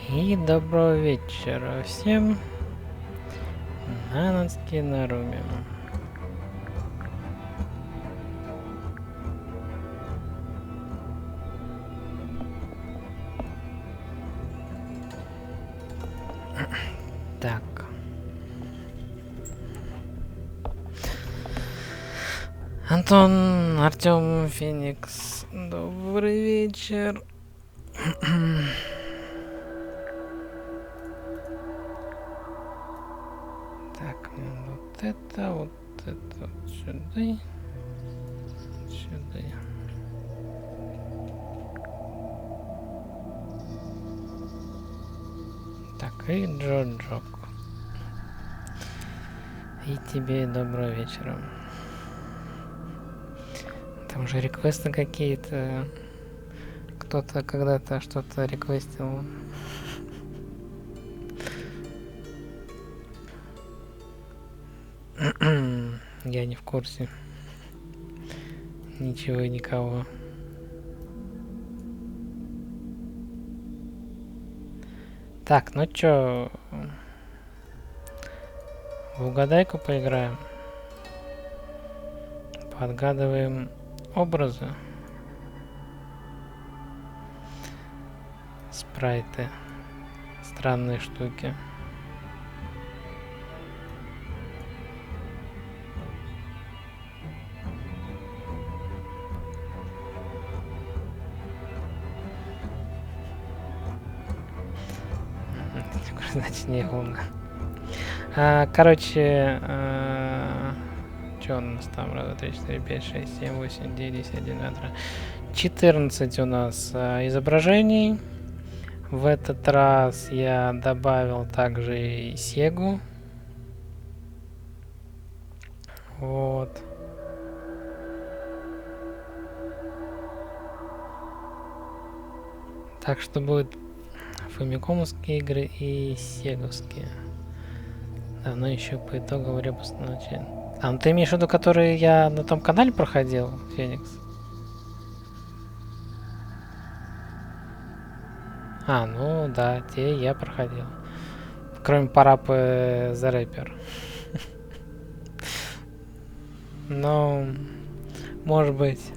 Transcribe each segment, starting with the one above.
И доброго вечера всем на Наруме. Так. Антон, Артем, Феникс, добрый вечер. Так, вот это вот сюда. Сюда. Так, и Джо-Джок. И тебе доброго вечера. Там же реквесты какие-то. Кто-то когда-то что-то реквестил. Я не в курсе. Ничего и никого. Так, ну чё, в угадайку поиграем. Подгадываем образы. Спрайты. Странные штуки. Значит, не умно. Короче, что у нас там? 1, 2, 3, 4, 5, 6, 7, 8, 9, 10, 11, 14 у нас изображений. В этот раз я добавил также и Сегу. Вот. Так что будет фамикомовские игры и сеговские. Да, но еще по итогам ребуса начали. Ну ты имеешь в виду, которые я на том канале проходил, Феникс? Ну да, те я проходил. Кроме Парапы The Rapper. Но, может быть,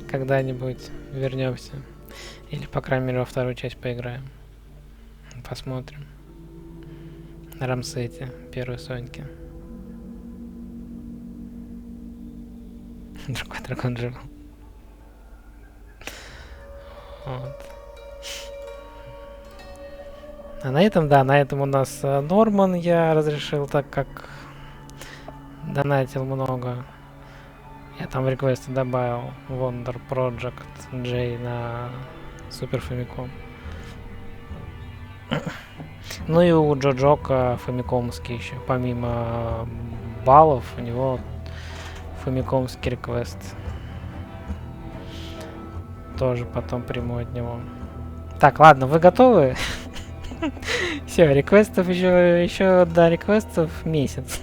когда-нибудь вернемся. Или, по крайней мере, во вторую часть поиграем. Посмотрим. На рамсете первой Соньки. Другой дракон жил. Вот. А на этом, да, на этом у нас Норман я разрешил, так как донатил много. Я там в реквесты добавил Wonder Project J на Супер Famicom. Ну и у Джо-Джока фамикомский еще. Помимо баллов, у него фамикомский реквест. Тоже потом приму от него. Так, ладно, вы готовы? Все, реквестов еще до реквестов месяц.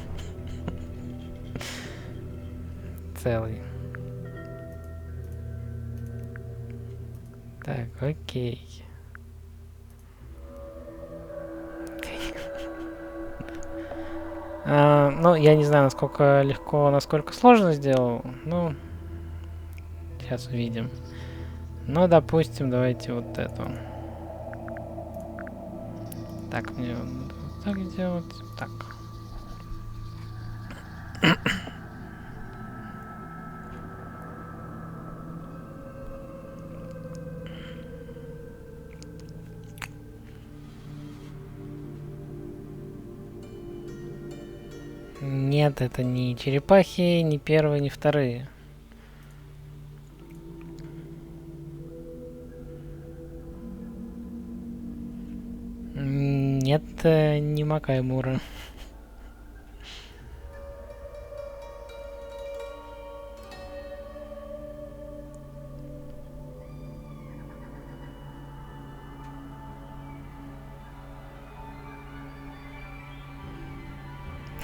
Целый. Так, окей. Ну, я не знаю, насколько легко, насколько сложно сделал. Ну, сейчас увидим. Ну, допустим, давайте вот эту. Так, мне вот так сделать. Так. Нет, это не черепахи, не первые, не вторые. Нет, не Макаймура.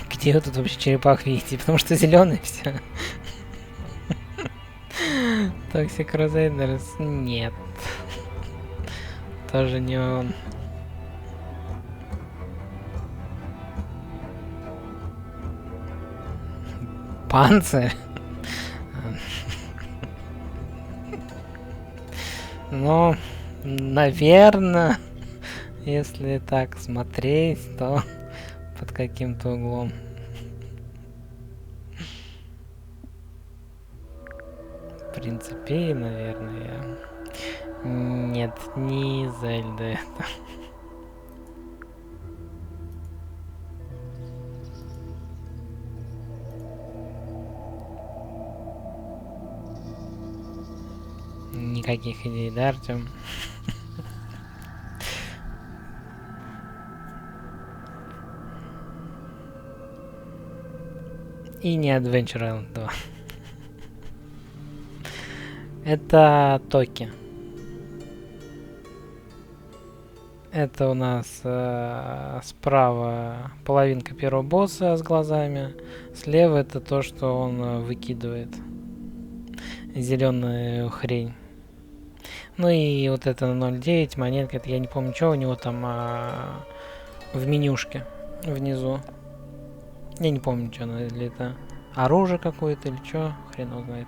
Где вы тут вообще черепах видите? Потому что зеленый все. Toxic Crusaders нет. Тоже не он. панцирь. Ну, наверное, если так смотреть, то под каким-то углом. В принципе, наверное. Нет, не Зельда это. Никаких идей, да, Артём? И не Adventure Island 2. Это Токи. Это у нас справа половинка первого босса с глазами. Слева это то, что он выкидывает. Зеленую хрень. Ну и вот это 0.9 монетка. Это я не помню, что у него там в менюшке внизу. Я не помню, что оно, или это оружие какое-то, или что. Хрен его знает.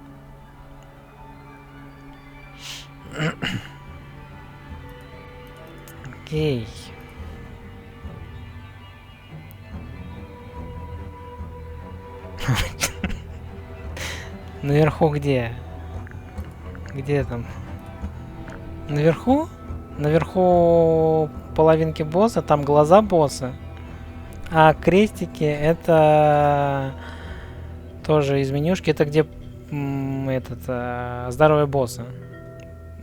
Окей. Наверху где? Где там? Наверху? Наверху половинки босса, там глаза босса. А крестики это тоже из менюшки. Это где здоровые боссы.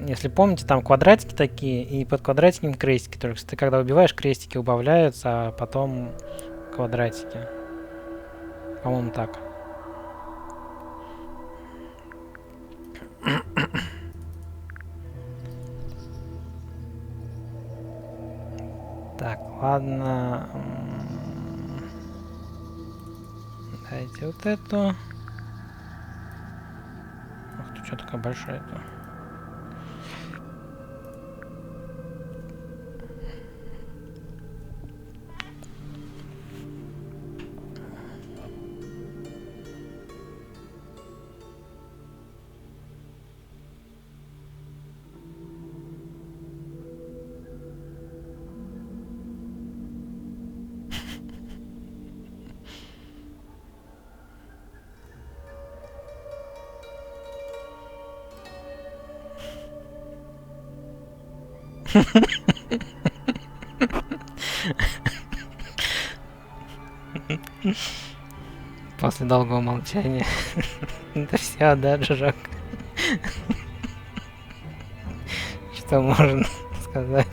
Если помните, там квадратики такие, и под квадратиками крестики. Только ты когда убиваешь, крестики убавляются, а потом квадратики. По-моему, так. Так, ладно. Дайте вот эту. Ах ты, что такая большая-то? После долгого молчания. Это все, да, Джок? Что можно сказать?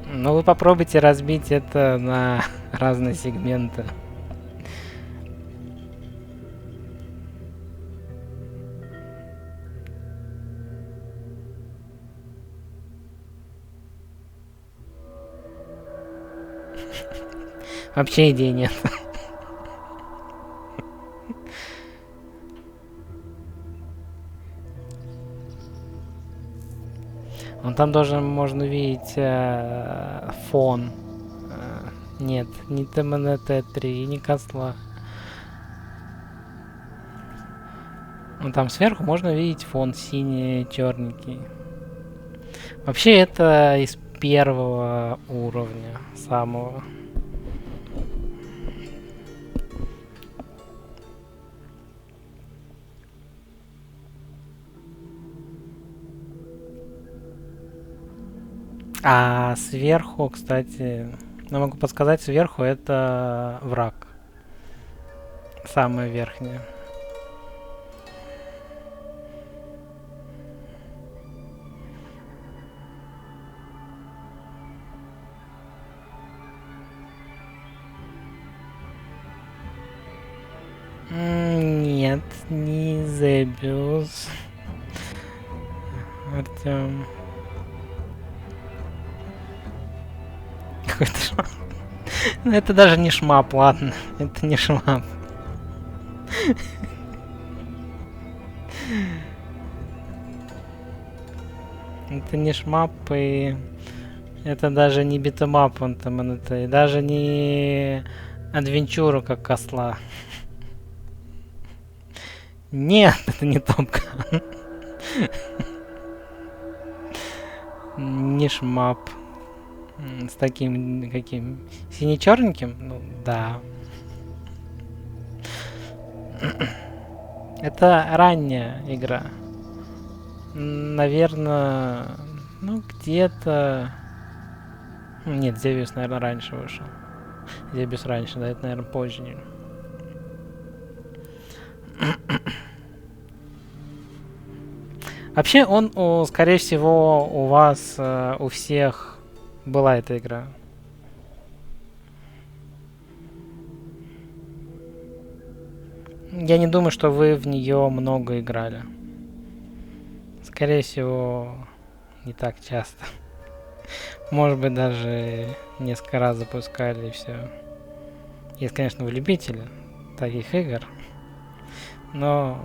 Ну, вы попробуйте разбить это на разные сегменты. Вообще идей нет. Вон там должен можно увидеть фон. Нет, не ТМНТ-3, не козла. Вон там сверху можно увидеть фон синий, черненький. Вообще это из первого уровня, самого. А сверху, кстати, я могу подсказать, сверху это враг. Самое верхнее. Нет, не Зебиус. Артём. Какой-то шмап. Ну это даже не шмап, ладно. Это не шмап. Это не шмап, и это даже не битэмап, он там, это и даже не адвенчура, как косла. Нет, это не Топган. Не шмап. С таким каким? Сине-черненьким? Ну да. Это ранняя игра. Наверное, ну где-то... Нет, Зевиус, наверное, раньше вышел. Зебиус раньше, да, это, наверное, позже. Вообще, он, скорее всего, у вас, у всех была эта игра. Я не думаю, что вы в нее много играли. Скорее всего, не так часто. Может быть, даже несколько раз запускали и все. Есть, конечно, вы любители таких игр, но...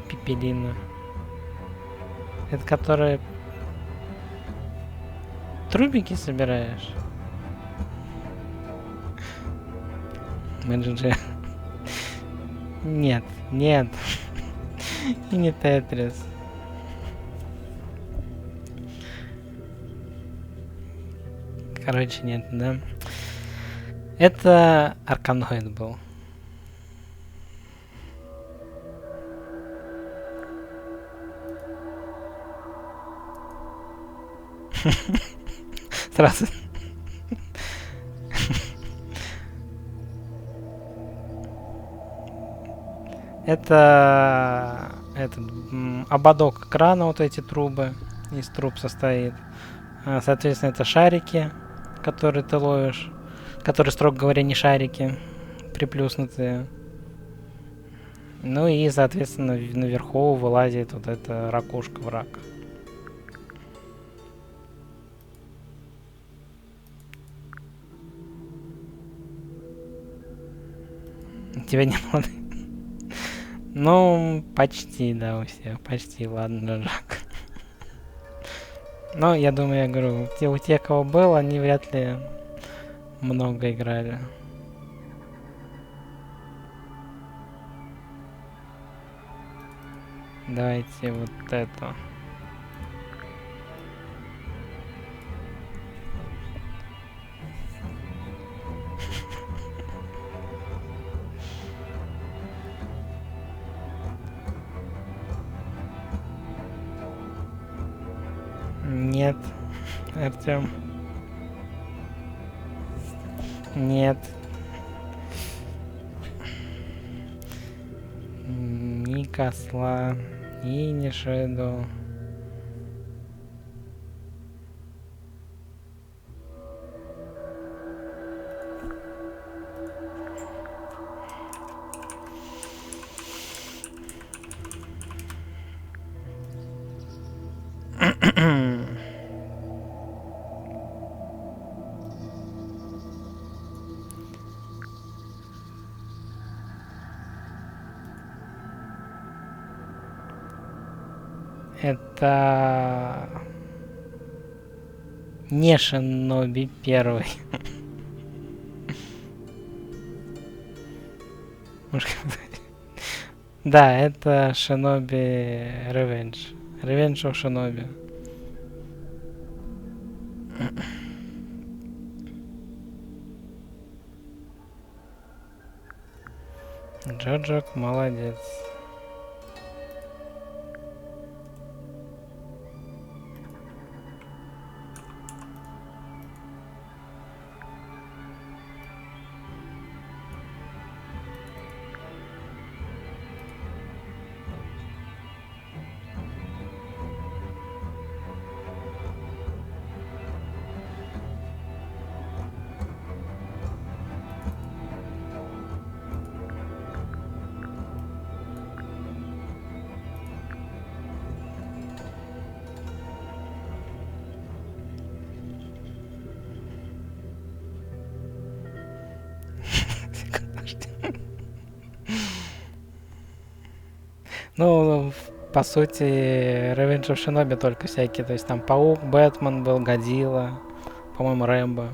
Пепелина. Это которые... Трубики собираешь? МГГ. Нет, нет. И не Тетрис. Короче, нет, да. Это Арканоид был. Сразу. Это этот ободок крана, вот эти трубы, из труб состоит. Соответственно, это шарики, которые ты ловишь, которые, строго говоря, не шарики, приплюснутые. Ну и, соответственно, наверху вылазит вот эта ракушка враг. Тебя не было? Ну, почти, да, у всех. Почти, ладно, Жак. Но, я думаю, я говорю, у тех, кого было, они вряд ли много играли. Давайте вот это. Нет, Артем. Нет. Ни косла, и ни Шэдоу. Это не Шиноби первый. Да, это Шиноби Revenge. Revenge of Шиноби. Джоджок молодец. Ну, по сути, Revenge of Shinobi только всякие. То есть там Паук, Бэтмен был, Годзилла, по-моему, Рэмбо.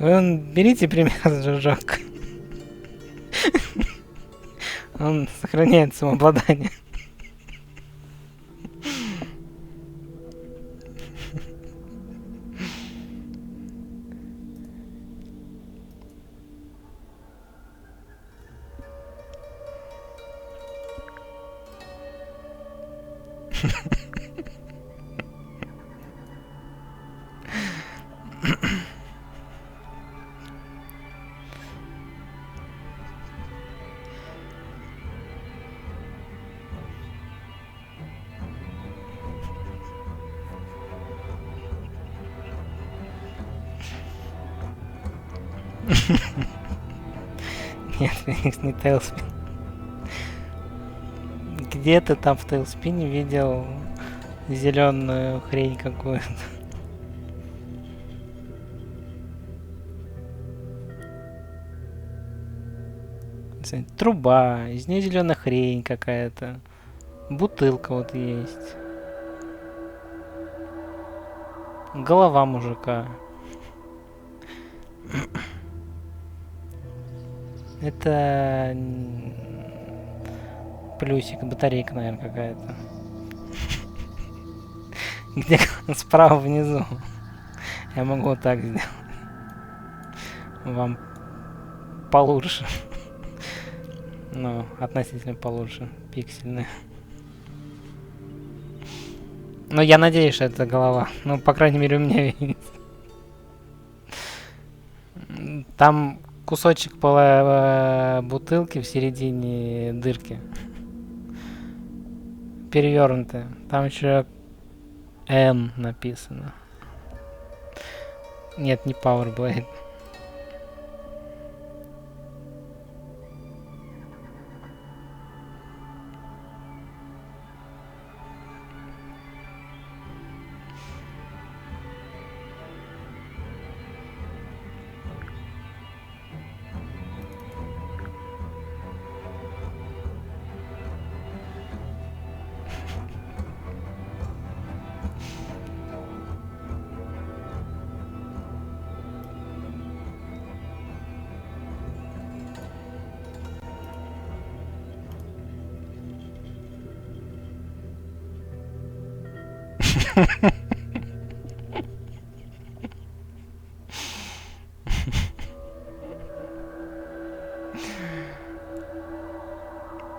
Вы берите пример с Джоджока. Он сохраняет самообладание. Нет, Феникс не Тейлспин. Где ты там в Тейлспине видел зеленую хрень какую-то? Труба, из нее зеленая хрень какая-то. Бутылка вот есть. Голова мужика. Это плюсик, батарейка, наверное, какая-то. Где справа внизу. Я могу вот так сделать. Вам получше. Ну, относительно получше. Пиксельная. Но я надеюсь, что это голова. Ну, по крайней мере, у меня видится. Там кусочек бутылки в середине дырки. Перевернутая. Там еще N написано. Нет, не Powerblade.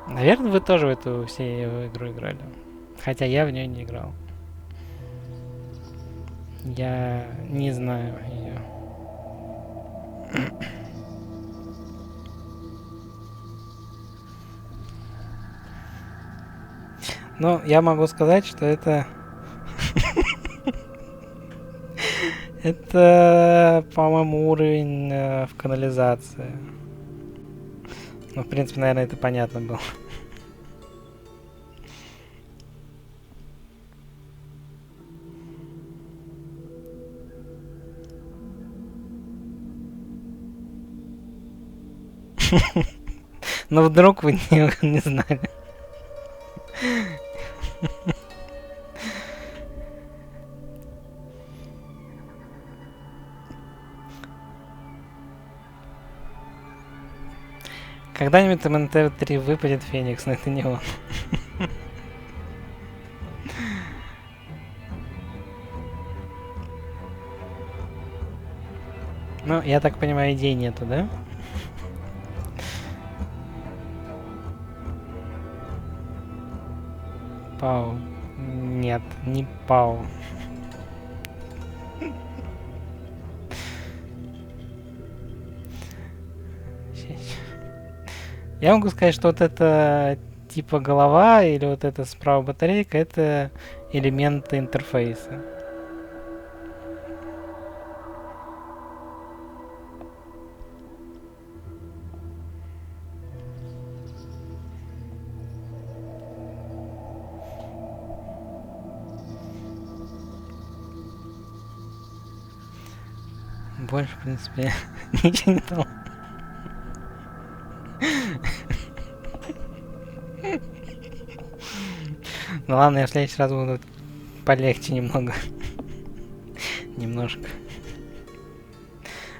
Наверное, вы тоже в эту все игру играли. Хотя я в нее не играл. Я не знаю ее. Ну, я могу сказать, что это... Это, по-моему, уровень в канализации. Ну, в принципе, наверное, это понятно было. Но вдруг вы не знали. Когда-нибудь МНТ-3 выпадет Феникс, но это не он. Ну, я так понимаю, идей нету, да? Пау. Нет, не Пау. Я могу сказать, что вот это типа голова или вот это справа батарейка, это элементы интерфейса. Больше, в принципе, ничего не дал. Ну ладно, я в следующий раз буду полегче немного. Немножко.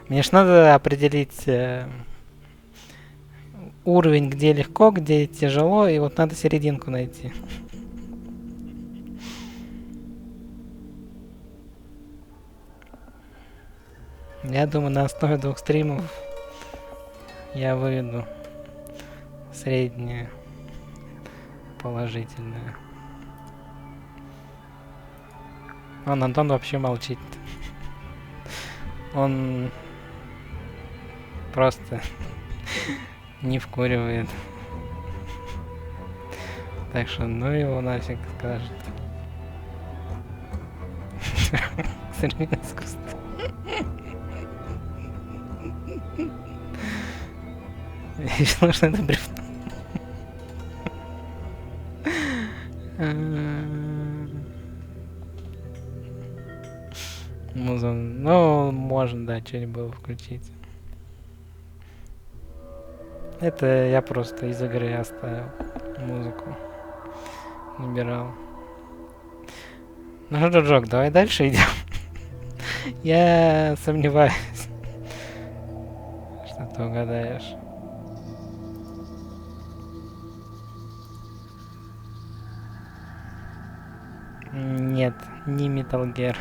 Мне ж надо определить уровень, где легко, где тяжело, и вот надо серединку найти. Я думаю, на основе 2 стримов я выведу среднее положительное. Антон вообще молчит. Он просто не вкуривает. Так что ну его нафиг скажет. Современное искусство. Я решил, что это бревно. Музон. Ну, можно, да, что-нибудь было включить. Это я просто из игры оставил музыку. Набирал. Ну что, Джок, давай дальше идем. Я сомневаюсь, что ты угадаешь. Нет, не Metal Gear.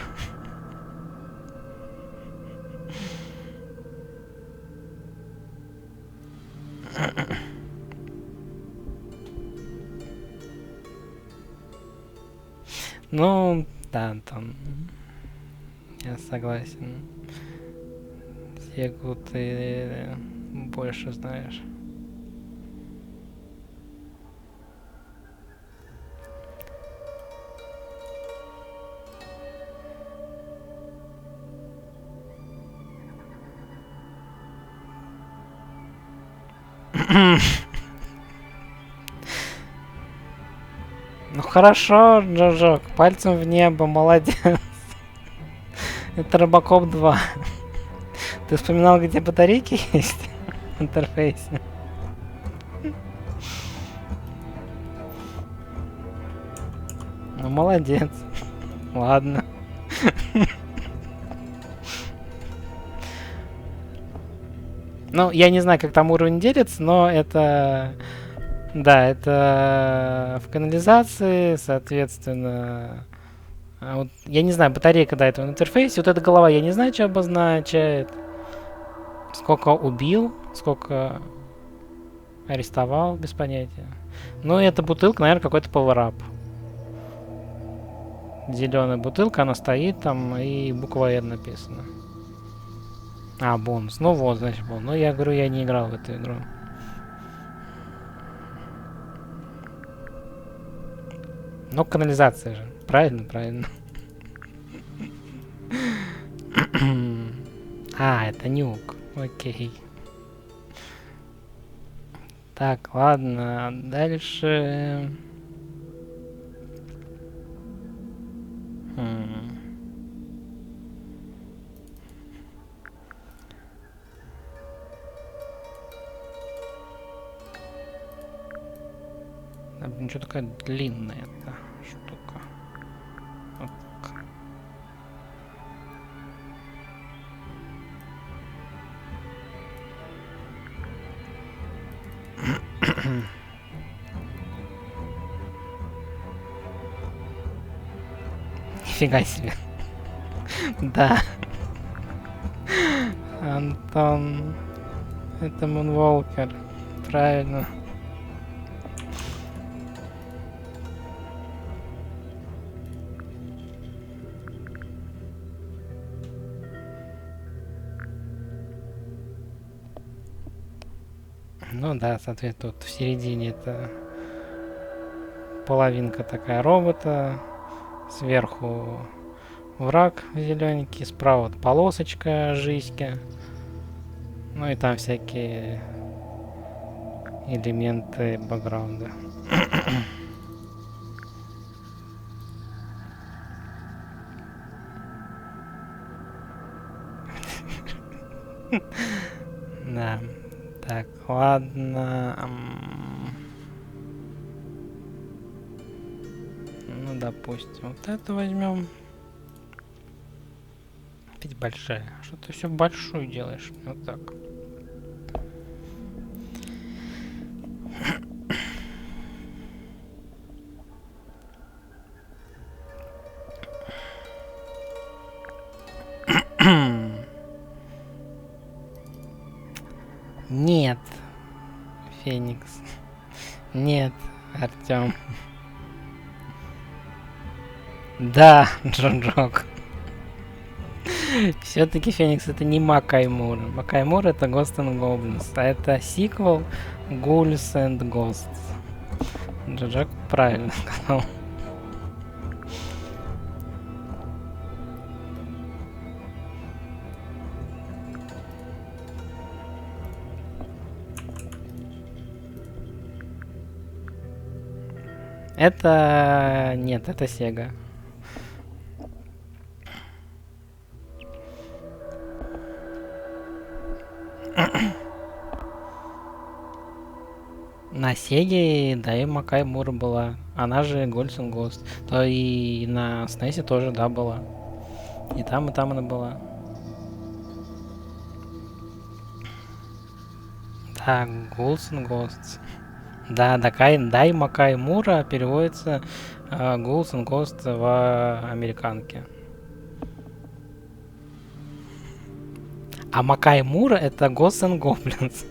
Ну, да, Антон. Я согласен. Сегу ты больше знаешь. Ну хорошо, Джожок, пальцем в небо, молодец. Это Робокоп 2. Ты вспоминал, где батарейки есть в интерфейсе? Ну молодец. Ладно. Ну, я не знаю, как там уровень делится, но это... Да, это в канализации, соответственно... Вот, я не знаю, батарейка до этого в интерфейсе. Вот эта голова, я не знаю, что обозначает. Сколько убил, сколько арестовал, без понятия. Ну, эта бутылка, наверное, какой-то пауэрап. Зеленая бутылка, она стоит там, и буква R написана. А, бонус. Ну вот, значит, бонус. Ну, я говорю, я не играл в эту игру. Ну, канализация же. Правильно, правильно. А, это нюк. Окей. Так, ладно. Дальше... Ничего такая длинная эта штука. Вот так. Нифига себе. Да. Антон. Это Мунволкер. Правильно. Ну да, соответственно, тут в середине это половинка такая робота, сверху враг зелененький, справа вот полосочка жизньки, ну и там всякие элементы бэкграунда. Да. Так, ладно. Ну, допустим, вот это возьмем. Опять большая. Что ты все большую делаешь? Вот так. Нет, Феникс. Нет, Артём. Да, Джон-Джок. Все-таки Феникс это не Макаймура. Макаймура это Ghost and Goblins, а это сиквел Ghouls and Ghosts. Джон-Джок правильно сказал. Это... Нет, это Сега. На Сеге, да, и Макай Мура была. Она же Ghosts and Ghost. То и на SNES тоже, да, была. И там она была. Да, Ghouls and Ghosts. Да, Дай Макай Мура переводится Ghouls and Ghosts в американке. А Макай Мура это Ghosts and Goblins.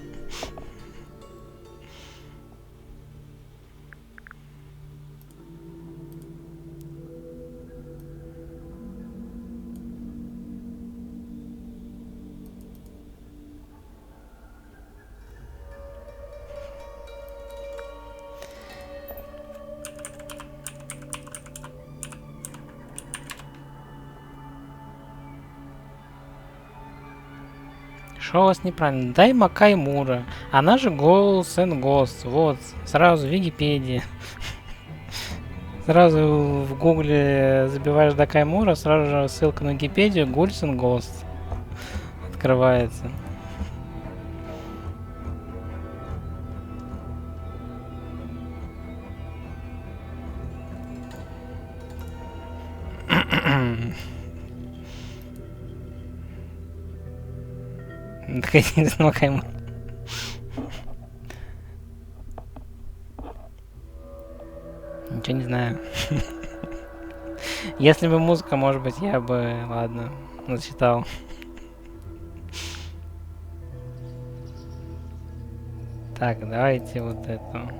Что у вас неправильно? Дай Макай Мура. Она же Ghosts and Ghosts. Вот, сразу Википедия. Сразу в гугле забиваешь Дакай Мура, сразу же ссылка на Википедию, Ghouls and Ghosts открывается. Наконец-то Макай Мура. Ничего не знаю. Если бы музыка, может быть, я бы, ладно, зачитал. Так, давайте вот эту.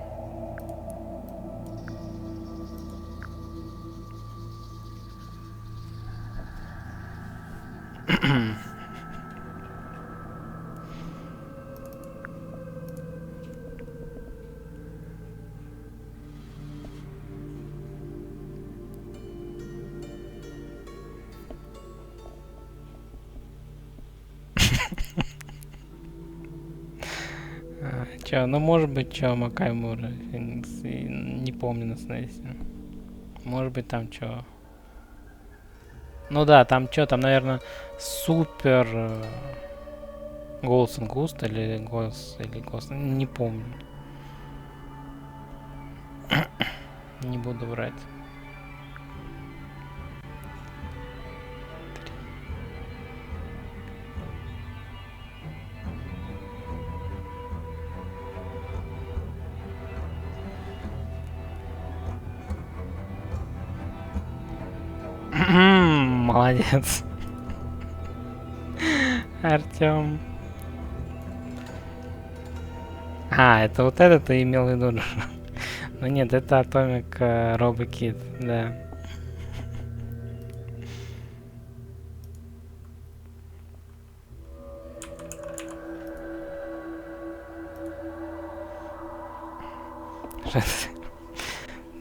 Чё, ну может быть, чё, Макай Мура, Феникс, не помню на SNES. Может быть, там чё. Ну да, там чё, там, наверное, супер Ghosts and Ghost или Ghost, не помню. Не буду врать. Молодец. Артём. А, это вот это ты имел в виду? Ну нет, это Atomic Robo Kid, да.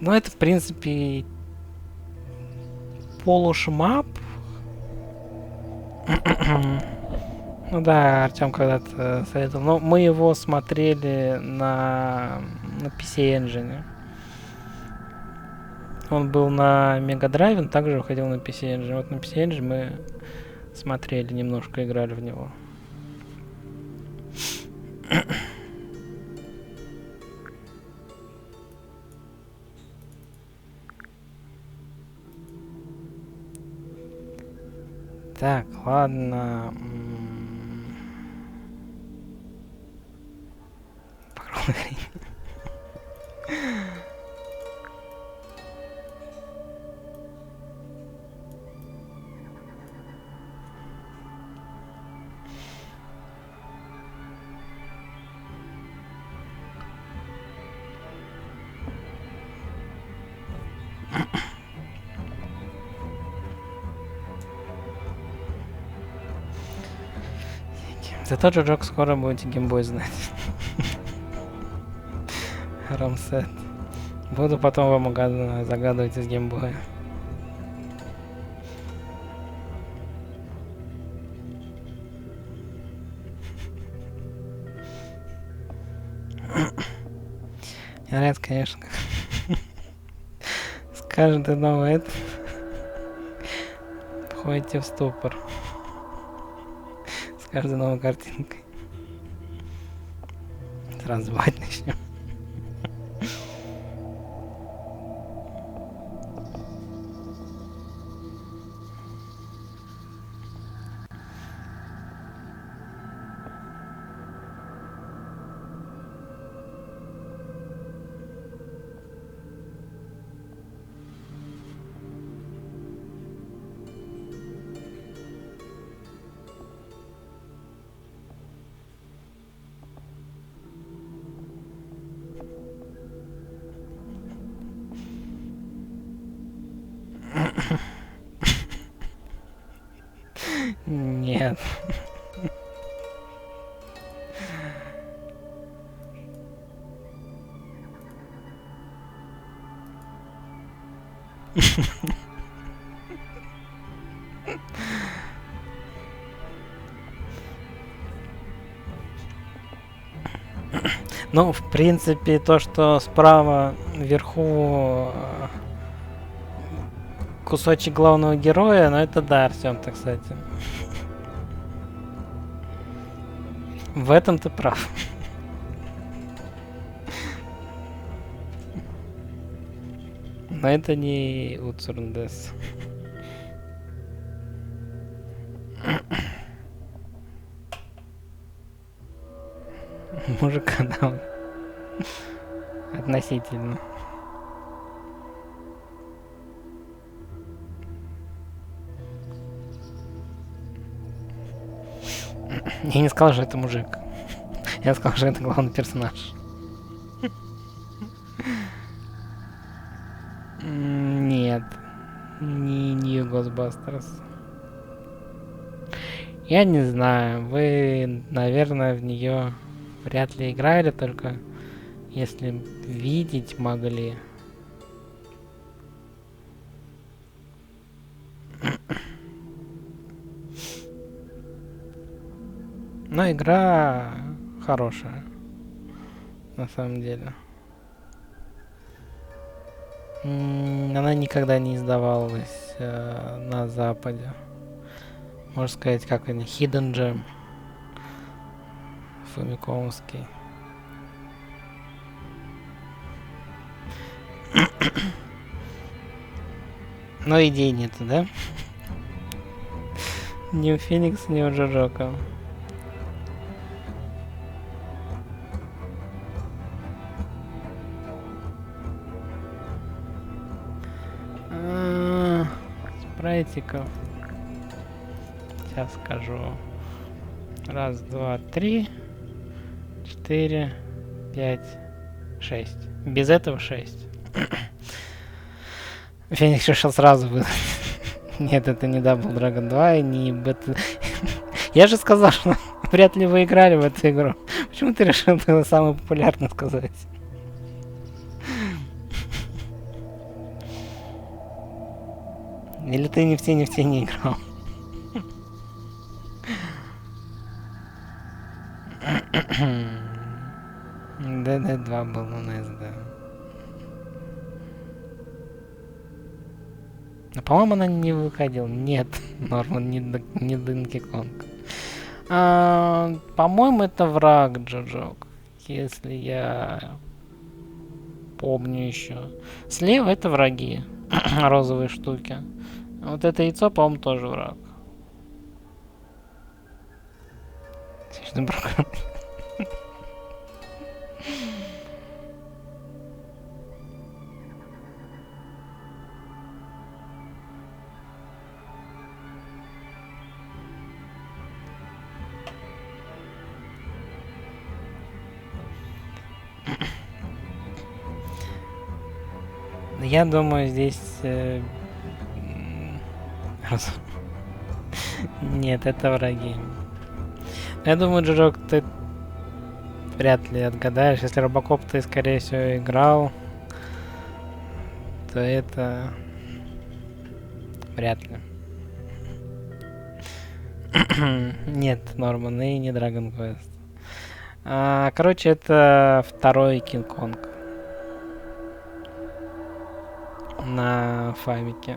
Ну это в принципе полушмап. Ну да, Артём когда-то советовал. Но мы его смотрели на PC Engine. Он был на Mega Drive, он также выходил на PC Engine. Вот на PC Engine мы смотрели, немножко играли в него. Так, ладно. Зато Джоджок скоро будете геймбой знать. Рамсет. Буду потом вам загадывать из геймбоя. Мне нравится, конечно, как с каждой новой это входите в ступор. С каждой новой картинкой. Сразу бывать начнем. Нет. Ну, в принципе, то, что справа вверху кусочек главного героя, но это да, Артём-то, кстати. В этом ты прав. Но это не Уцурндес. Мужика, да. Относительно. Я не сказал, что это мужик. Я сказал, что это главный персонаж. Нет. Не New Ghostbusters. Я не знаю. Вы, наверное, в нее вряд ли играли, только если видеть могли. Но игра хорошая. На самом деле. Она никогда не издавалась на Западе. Можно сказать, как они, Hidden Gem. Фамикомовский. Но идей нету, да? Ни у Феникса, ни у Джоджока. Спрайтиков. Сейчас скажу. Раз, два, три, 4, 5, 6. Без этого 6. Феникс решил сразу выдать. Нет, это не Double Dragon 2 и не Battle... Я же сказал, что вряд ли вы играли в эту игру. Почему ты решил это самое популярное сказать? Или ты ни в те не играл? ДД2 был на NES, да. Но, по-моему, она не выходила. Нет, Норман, не Донки Конг. По-моему, это враг Джоджок, если я помню еще. Слева это враги, розовые штуки. Вот это яйцо, по-моему, тоже враг. Я думаю, здесь... Нет, это враги. Я думаю, Джорок, ты вряд ли отгадаешь. Если Робокоп ты, скорее всего, играл, то это... Вряд ли. Нет, Норман, и не Dragon Quest. Короче, это второй Кинг-Конг. На фамике.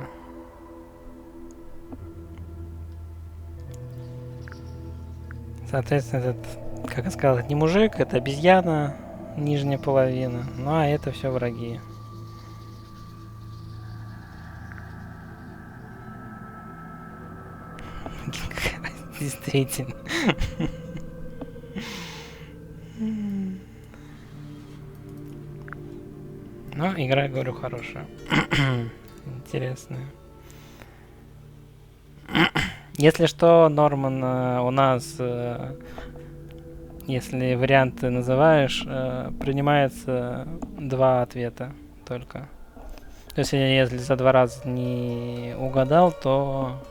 Соответственно, этот, как я сказал, это не мужик, это обезьяна, нижняя половина. Ну а это все враги. Действительно. Ну, игра, говорю, хорошая. Интересная. Если что, Норман, у нас, если варианты называешь, принимается 2 ответа только. То есть, если за 2 раза не угадал, то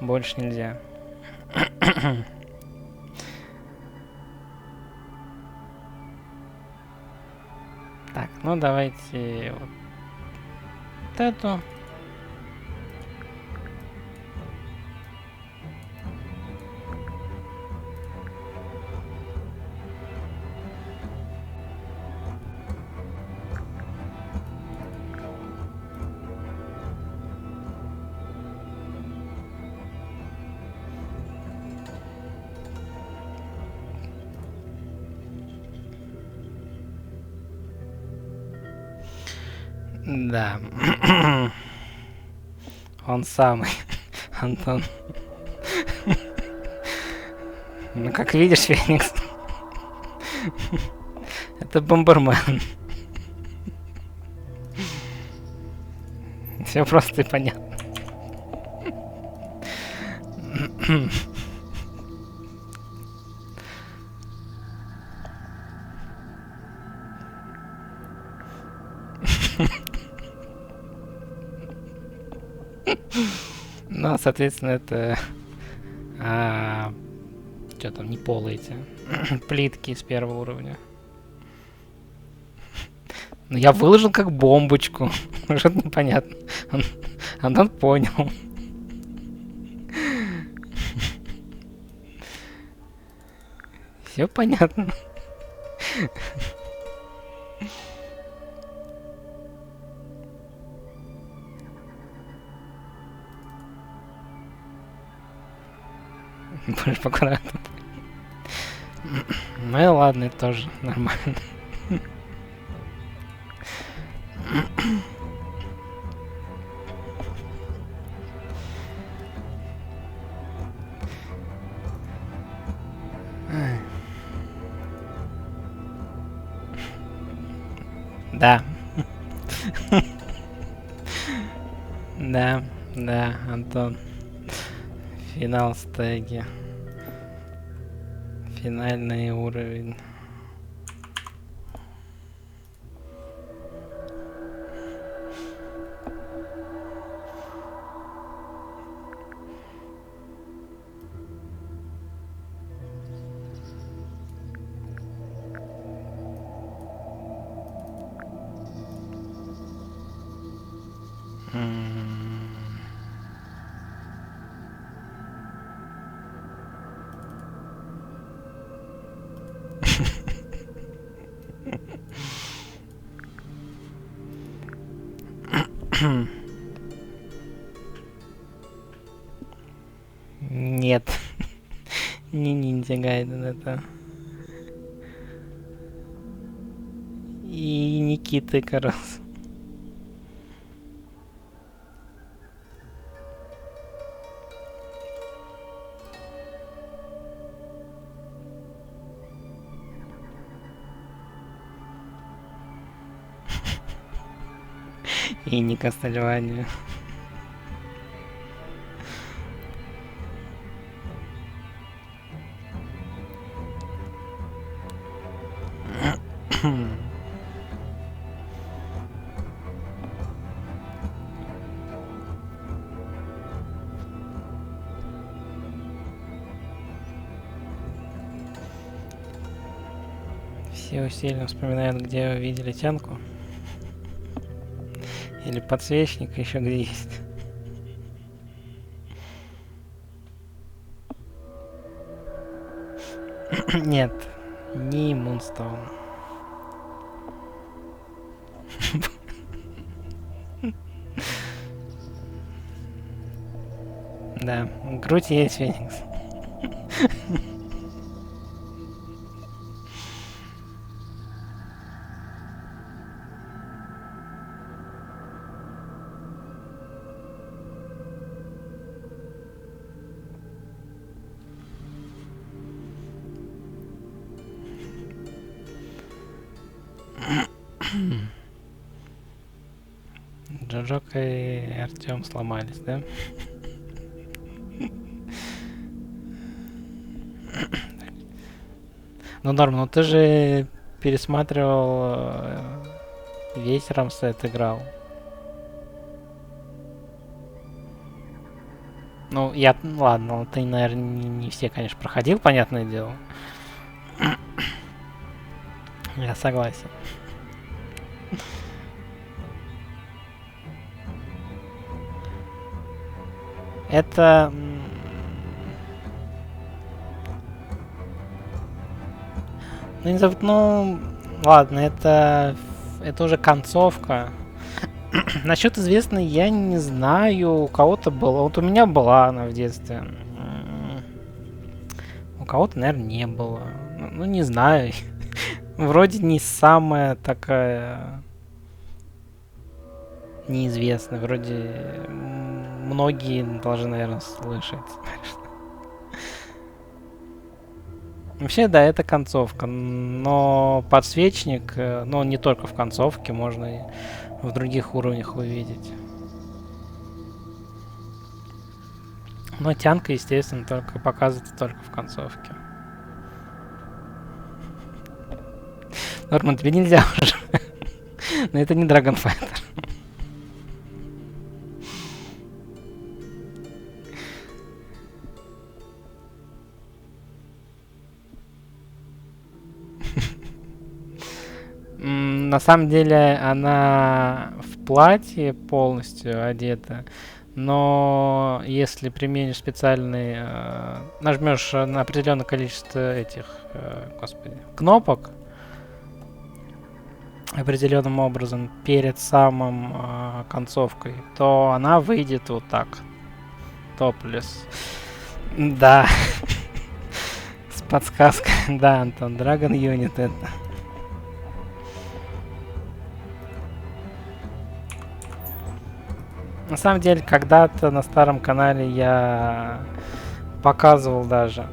больше нельзя. Так, ну давайте вот эту. Да. Он самый. Антон. Ну, как видишь, Феникс. Это Бомбермен. Все просто и понятно. Ну, соответственно, это... что там, не полы эти. Плитки с 1-го уровня. Ну, я выложил как бомбочку. Что-то непонятно. Антон понял. Все понятно. Будешь аккуратно. Ну и ладно, это тоже нормально. Да. Да, Антон. Финал стеги. Финальный уровень. Нет. Не. Нинтя Гайден это. И Никита Карас. И не Кастельвания. Все усиленно вспоминают, где видели тянку. Или подсвечник еще где есть. Нет, не Мунстоун. Да, грудь есть Феникс. Джоджок и Артем сломались, да? Ну, Норм, ну ты же пересматривал весь рамсет, играл. Ну, ладно, ты, наверное, не все, конечно, проходил, понятное дело. Я согласен. Это... Ну, не зовут, ну, ладно, это уже концовка. Насчет известной я не знаю, у кого-то было. Вот у меня была она в детстве. У кого-то, наверное, не было. Ну, не знаю. Вроде не самая такая неизвестная. Вроде многие должны, наверное, слышать. Вообще, да, это концовка. Но подсвечник, ну, не только в концовке, можно и в других уровнях увидеть. Но тянка, естественно, только показывается только в концовке. Норман, тебе нельзя уже. Но это не Dragon Fighter. На самом деле она в платье полностью одета, но если применишь специальный, нажмешь на определенное количество этих, господи, кнопок определенным образом перед самым концовкой, то она выйдет вот так, топлес. Да, с подсказкой, да, Антон, Dragon Unit это. На самом деле, когда-то на старом канале я показывал даже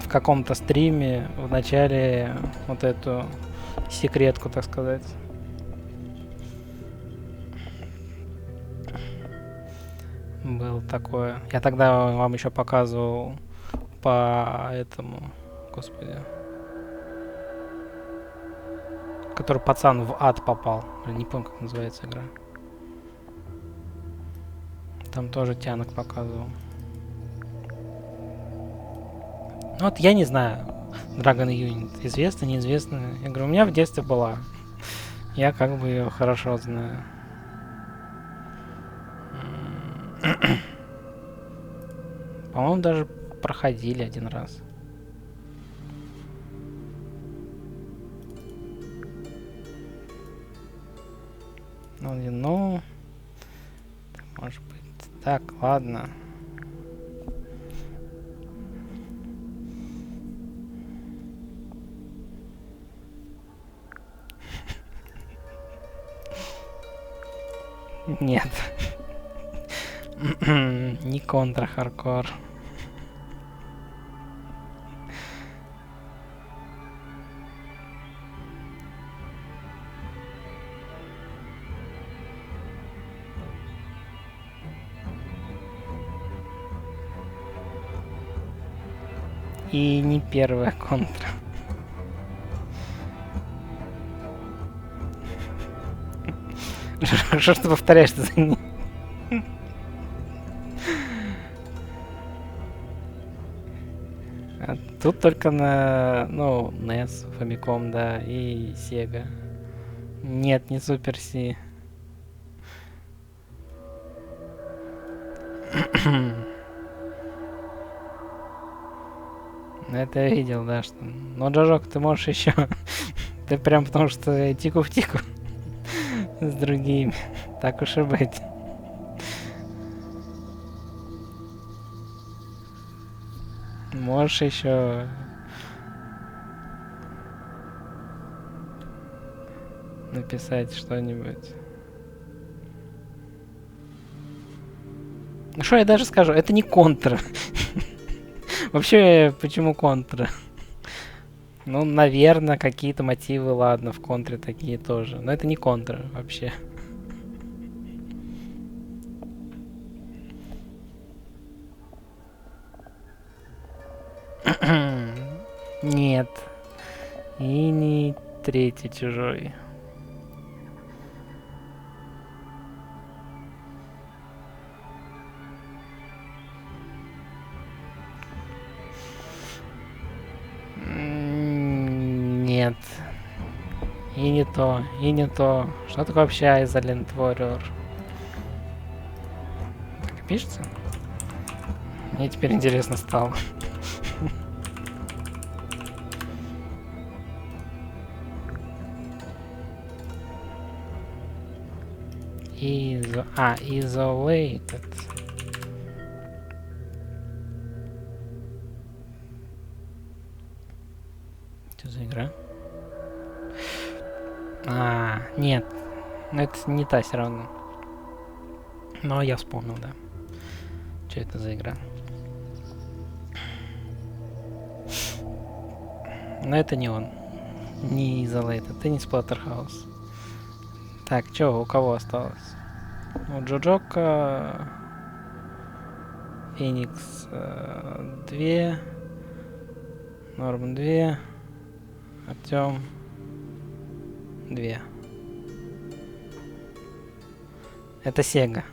в каком-то стриме в начале вот эту секретку, так сказать. Было такое. Я тогда вам еще показывал по этому, господи, который пацан в ад попал. Не помню, как называется игра. Там тоже тянок показывал. Ну вот я не знаю, Dragon Unit известно, неизвестно. Я говорю, у меня в детстве была. Я как бы ее хорошо знаю. По-моему, даже проходили один раз. Ну, может быть. Так, ладно. Нет. Не контра-хардкор. И не первая контра. Хорошо, что повторяешь за ним. А тут только на, ну, NES, Famicom, да, и Sega. Нет, не Super C. Это я видел, да, что... Но, Джожок, ты можешь еще... Ты прям потому что тику в тику с другими. Так уж и быть. Можешь еще... написать что-нибудь. Ну что я даже скажу, это не контра. Вообще, почему контра? Ну, наверное, какие-то мотивы, ладно, в контре такие тоже. Но это не контра вообще. Нет. И не третий чужой. Нет. И не то, и не то. Что такое вообще Island Warrior? Как пишется? Мне теперь интересно стало. Isolated. Что за игра? Нет. Но это не та все равно. Но я вспомнил, да. Что это за игра? Но это не он. Не Isolated. Это не Splatterhouse. Так, что, у кого осталось? У Джоджока... Феникс 2. Норман 2. Артем 2. Это Сега.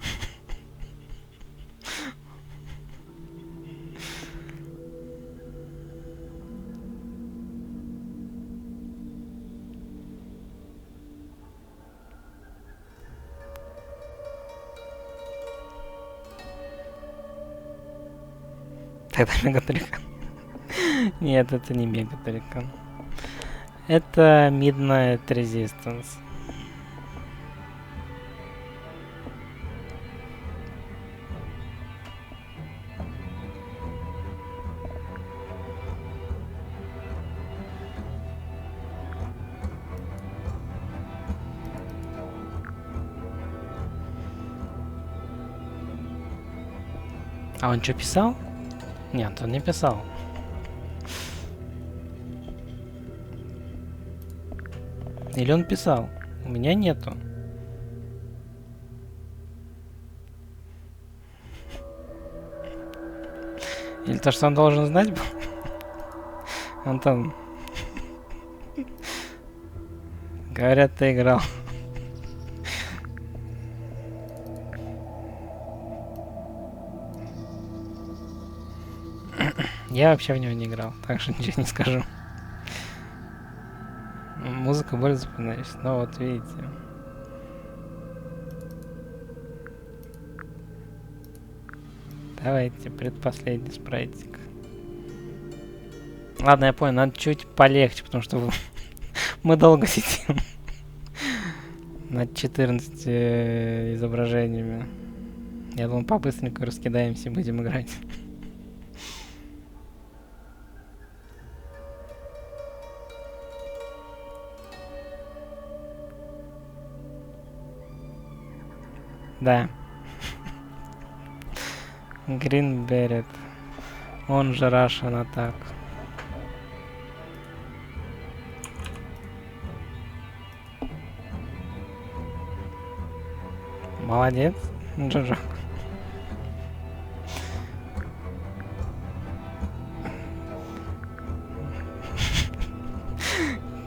Это Мегатрикан. Нет, это не Мегатрикан. Это Midnight Resistance. А он что, писал? Нет, он не писал. Или он писал? У меня нету. Или то, что он должен знать был? Антон. Говорят, ты играл. Я вообще в него не играл, так что ничего не скажу. Музыка более запоминающаяся. Ну вот, видите. Давайте, предпоследний спрайтик. Ладно, я понял, надо чуть полегче, потому что мы долго сидим. Над 14 изображениями. Я думал, побыстренько раскидаемся и будем играть. Да. Green Beret. Он же Russian Attack. Молодец, Джоджо.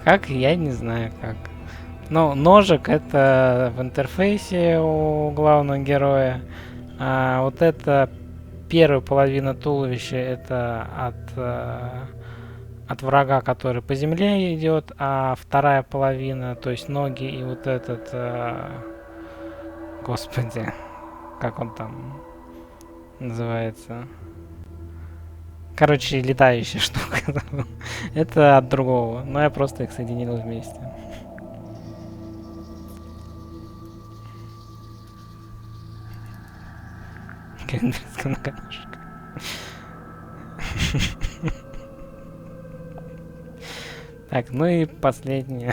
Как? Я не знаю как. Ну, ножик это в интерфейсе у главного героя. А вот это первая половина туловища это от врага, который по земле идет, а вторая половина, то есть ноги и вот этот, господи, как он там называется? Короче, летающая штука. Это от другого, но я просто их соединил вместе. Кендринская многоножка. Так, ну и последнее.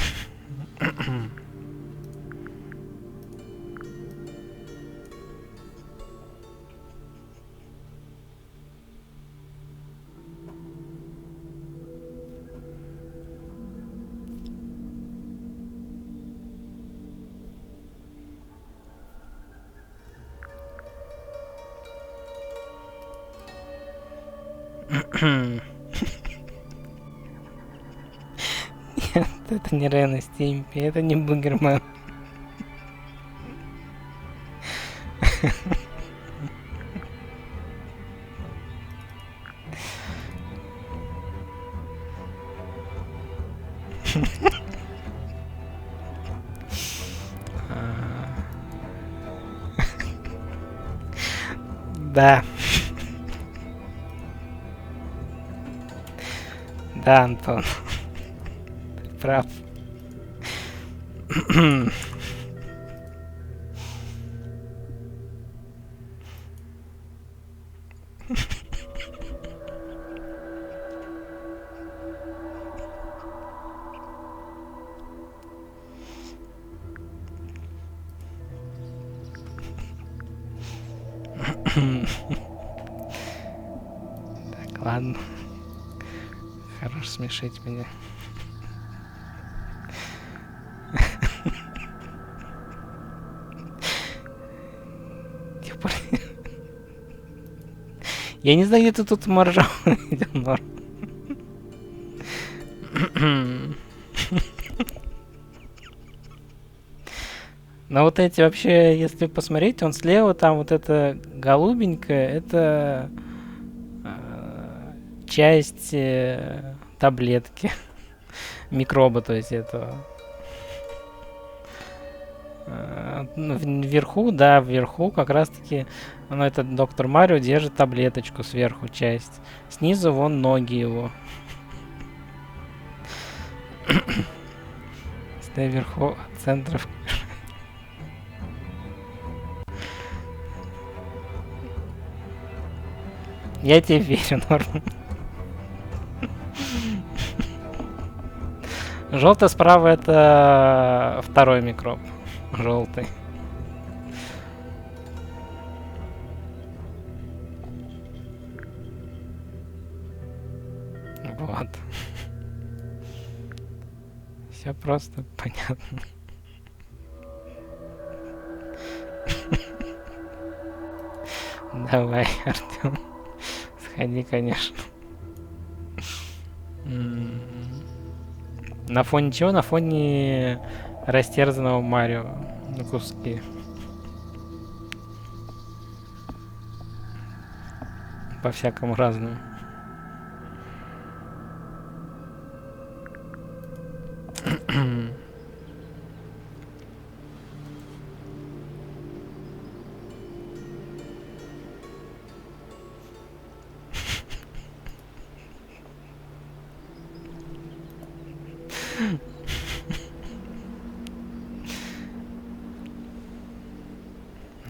Нет, это не Рен и Стимпи, это не Бугерман. Да. Да, Антон. Ты прав. Так, ладно. Хорош смешить меня. Я не знаю, где ты тут моржал видел, норм. Но вот эти вообще, если посмотреть, он слева, там вот это голубенькое, это часть таблетки. Микроба, то есть этого. Вверху, да, вверху как раз таки, ну, этот доктор Марио держит таблеточку сверху часть. Снизу вон ноги его. Стоя вверху от центров. Я тебе верю, Норм. Желтый справа это второй микроб. Желтый. Вот. Все просто понятно. Давай, Артем. Сходи, конечно. На фоне чего? На фоне растерзанного Марио на куски. По-всякому разному.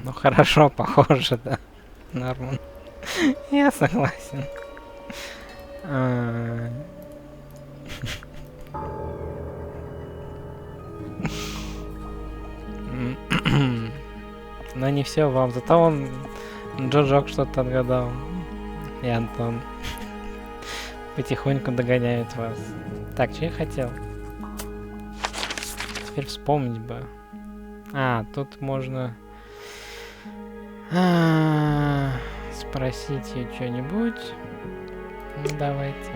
Ну хорошо, похоже, да. Нормально. Я согласен. Но не все вам. Зато он Джоджок что-то отгадал. И Антон. Потихоньку догоняет вас. Так, что я хотел? Теперь вспомнить бы. Тут можно спросить ее что-нибудь. Ну, давайте.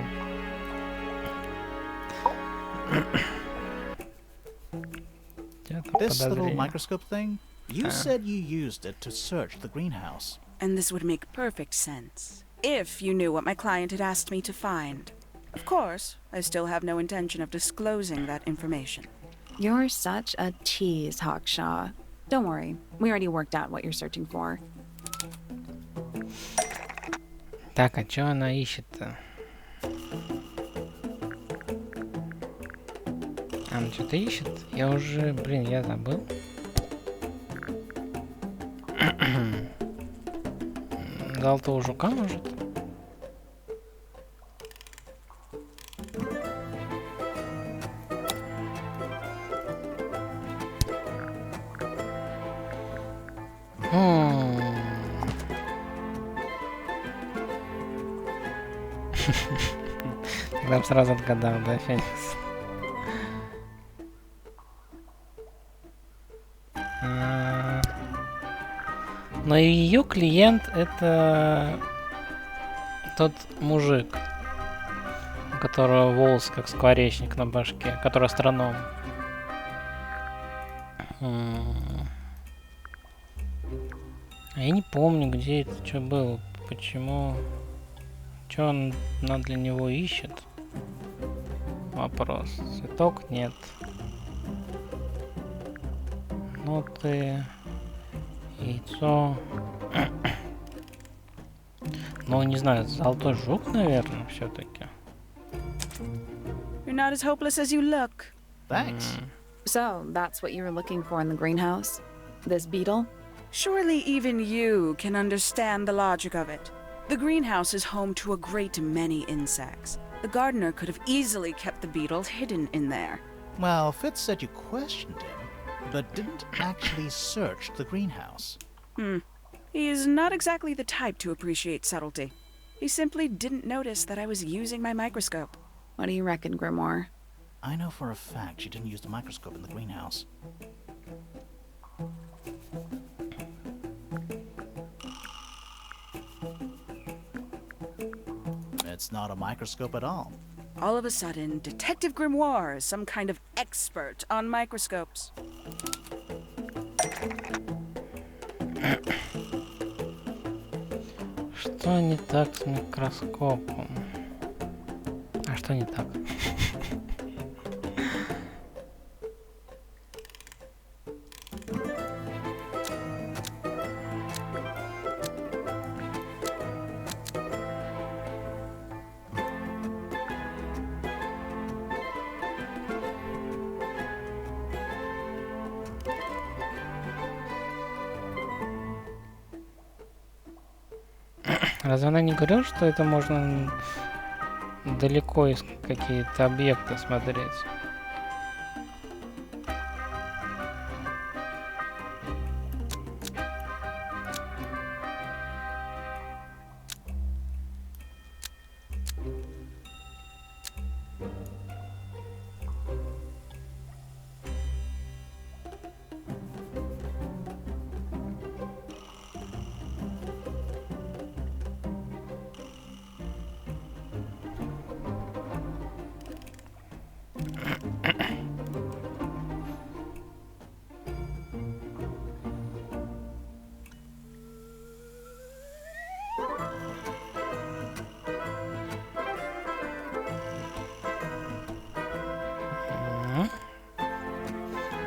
This little microscope thing, you said you used it to search the greenhouse. And this would make perfect sense, if you knew what my client had asked me to find. Of course, I still have no intention of disclosing that information. You're such a tease, Hawkshaw. Don't worry, we already worked out what you're searching for. Так, а чё она ищет-то? Она что-то ищет? Я уже, блин, я забыл. Золотого жука, может? Тогда б сразу отгадал, да, Феникс? Но ее клиент это тот мужик, у которого волос как скворечник на башке, который астроном. Я не помню, где это, что было, почему, что она для него ищет. Вопрос. Цветок нет. Ноты. Яйцо. Ну, не знаю, золотой жук, наверное, все-таки. You're not as hopeless as you look. Thanks. So, that's what you were looking for in the greenhouse? This beetle? Surely even you can understand the logic of it. The greenhouse is home to a great many insects. The gardener could have easily kept the beetle hidden in there. Well, Fitz said you questioned him, but didn't actually search the greenhouse. He is not exactly the type to appreciate subtlety. He simply didn't notice that I was using my microscope. What do you reckon, Grimoire? I know for a fact she didn't use the microscope in the greenhouse. It's not a microscope at all. All of a sudden, Detective Grimoire is some kind of expert on microscopes. Что не так с микроскопом? А что не так? Разве она не говорила, что это можно далеко из какие-то объекты смотреть?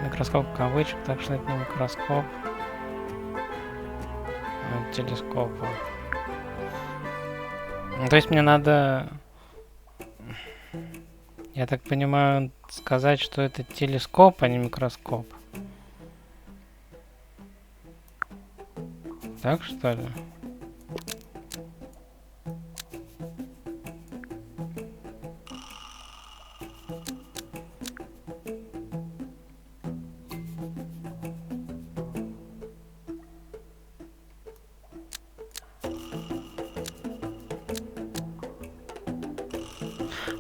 Микроскоп кавычек, так что это не микроскоп, а телескоп. Ну, то есть мне надо, я так понимаю, сказать, что это телескоп, а не микроскоп. Так что ли?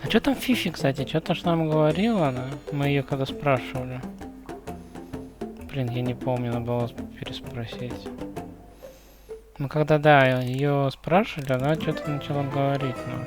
А что там Фифи, кстати? Что-то ж нам говорила она. Мы ее когда спрашивали. Блин, я не помню, надо было переспросить. Ну когда, да, ее спрашивали, она что-то начала говорить нам.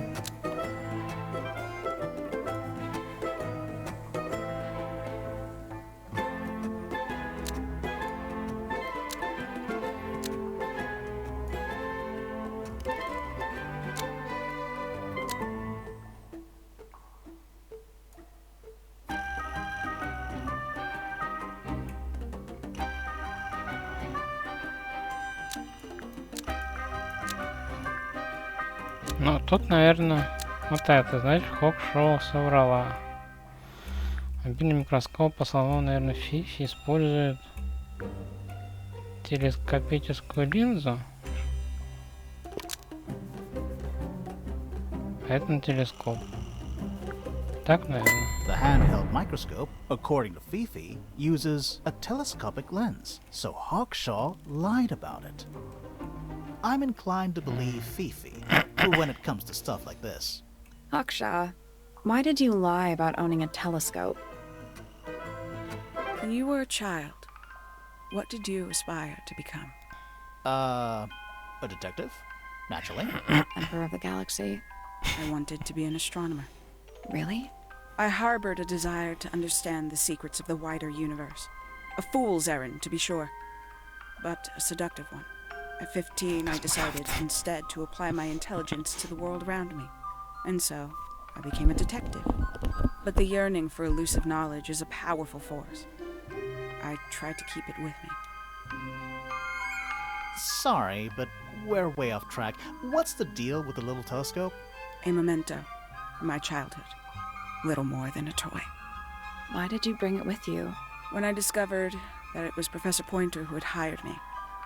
Ну, тут, наверное, вот это, знаешь, Хок-шоу соврала. Мобильный микроскоп, по словам, наверное, Фифи использует телескопическую линзу. А это на телескоп. Так, наверное. The handheld microscope, according to Fifi, uses a telescopic lens, so Hawkshaw lied about it. I'm inclined to believe Fifi when it comes to stuff like this. Hawkshaw, why did you lie about owning a telescope? When you were a child, what did you aspire to become? A detective? Naturally. Emperor of the Galaxy? I wanted to be an astronomer. Really? I harbored a desire to understand the secrets of the wider universe. A fool's errand, to be sure, but a seductive one. At 15, I decided instead to apply my intelligence to the world around me. And so, I became a detective. But the yearning for elusive knowledge is a powerful force. I tried to keep it with me. Sorry, but we're way off track. What's the deal with the little telescope? A memento from my childhood. Little more than a toy. Why did you bring it with you? When I discovered that it was Professor Pointer who had hired me,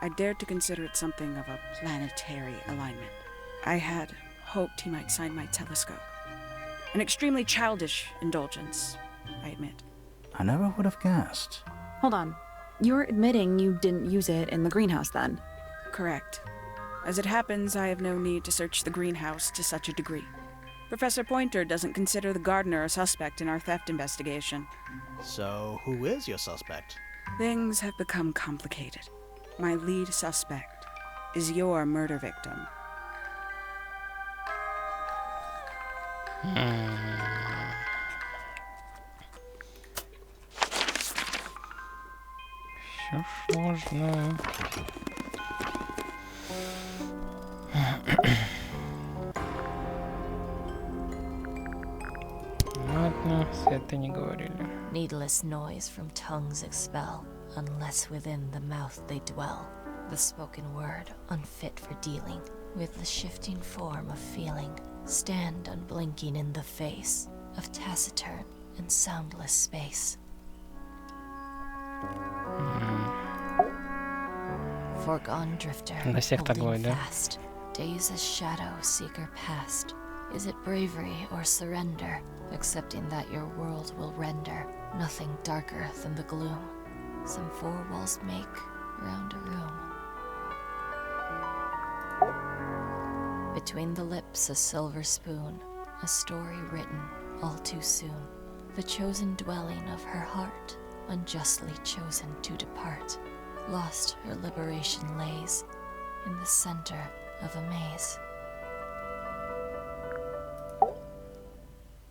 I dared to consider it something of a planetary alignment. I had hoped he might sign my telescope. An extremely childish indulgence, I admit. I never would have guessed. Hold on. You're admitting you didn't use it in the greenhouse then? Correct. As it happens, I have no need to search the greenhouse to such a degree. Professor Pointer doesn't consider the gardener a suspect in our theft investigation. So, who is your suspect? Things have become complicated. My lead suspect is your murder victim. Все сложно. Ладно, все это не говорили. Needless noise from tongues expel, unless within the mouth they dwell. The spoken word, unfit for dealing with the shifting form of feeling, stand unblinking in the face of taciturn and soundless space. Foregone drifter, На всех так holding бывает, да? fast, days as shadow seeker past. Is it bravery or surrender, accepting that your world will render nothing darker than the gloom some four walls make round a room? Between the lips a silver spoon, a story written all too soon. The chosen dwelling of her heart, unjustly chosen to depart. Lost her liberation lays in the center of a maze.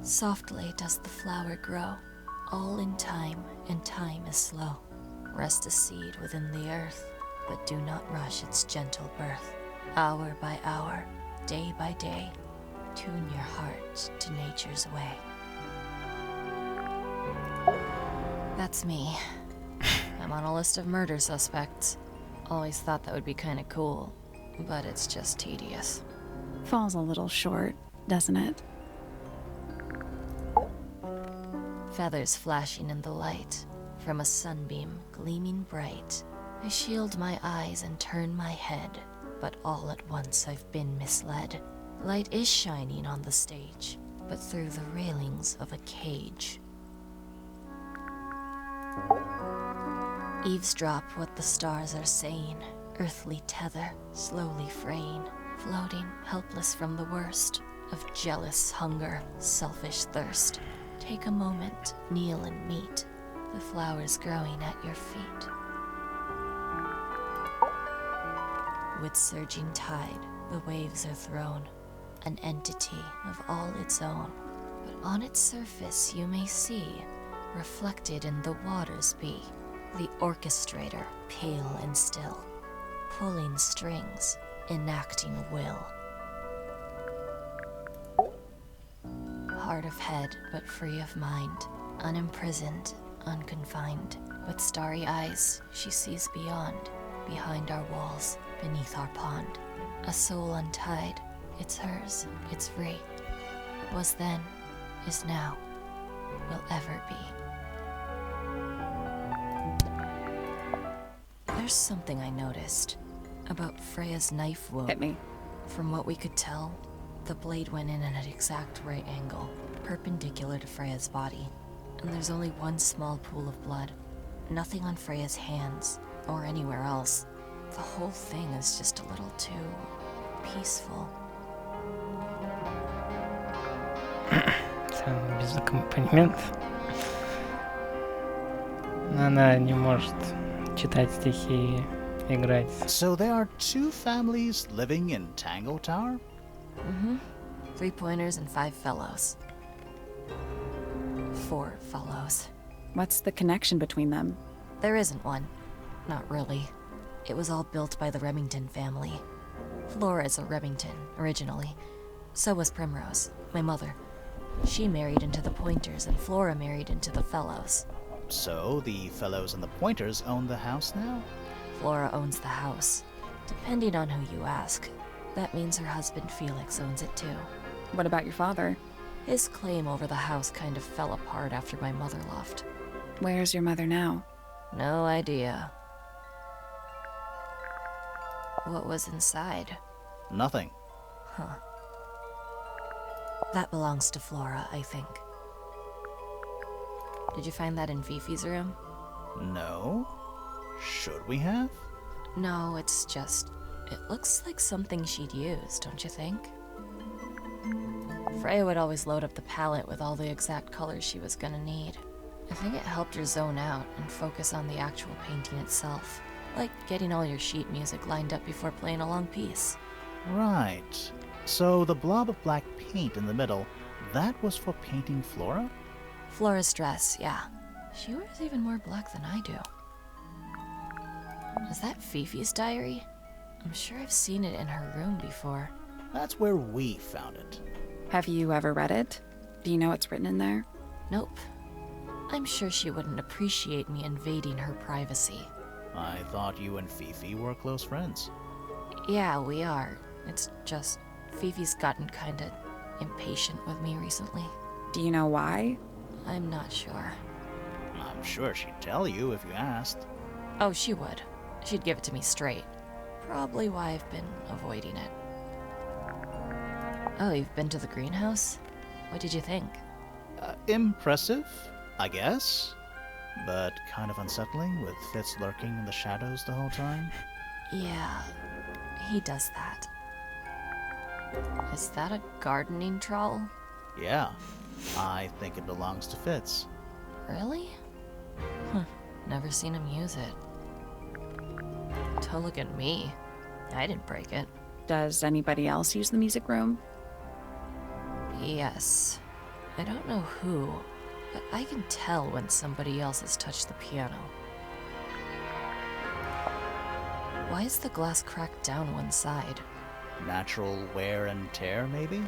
Softly does the flower grow, all in time, and time is slow. Rest a seed within the earth, but do not rush its gentle birth. Hour by hour, day by day, tune your heart to nature's way. That's me. I'm on a list of murder suspects. Always thought that would be kinda cool, but it's just tedious. Falls a little short, doesn't it? Feathers flashing in the light, from a sunbeam gleaming bright. I shield my eyes and turn my head, but all at once I've been misled. Light is shining on the stage, but through the railings of a cage. Eavesdrop what the stars are saying, earthly tether slowly fraying, floating helpless from the worst, of jealous hunger, selfish thirst. Take a moment, kneel and meet the flowers growing at your feet. With surging tide, the waves are thrown, an entity of all its own. But on its surface you may see, reflected in the waters be, the orchestrator, pale and still, pulling strings, enacting will. Hard of head, but free of mind, unimprisoned, unconfined. With starry eyes, she sees beyond, behind our walls, beneath our pond. A soul untied, it's hers, it's free. Was then, is now, will ever be. There's something I noticed about Freya's knife wound. Hit me. From what we could tell, the blade went in at an exact right angle, perpendicular to Freya's body. And there's only one small pool of blood. Nothing on Freya's hands, or anywhere else. The whole thing is just a little too peaceful. Без аккомпанемента. Она не может читать стихи и играть. So there are two families living in Tangle Tower? 3 pointers and 5 fellows. 4 fellows. What's the connection between them? There isn't one. Not really. It was all built by the Remington family. Flora's a Remington, originally. So was Primrose, my mother. She married into the Pointers, and Flora married into the Fellows. So the fellows and the pointers own the house now? Flora owns the house. Depending on who you ask, that means her husband Felix owns it too. What about your father? His claim over the house kind of fell apart after my mother left. Where's your mother now? No idea. What was inside? Nothing. Huh. That belongs to Flora, I think. Did you find that in Fifi's room? No? Should we have? No, it's just... It looks like something she'd use, don't you think? Freya would always load up the palette with all the exact colors she was gonna need. I think it helped her zone out and focus on the actual painting itself. Like getting all your sheet music lined up before playing a long piece. Right. So the blob of black paint in the middle, that was for painting Flora? Flora's dress, yeah. She wears even more black than I do. Is that Fifi's diary? I'm sure I've seen it in her room before. That's where we found it. Have you ever read it? Do you know what's written in there? Nope. I'm sure she wouldn't appreciate me invading her privacy. I thought you and Fifi were close friends. Yeah, we are. It's just Fifi's gotten kinda impatient with me recently. Do you know why? I'm not sure. I'm sure she'd tell you if you asked. Oh, she would. She'd give it to me straight. Probably why I've been avoiding it. Oh, you've been to the greenhouse? What did you think? Impressive, I guess. But kind of unsettling with Fitz lurking in the shadows the whole time. Yeah, he does that. Is that a gardening trowel? Yeah, I think it belongs to Fitz. Really? Never seen him use it. Don't look at me. I didn't break it. Does anybody else use the music room? Yes. I don't know who, but I can tell when somebody else has touched the piano. Why is the glass cracked down one side? Natural wear and tear, maybe?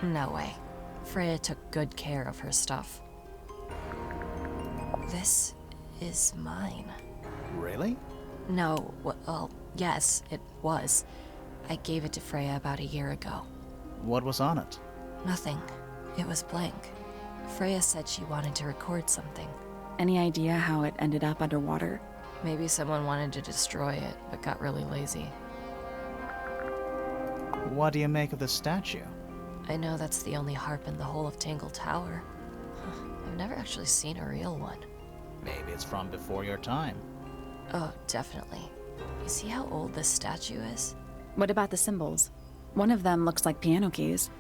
No way. Freya took good care of her stuff. This is mine. Really? No, well, yes, it was. I gave it to Freya about a year ago. What was on it? Nothing. It was blank. Freya said she wanted to record something. Any idea how it ended up underwater? Maybe someone wanted to destroy it, but got really lazy. What do you make of the statue? I know that's the only harp in the whole of Tangle Tower. I've never actually seen a real one. Maybe it's from before your time. Oh, definitely. You see how old this statue is? What about the symbols? One of them looks like piano keys.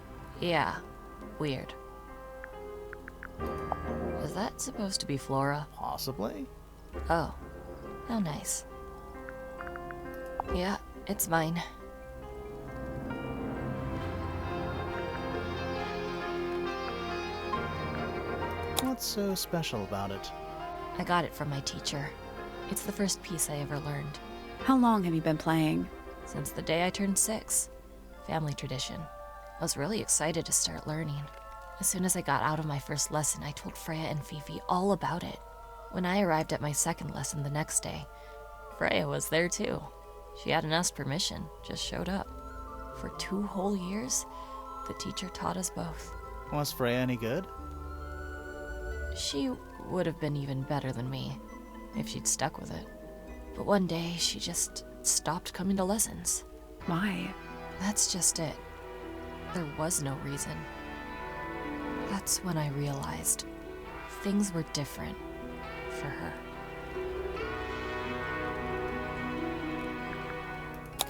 Yeah, weird. Is that supposed to be Flora? Possibly? Oh, how nice. Yeah, it's mine. What's so special about it? I got it from my teacher. It's the first piece I ever learned. How long have you been playing? Since the day I turned 6. Family tradition. I was really excited to start learning. As soon as I got out of my first lesson, I told Freya and Fifi all about it. When I arrived at my second lesson the next day, Freya was there too. She hadn't asked permission, just showed up. For 2 whole years, the teacher taught us both. Was Freya any good? She would have been even better than me, if she'd stuck with it. But one day, she just stopped coming to lessons. Why? That's just it. There was no reason. That's when I realized things were different for her.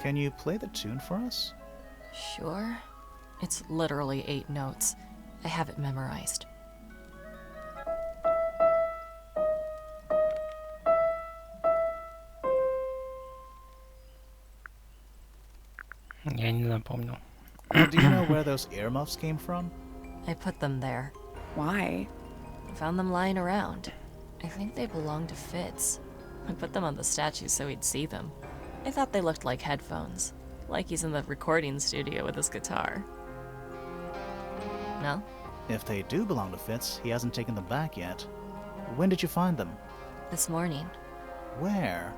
Can you play the tune for us? Sure. It's literally 8 notes. I have it memorized. Я не запомнил. Do you know where those earmuffs came from? I put them there. Why? I found them lying around. I think they belonged to Fitz. I put them on the statue so he'd see them. I thought they looked like headphones, like he's in the recording studio with his guitar. No? If they do belong to Fitz, he hasn't taken them back yet. When did you find them? This morning. Where?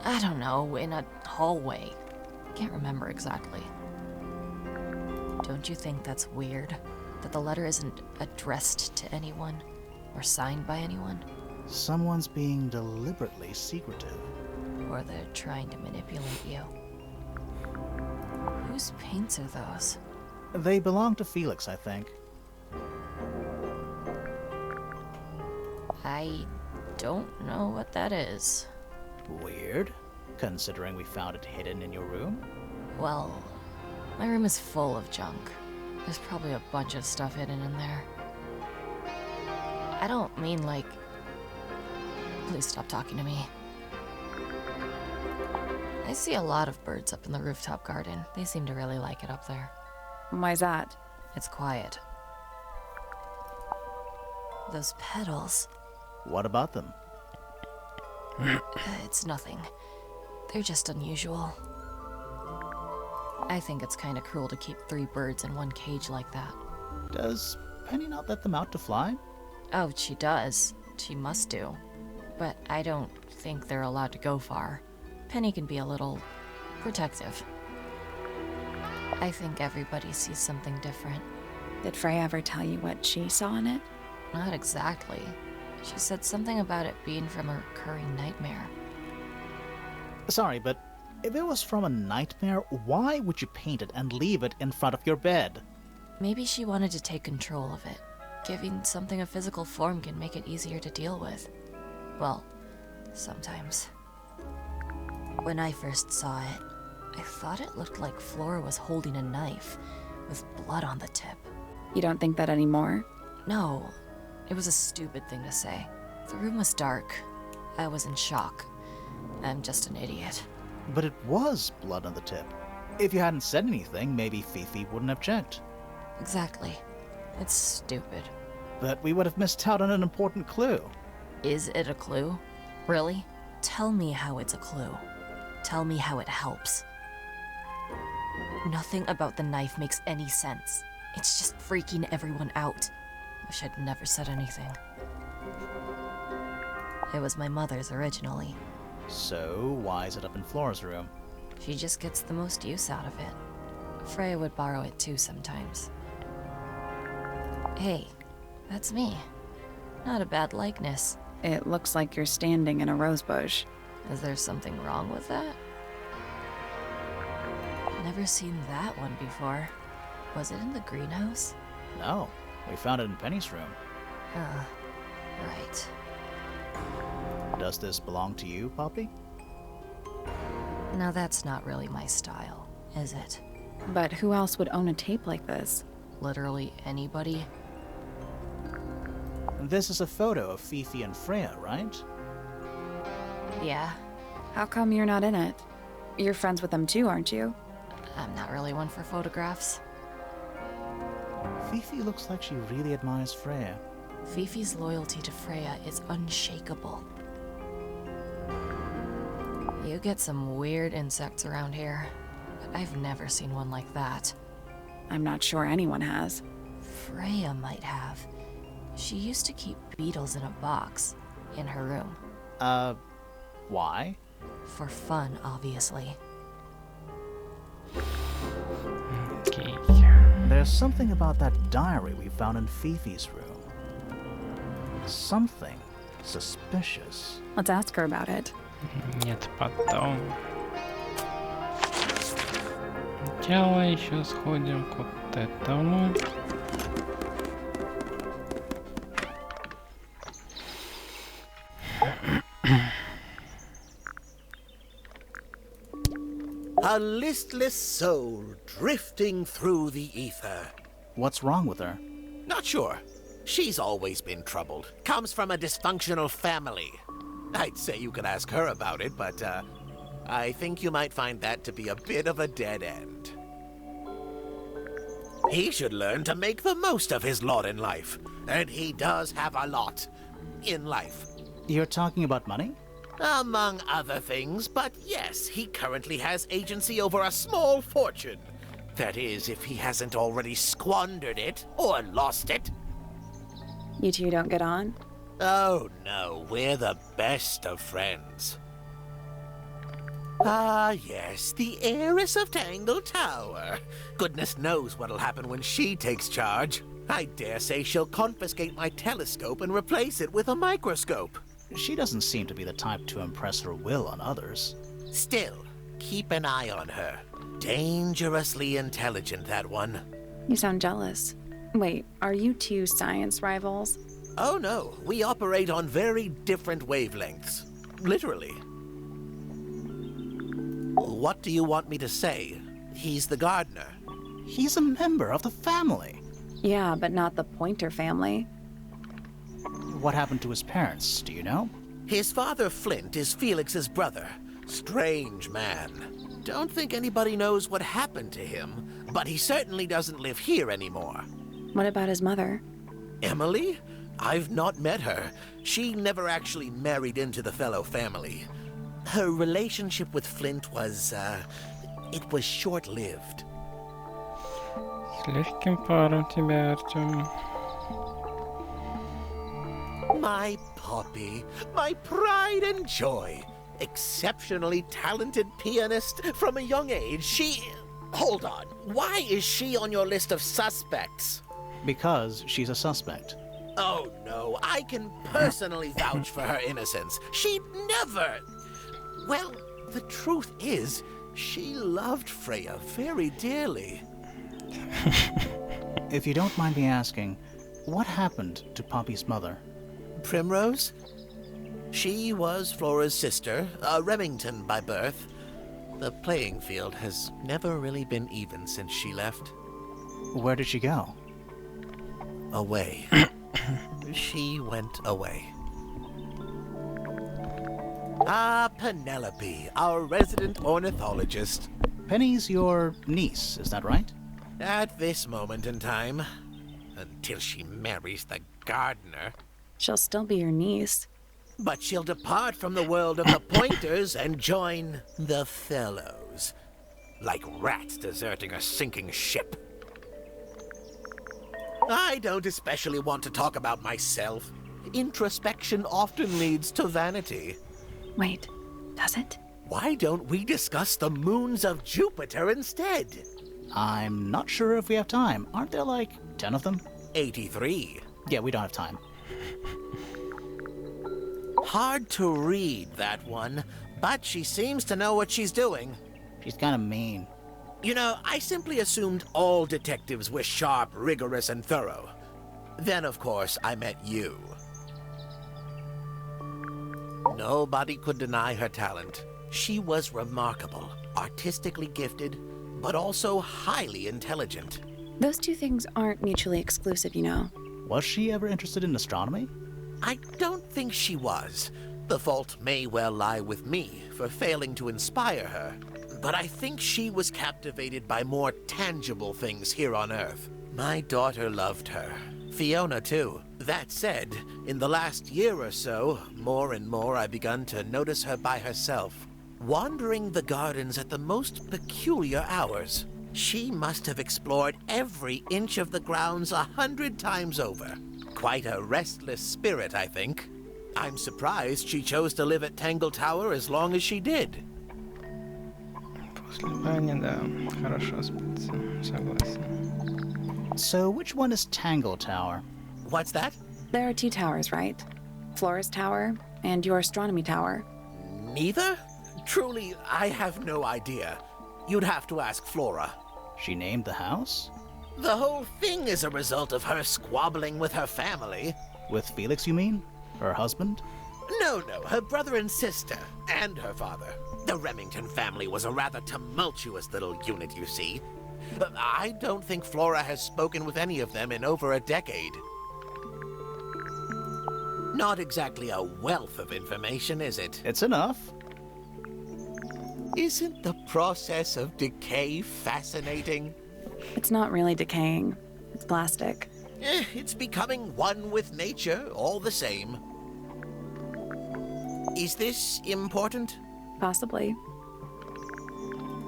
I don't know, in a hallway. Can't remember exactly. Don't you think that's weird? That the letter isn't addressed to anyone or signed by anyone? Someone's being deliberately secretive. Or they're trying to manipulate you. Whose paints are those? They belong to Felix, I think. I don't know what that is. Weird, considering we found it hidden in your room. Well, my room is full of junk. There's probably a bunch of stuff hidden in there. I don't mean like... Please stop talking to me. I see a lot of birds up in the rooftop garden. They seem to really like it up there. Why's that? It's quiet. Those petals, What about them? it's nothing. They're just unusual. I think it's kinda cruel to keep 3 birds in one cage like that. Does Penny not let them out to fly? Oh, she does. She must do. But I don't think they're allowed to go far. Penny can be a little protective. I think everybody sees something different. Did Freya ever tell you what she saw in it? Not exactly. She said something about it being from a recurring nightmare. Sorry, but if it was from a nightmare, why would you paint it and leave it in front of your bed? Maybe she wanted to take control of it. Giving something a physical form can make it easier to deal with. Well, sometimes. When I first saw it, I thought it looked like Flora was holding a knife, with blood on the tip. You don't think that anymore? No, it was a stupid thing to say. The room was dark. I was in shock. I'm just an idiot. But it was blood on the tip. If you hadn't said anything, maybe Fifi wouldn't have checked. Exactly. It's stupid. But we would have missed out on an important clue. Is it a clue? Really? Tell me how it's a clue. Tell me how it helps. Nothing about the knife makes any sense. It's just freaking everyone out. Wish I'd never said anything. It was my mother's originally. So, why is it up in Flora's room? She just gets the most use out of it. Freya would borrow it too sometimes. Hey, that's me. Not a bad likeness. It looks like you're standing in a rose bush. Is there something wrong with that? Never seen that one before. Was it in the greenhouse? No, we found it in Penny's room. Right. Does this belong to you, Poppy? Now that's not really my style, is it? But who else would own a tape like this? literally anybody. This is a photo of Fifi and Freya, right? Yeah, How come you're not in it? You're friends with them too, aren't you? I'm not really one for photographs. Fifi looks like she really admires Freya. Fifi's loyalty to Freya is unshakable. You get some weird insects around here, but I've never seen one like that. I'm not sure anyone has. Freya might have. She used to keep beetles in a box in her room. Why? For fun, obviously. Окей. There's something about that diary we found in Fifi's room. Something suspicious. Let's ask her about it. Нет, потом. Сначала еще сходим к вот этому. A listless soul drifting through the ether. What's wrong with her? Not sure. She's always been troubled. Comes from a dysfunctional family. I'd say you could ask her about it, but I think you might find that to be a bit of a dead end. He should learn to make the most of his lot in life. And he does have a lot in life. You're talking about money? Among other things, but yes, he currently has agency over a small fortune. That is, if he hasn't already squandered it or lost it. You two don't get on? Oh no, we're the best of friends. Ah yes, the heiress of Tangle Tower. Goodness knows what'll happen when she takes charge. I dare say she'll confiscate my telescope and replace it with a microscope. She doesn't seem to be the type to impress her will on others. Still, keep an eye on her. Dangerously intelligent, that one. You sound jealous. Wait, are you two science rivals? Oh no, we operate on very different wavelengths. Literally. What do you want me to say? He's the gardener. He's a member of the family. Yeah, but not the Pointer family. What happened to his parents, do you know? His father, Flint, is Felix's brother. Strange man. Don't think anybody knows what happened to him, but he certainly doesn't live here anymore. What about his mother? Emily? I've not met her. She never actually married into the fellow family. Her relationship with Flint was, it was short-lived. С легким паром тебя, Артём. My Poppy, my pride and joy. Exceptionally talented pianist from a young age. She... Hold on. Why is she on your list of suspects? Because she's a suspect. Oh no, I can personally vouch for her innocence. She'd never... Well, the truth is, she loved Freya very dearly. If you don't mind me asking, what happened to Poppy's mother? Primrose? She was Flora's sister, a Remington by birth. The playing field has never really been even since she left. Where did she go? Away. She went away. Ah, Penelope, our resident ornithologist. Penny's your niece, is that right? At this moment in time, until she marries the gardener. She'll still be your niece. But she'll depart from the world of the Pointers and join the Fellows. Like rats deserting a sinking ship. I don't especially want to talk about myself. Introspection often leads to vanity. Wait, does it? Why don't we discuss the moons of Jupiter instead? I'm not sure if we have time. Aren't there like 10 of them? 83. Yeah, we don't have time. Hard to read, that one, but she seems to know what she's doing. She's kind of mean. You know, I simply assumed all detectives were sharp, rigorous, and thorough. Then, of course, I met you. Nobody could deny her talent. She was remarkable, artistically gifted, but also highly intelligent. Those two things aren't mutually exclusive, you know. Was she ever interested in astronomy? I don't think she was. The fault may well lie with me for failing to inspire her. But I think she was captivated by more tangible things here on Earth. My daughter loved her. Fiona, too. That said, in the last year or so, more and more I've begun to notice her by herself, wandering the gardens at the most peculiar hours. She must have explored every inch of the grounds 100 times over. Quite a restless spirit, I think. I'm surprised she chose to live at Tangle Tower as long as she did. После бани, да, хорошо спится, согласен. So which one is Tangle Tower? What's that? There are two towers, right? Flora's tower and your astronomy tower. Neither? Truly, I have no idea. You'd have to ask Flora. She named the house? The whole thing is a result of her squabbling with her family. With Felix, you mean? Her husband? No, her brother and sister, and her father. The Remington family was a rather tumultuous little unit, you see. But I don't think Flora has spoken with any of them in over a decade. Not exactly a wealth of information, is it? It's enough. Isn't the process of decay fascinating? It's not really decaying. It's plastic. It's becoming one with nature, all the same. Is this important? Possibly.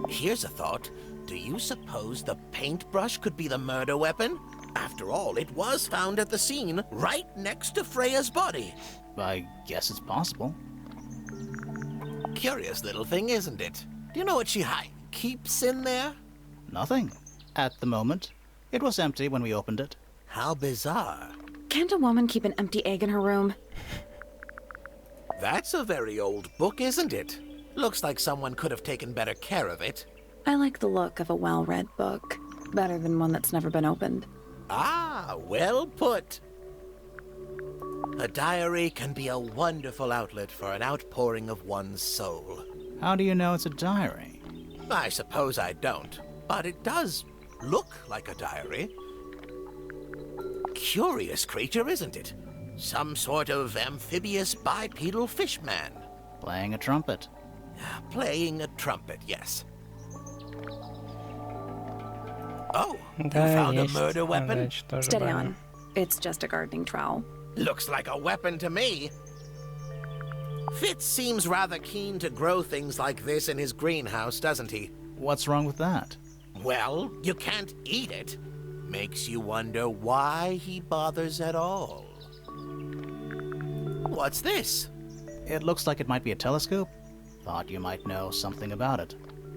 Here's a thought. Do you suppose the paintbrush could be the murder weapon? After all, it was found at the scene, right next to Freya's body. I guess it's possible. Curious little thing, isn't it? Do you know what she keeps in there? Nothing. At the moment. It was empty when we opened it. How bizarre. Can't a woman keep an empty egg in her room? That's a very old book, isn't it? Looks like someone could have taken better care of it. I like the look of a well-read book. Better than one that's never been opened. Ah, well put. A diary can be a wonderful outlet for an outpouring of one's soul. How do you know it's a diary? I suppose I don't, but it does look like a diary. Curious creature, isn't it? Some sort of amphibious bipedal fishman. Playing a trumpet. Playing a trumpet, yes. Oh, you Да, found a есть. murder weapon? Значит, тоже Steady баня. on. It's just a gardening trowel. Looks like a weapon to me. Fitz seems rather keen to grow things like this in his greenhouse, doesn't he? What's wrong with that? Well, you can't eat it. Makes you wonder why he bothers at all. What's this? It looks like it might be a telescope. Thought you might know something about it.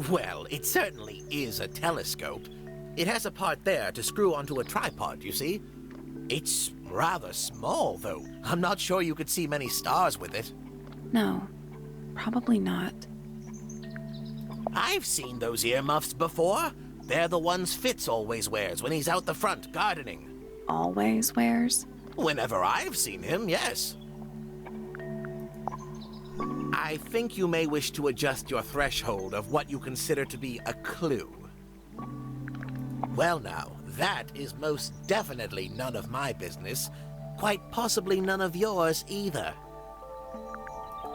Well, it certainly is a telescope. It has a part there to screw onto a tripod, you see. It's rather small, though. I'm not sure you could see many stars with it. No, probably not. I've seen those earmuffs before. They're the ones Fitz always wears when he's out the front gardening. Always wears? Whenever I've seen him, yes. I think you may wish to adjust your threshold of what you consider to be a clue. Well now, that is most definitely none of my business. Quite possibly none of yours either.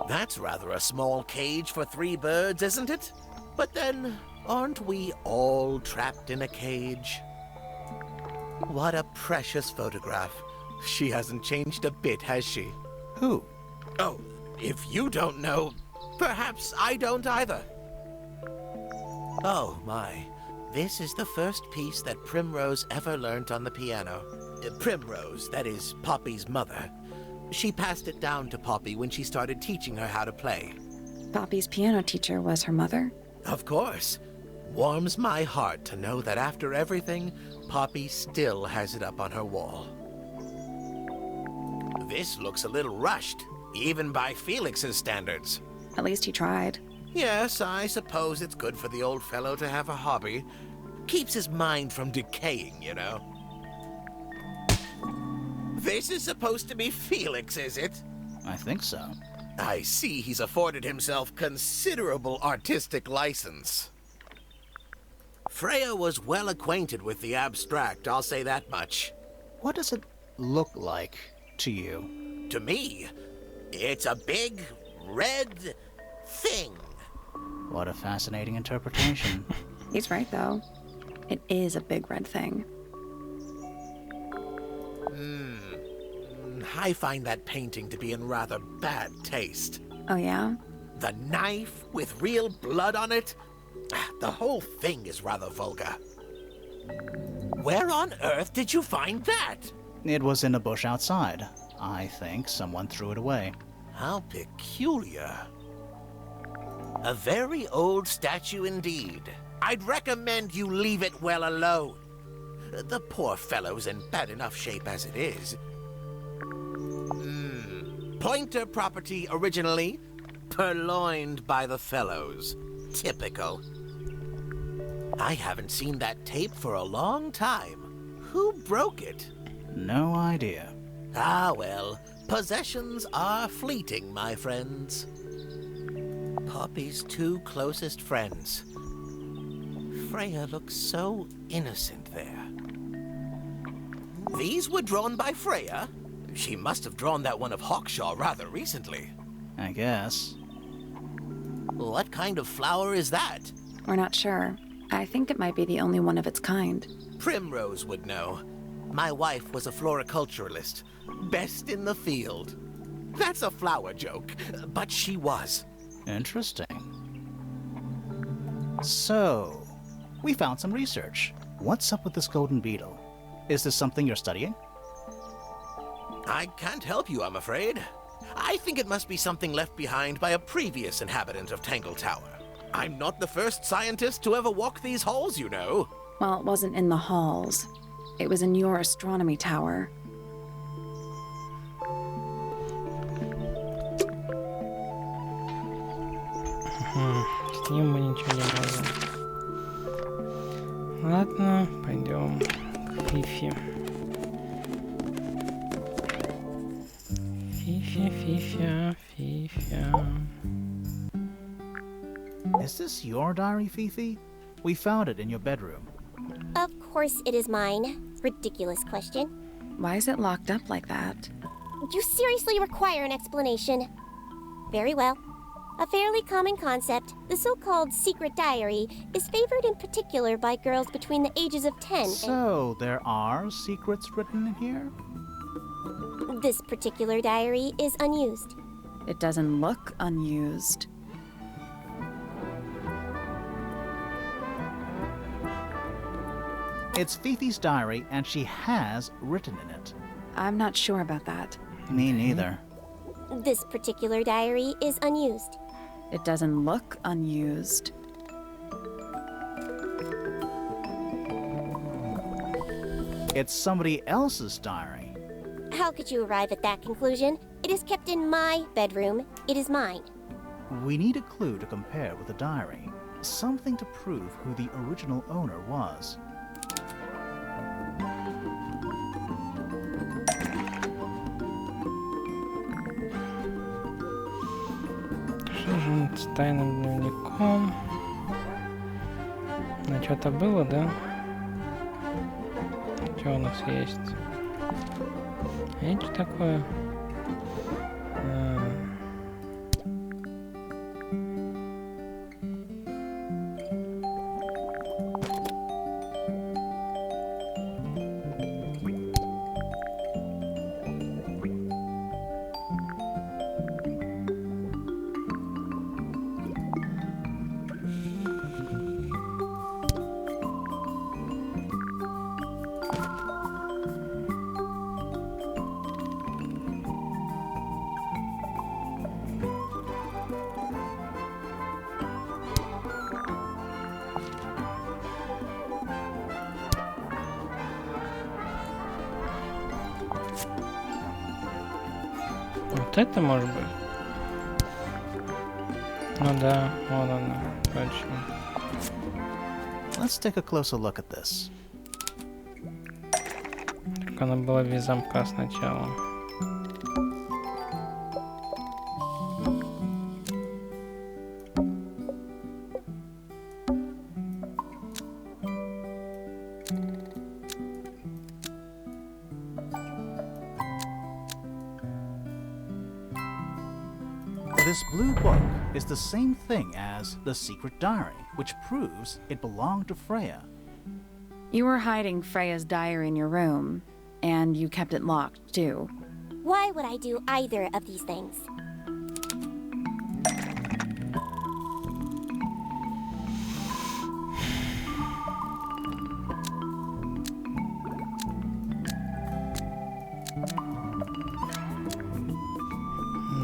That's rather a small cage for 3 birds, isn't it? But then, aren't we all trapped in a cage? What a precious photograph. She hasn't changed a bit, has she? Who? Oh, if you don't know, perhaps I don't either. Oh my, this is the first piece that Primrose ever learnt on the piano. Primrose, that is Poppy's mother. She passed it down to Poppy when she started teaching her how to play. Poppy's piano teacher was her mother? Of course. Warms my heart to know that after everything, Poppy still has it up on her wall. This looks a little rushed, even by Felix's standards. At least he tried. Yes, I suppose it's good for the old fellow to have a hobby. Keeps his mind from decaying, you know. This is supposed to be Felix, is it? I think so. I see he's afforded himself considerable artistic license. Freya was well acquainted with the abstract, I'll say that much. What does it look like to you? To me, it's a big, red thing. What a fascinating interpretation. He's right, though. It is a big red thing. I find that painting to be in rather bad taste. Oh, yeah? The knife with real blood on it? The whole thing is rather vulgar. Where on earth did you find that? It was in a bush outside. I think someone threw it away. How peculiar. A very old statue indeed. I'd recommend you leave it well alone. The poor fellow's in bad enough shape as it is. Pointer property originally, purloined by the fellows. Typical. I haven't seen that tape for a long time. Who broke it? No idea. Ah, well, possessions are fleeting, my friends. Poppy's two closest friends. Freya looks so innocent there. These were drawn by Freya? She must have drawn that one of Hawkshaw rather recently. I guess. What kind of flower is that? We're not sure. I think it might be the only one of its kind. Primrose would know. My wife was a floriculturalist. Best in the field. That's a flower joke, but she was. Interesting. So, we found some research. What's up with this golden beetle? Is this something you're studying? I can't help you, I'm afraid. I think it must be something left behind by a previous inhabitant of Tangle Tower. I'm not the first scientist to ever walk these halls, you know. Well, it wasn't in the halls. It was in your astronomy tower. С ним мы ничего не можем. Ладно, пойдем к Фифи. Фифя. Is this your diary, Fifi? We found it in your bedroom. Of course it is mine. Ridiculous question. Why is it locked up like that? You seriously require an explanation. Very well. A fairly common concept, the so-called secret diary, is favored in particular by girls between the ages of 10 So, there are secrets written in here? and... This particular diary is unused. It doesn't look unused. It's Fifi's diary, and she has written in it. I'm not sure about that. Me neither. This particular diary is unused. It doesn't look unused. It's somebody else's diary. How could you arrive at that conclusion? It is kept in my bedroom. It is mine. We need a clue to compare with the diary. Something to prove who the original owner was. Что же с тайным дневником? Ну, что-то было, да? Что у нас есть? Что такое? Вот это может быть? Ну да, вон она, точно. Let's take a closer look at this. Так она была без замка сначала. This blue book is the same thing as the secret diary, which proves it belonged to Freya. You were hiding Freya's diary in your room, and you kept it locked, too. Why would I do either of these things?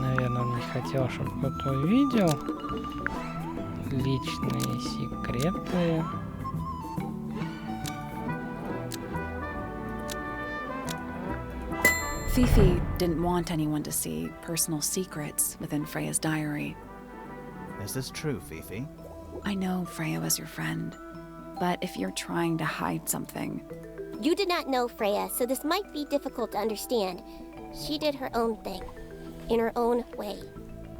Наверное, он не хотел, чтобы кто-то увидел личные секреты. Fifi didn't want anyone to see personal secrets within Freya's diary. Is this true, Fifi? I know Freya was your friend, but if you're trying to hide something... You did not know Freya, so this might be difficult to understand. She did her own thing, in her own way.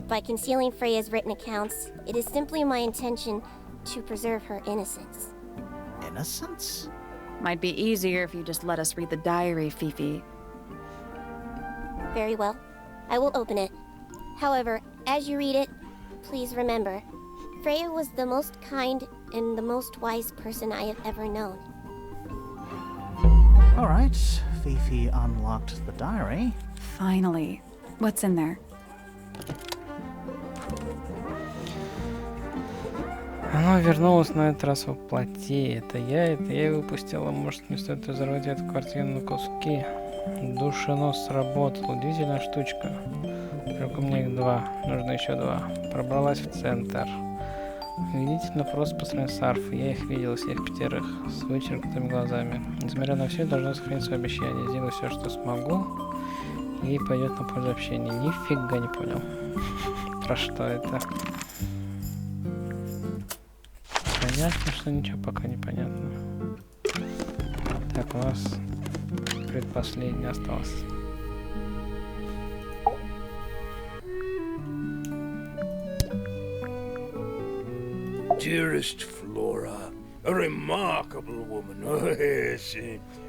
By concealing Freya's written accounts, it is simply my intention to preserve her innocence. Innocence? Might be easier if you just let us read the diary, Fifi. Very well. I will open it. However, as you read it, please remember, Freya was the most kind and the most wise person I have ever known. All right, Fifi unlocked the diary. Finally. What's in there? Она вернулась на этот раз в плоти. Это я выпустила. Может, не стоит разорвать эту картину на куски. Душенос сработал. Удивительная штучка. Только у меня их 2. Нужно еще 2. Пробралась в центр. Удивительно просто по сравнению с Арфой. Я их видел, всех 5, с вычеркнутыми глазами. Несмотря на все, должна сохранить свое обещание. Сделаю все, что смогу. И пойдет на пользу общения. Нифига не понял. Про что это? Понятно, что ничего пока не понятно. Так, у нас предпоследний остался. Dearest Flora, a remarkable woman. Oh, yes.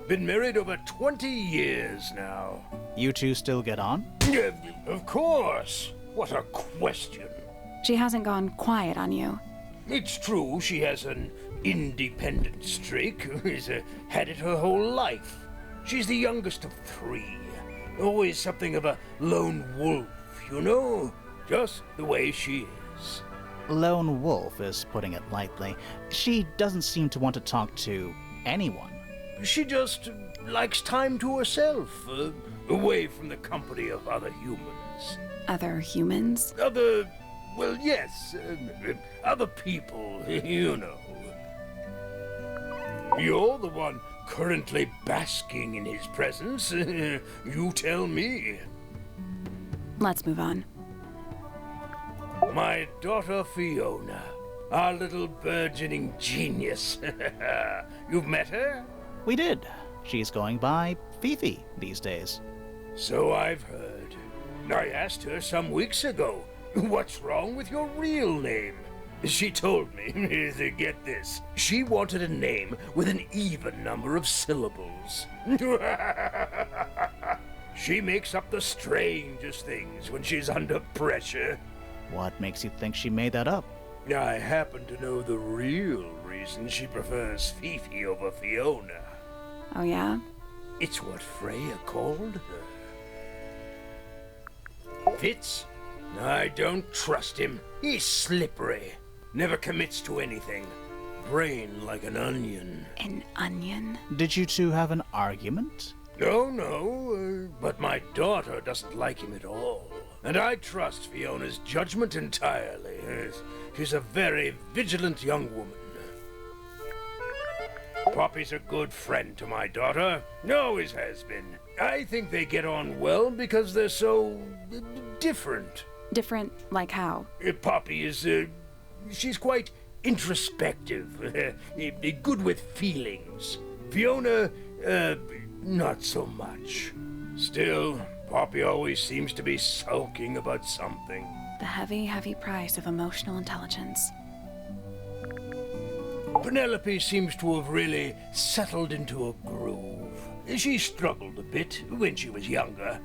Been married over 20 years now. You two still get on? Of course. What a question. She hasn't gone quiet on you. It's true she has an independent streak. She's had it her whole life. She's the youngest of 3. Always something of a lone wolf, you know? Just the way she is. Lone wolf is putting it lightly. She doesn't seem to want to talk to anyone. She just likes time to herself, away from the company of other humans. Other humans? Well, yes, other people, you know. You're the one currently basking in his presence. You tell me. Let's move on. My daughter Fiona, our little burgeoning genius. You've met her? We did. She's going by Fifi these days. So I've heard. I asked her some weeks ago, what's wrong with your real name? She told me, get this, she wanted a name with an even number of syllables. She makes up the strangest things when she's under pressure. What makes you think she made that up? I happen to know the real reason she prefers Fifi over Fiona. Oh, yeah? It's what Freya called her. Fitz? I don't trust him. He's slippery. Never commits to anything. Brain like an onion. An onion? Did you two have an argument? No, but my daughter doesn't like him at all. And I trust Fiona's judgment entirely. She's a very vigilant young woman. Poppy's a good friend to my daughter. Always has been. I think they get on well because they're so different. Different like how? Poppy is, she's quite introspective, good with feelings. Fiona, not so much. Still, Poppy always seems to be sulking about something. The heavy, heavy price of emotional intelligence. Penelope seems to have really settled into a groove. She struggled a bit when she was younger,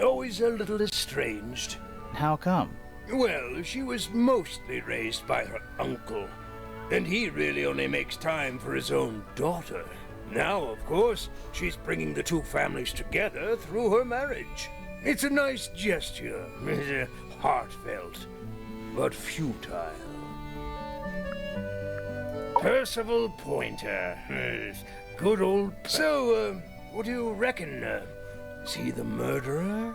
always a little estranged. How come? Well, she was mostly raised by her uncle, and he really only makes time for his own daughter. Now, of course, she's bringing the two families together through her marriage. It's a nice gesture, heartfelt, but futile. Percival Pointer. Good old... So, what do you reckon? Is he the murderer?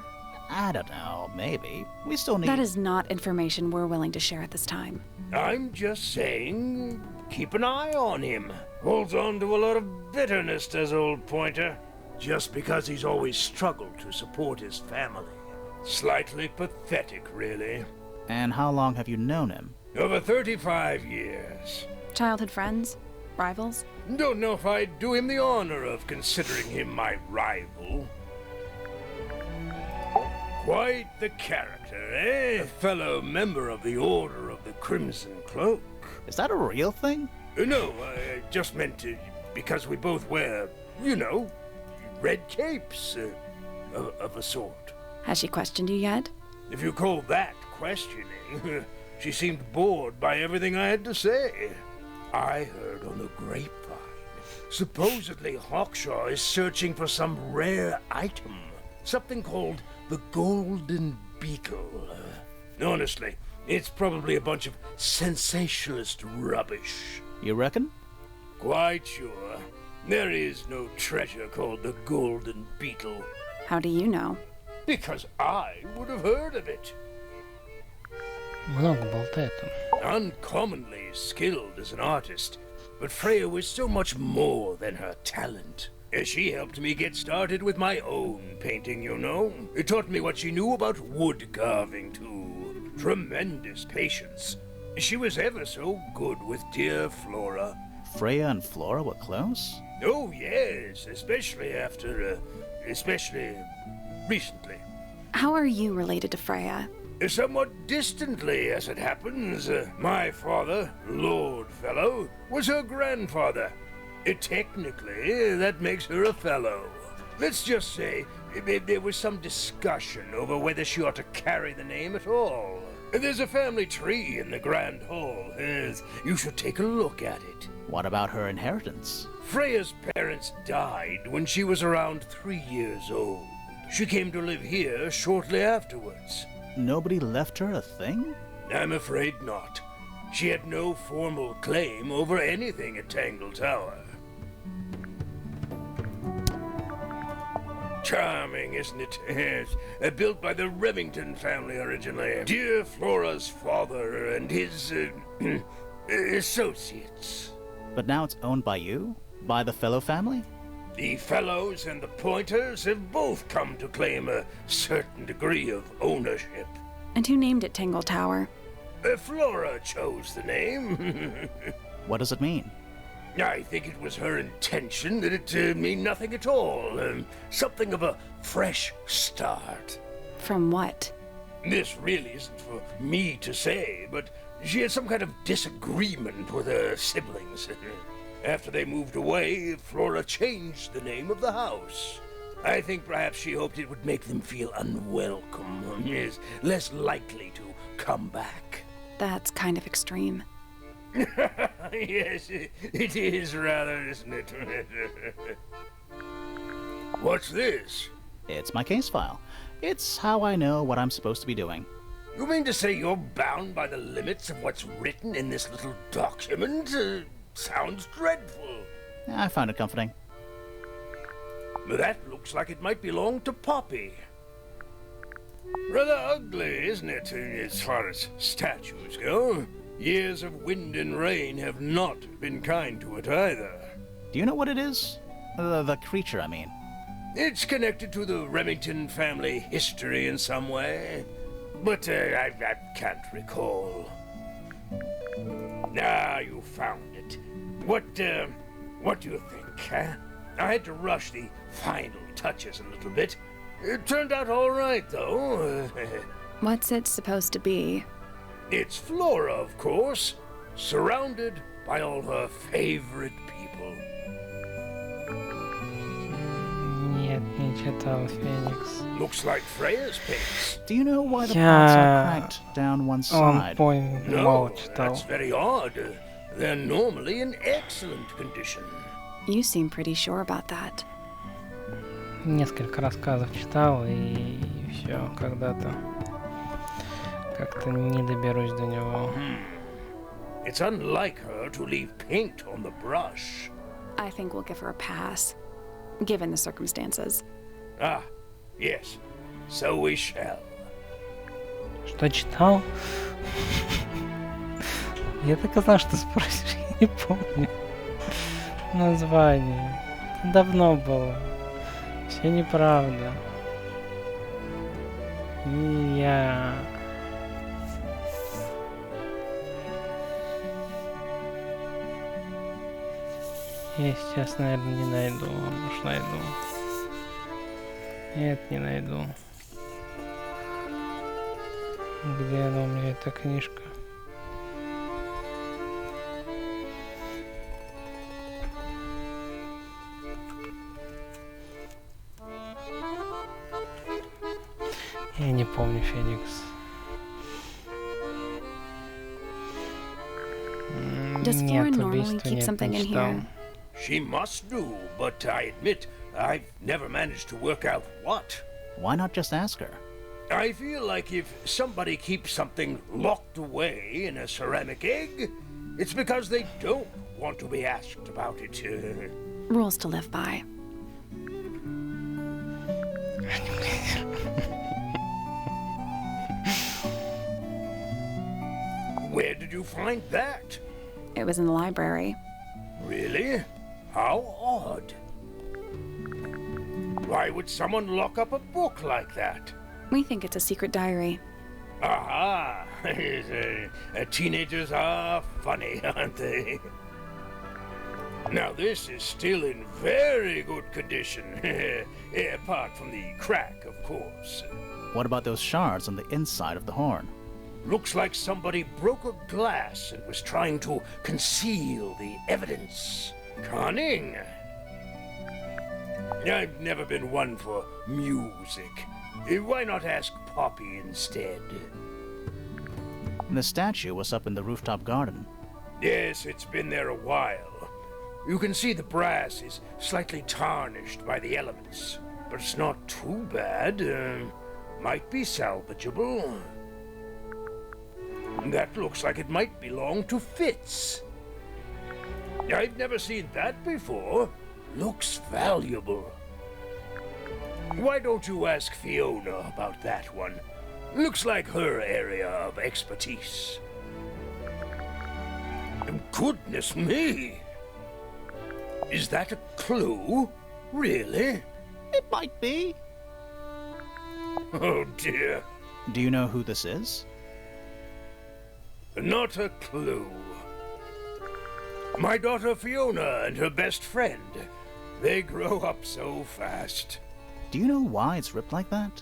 I don't know, maybe. We still need... That is not information we're willing to share at this time. I'm just saying, keep an eye on him. Holds on to a lot of bitterness, does old Pointer. Just because he's always struggled to support his family. Slightly pathetic, really. And how long have you known him? Over 35 years. Childhood friends? Rivals? Don't know if I'd do him the honor of considering him my rival. Quite the character, eh? A fellow member of the Order of the Crimson Cloak. Is that a real thing? No, I just meant because we both wear, you know, red capes of a sort. Has she questioned you yet? If you call that questioning, she seemed bored by everything I had to say. I heard on the grapevine, supposedly Hawkshaw is searching for some rare item, something called the Golden Beetle. Honestly, it's probably a bunch of sensationalist rubbish. You reckon? Quite sure. There is no treasure called the Golden Beetle. How do you know? Because I would have heard of it. Много болтает он. Uncommonly skilled as an artist, but Freya was so much more than her talent. She helped me get started with my own painting, you know. It taught me what she knew about wood carving, too. Tremendous patience. She was ever so good with dear Flora. Freya and Flora were close? Oh, yes, especially recently. How are you related to Freya? Somewhat distantly, as it happens. My father, Lord Fellow, was her grandfather. Technically, that makes her a fellow. Let's just say there was some discussion over whether she ought to carry the name at all. There's a family tree in the Grand Hall. You should take a look at it. What about her inheritance? Freya's parents died when she was around 3 years old. She came to live here shortly afterwards. Nobody left her a thing? I'm afraid not. She had no formal claim over anything at Tangle Tower. Charming, isn't it? Yes. Built by the Remington family originally. Dear Flora's father and his associates. But now it's owned by you? By the Fellow family? The Fellows and the Pointers have both come to claim a certain degree of ownership. And who named it Tangle Tower? Flora chose the name. What does it mean? I think it was her intention that it mean nothing at all. Something of a fresh start. From what? This really isn't for me to say, but she had some kind of disagreement with her siblings. After they moved away, Flora changed the name of the house. I think perhaps she hoped it would make them feel unwelcome, less likely to come back. That's kind of extreme. Yes, it is rather, isn't it? What's this? It's my case file. It's how I know what I'm supposed to be doing. You mean to say you're bound by the limits of what's written in this little document? Sounds dreadful. I found it comforting. That looks like it might belong to Poppy. Rather ugly, isn't it, as far as statues go? Years of wind and rain have not been kind to it either. Do you know what it is? The creature, I mean. It's connected to the Remington family history in some way, but I can't recall. Ah, you found it. What do you think, huh? I had to rush the final touches a little bit. It turned out all right, though. What's it supposed to be? It's Flora, of course, surrounded by all her favorite people. Нет, Нет, не читал Феникс. Looks like Freya's paints. Do you know why the pots are cracked down one Он side? мало No, читал. that's very odd. They're normally in excellent condition. You seem pretty sure about that. Несколько рассказов читал и все когда-то. Как-то не доберусь до него. It's unlike her to leave paint on the brush. I think we'll give her a pass, given the circumstances. Ah, yes. So we shall. Что читал? Я так и знал, что спросишь, я не помню название. Это давно было. Все неправда. И я... Я сейчас, наверное, не найду. Может, найду. Нет, не найду. Где она у меня, эта книжка? Я не помню Феникс. Does Нет, Florin normally убийства keep нет, something не in читал. here? She must do, but I admit I've never managed to work out what. Why not just ask her? I feel like if somebody keeps something locked away in a ceramic egg, it's because they don't want to be asked about it. Rules to live by. Where did you find that? It was in the library. Really? How odd. Why would someone lock up a book like that? We think it's a secret diary. Aha! Teenagers are funny, aren't they? Now this is still in very good condition. Apart from the crack, of course. What about those shards on the inside of the horn? Looks like somebody broke a glass and was trying to conceal the evidence. Cunning. I've never been one for music. Why not ask Poppy instead? The statue was up in the rooftop garden. Yes, it's been there a while. You can see the brass is slightly tarnished by the elements, but it's not too bad. Might be salvageable. That looks like it might belong to Fitz. I've never seen that before. Looks valuable. Why don't you ask Fiona about that one? Looks like her area of expertise. Goodness me! Is that a clue? Really? It might be. Oh dear. Do you know who this is? Not a clue. My daughter Fiona and her best friend. They grow up so fast. Do you know why it's ripped like that?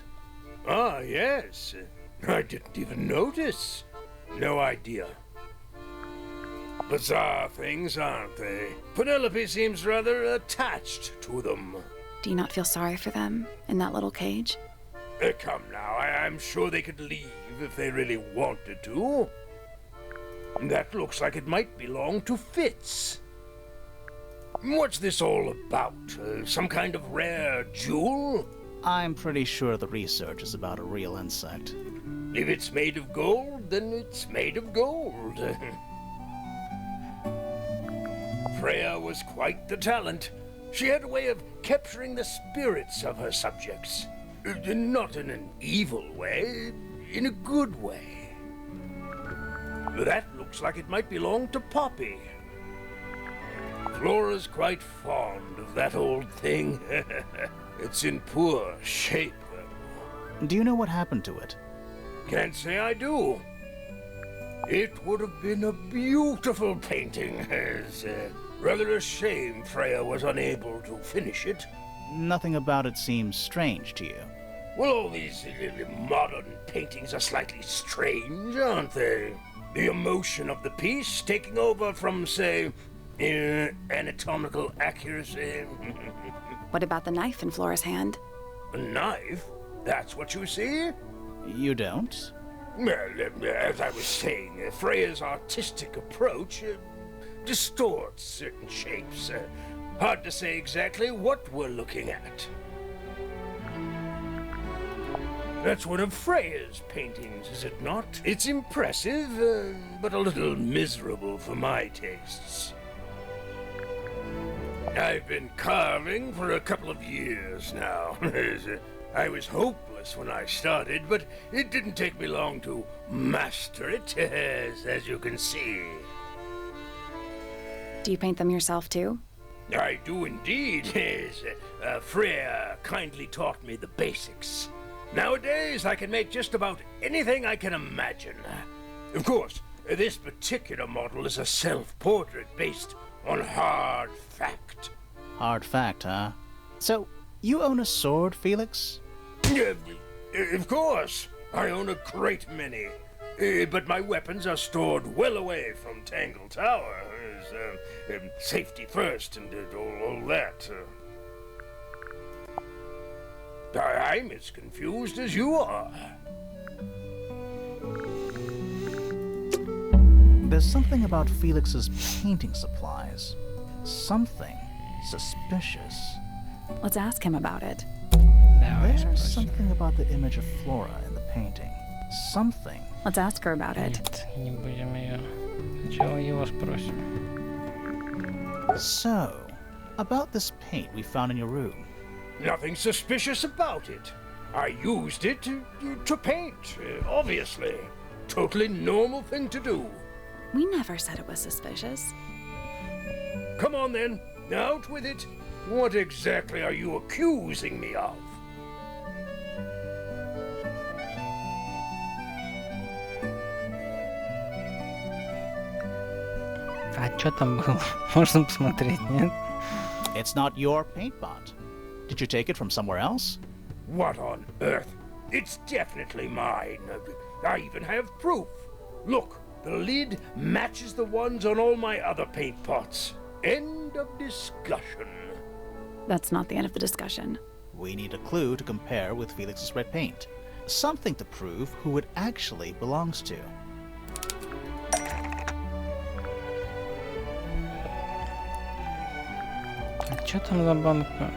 Ah, yes. I didn't even notice. No idea. Bizarre things, aren't they? Penelope seems rather attached to them. Do you not feel sorry for them in that little cage? Come now, I'm sure they could leave if they really wanted to. That looks like it might belong to Fitz. What's this all about? Some kind of rare jewel? I'm pretty sure the research is about a real insect. If it's made of gold, then it's made of gold. Freya was quite the talent. She had a way of capturing the spirits of her subjects. Not in an evil way, in a good way. That looks like it might belong to Poppy. Flora's quite fond of that old thing. It's in poor shape, though. Do you know what happened to it? Can't say I do. It would have been a beautiful painting. It's rather a shame Freya was unable to finish it. Nothing about it seems strange to you. Well, all these modern paintings are slightly strange, aren't they? The emotion of the piece taking over from, say, anatomical accuracy. What about the knife in Flora's hand? A knife? That's what you see? You don't? Well, as I was saying, Freya's artistic approach distorts certain shapes. Hard to say exactly what we're looking at. That's one of Freya's paintings, is it not? It's impressive, but a little miserable for my tastes. I've been carving for a couple of years now. I was hopeless when I started, but it didn't take me long to master it, as you can see. Do you paint them yourself too? I do indeed, yes. Freya kindly taught me the basics. Nowadays, I can make just about anything I can imagine. Of course, this particular model is a self-portrait based on hard fact. Hard fact, huh? So, you own a sword, Felix? Of course. I own a great many. But my weapons are stored well away from Tangle Tower. Safety first and all that. I'm as confused as you are. There's something about Felix's painting supplies. Something suspicious. Let's ask him about it. Давай There's спросим. something about the image of Flora in the painting. Something. Let's ask her about it. Нет, не будем ее. Сначала его спросим. So, about this paint we found in your room. Nothing suspicious about it. I used it to paint, obviously. Totally normal thing to do. We never said it was suspicious. Come on then, out with it. What exactly are you accusing me of? А что там было? Можно посмотреть, нет? It's not your paint pot. Did you take it from somewhere else? What on earth? It's definitely mine. I even have proof. Look, the lid matches the ones on all my other paint pots. End of discussion. That's not the end of the discussion. We need a clue to compare with Felix's red paint. Something to prove who it actually belongs to. А что там за банка?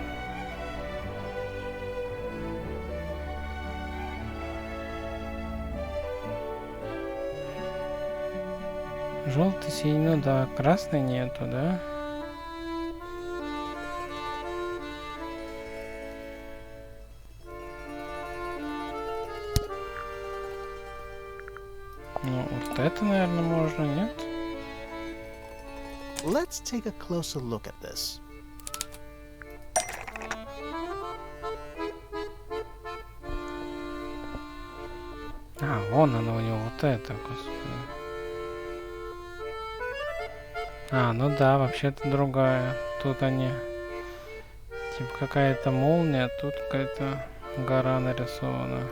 Желтый, синий, ну да, красный нету, да? Ну, вот это, наверное, можно, нет? Let's take a closer look at this. А, вон она у него, вот это, господи. А, ну да, вообще-то другая. Тут они... Типа какая-то молния, тут какая-то гора нарисована.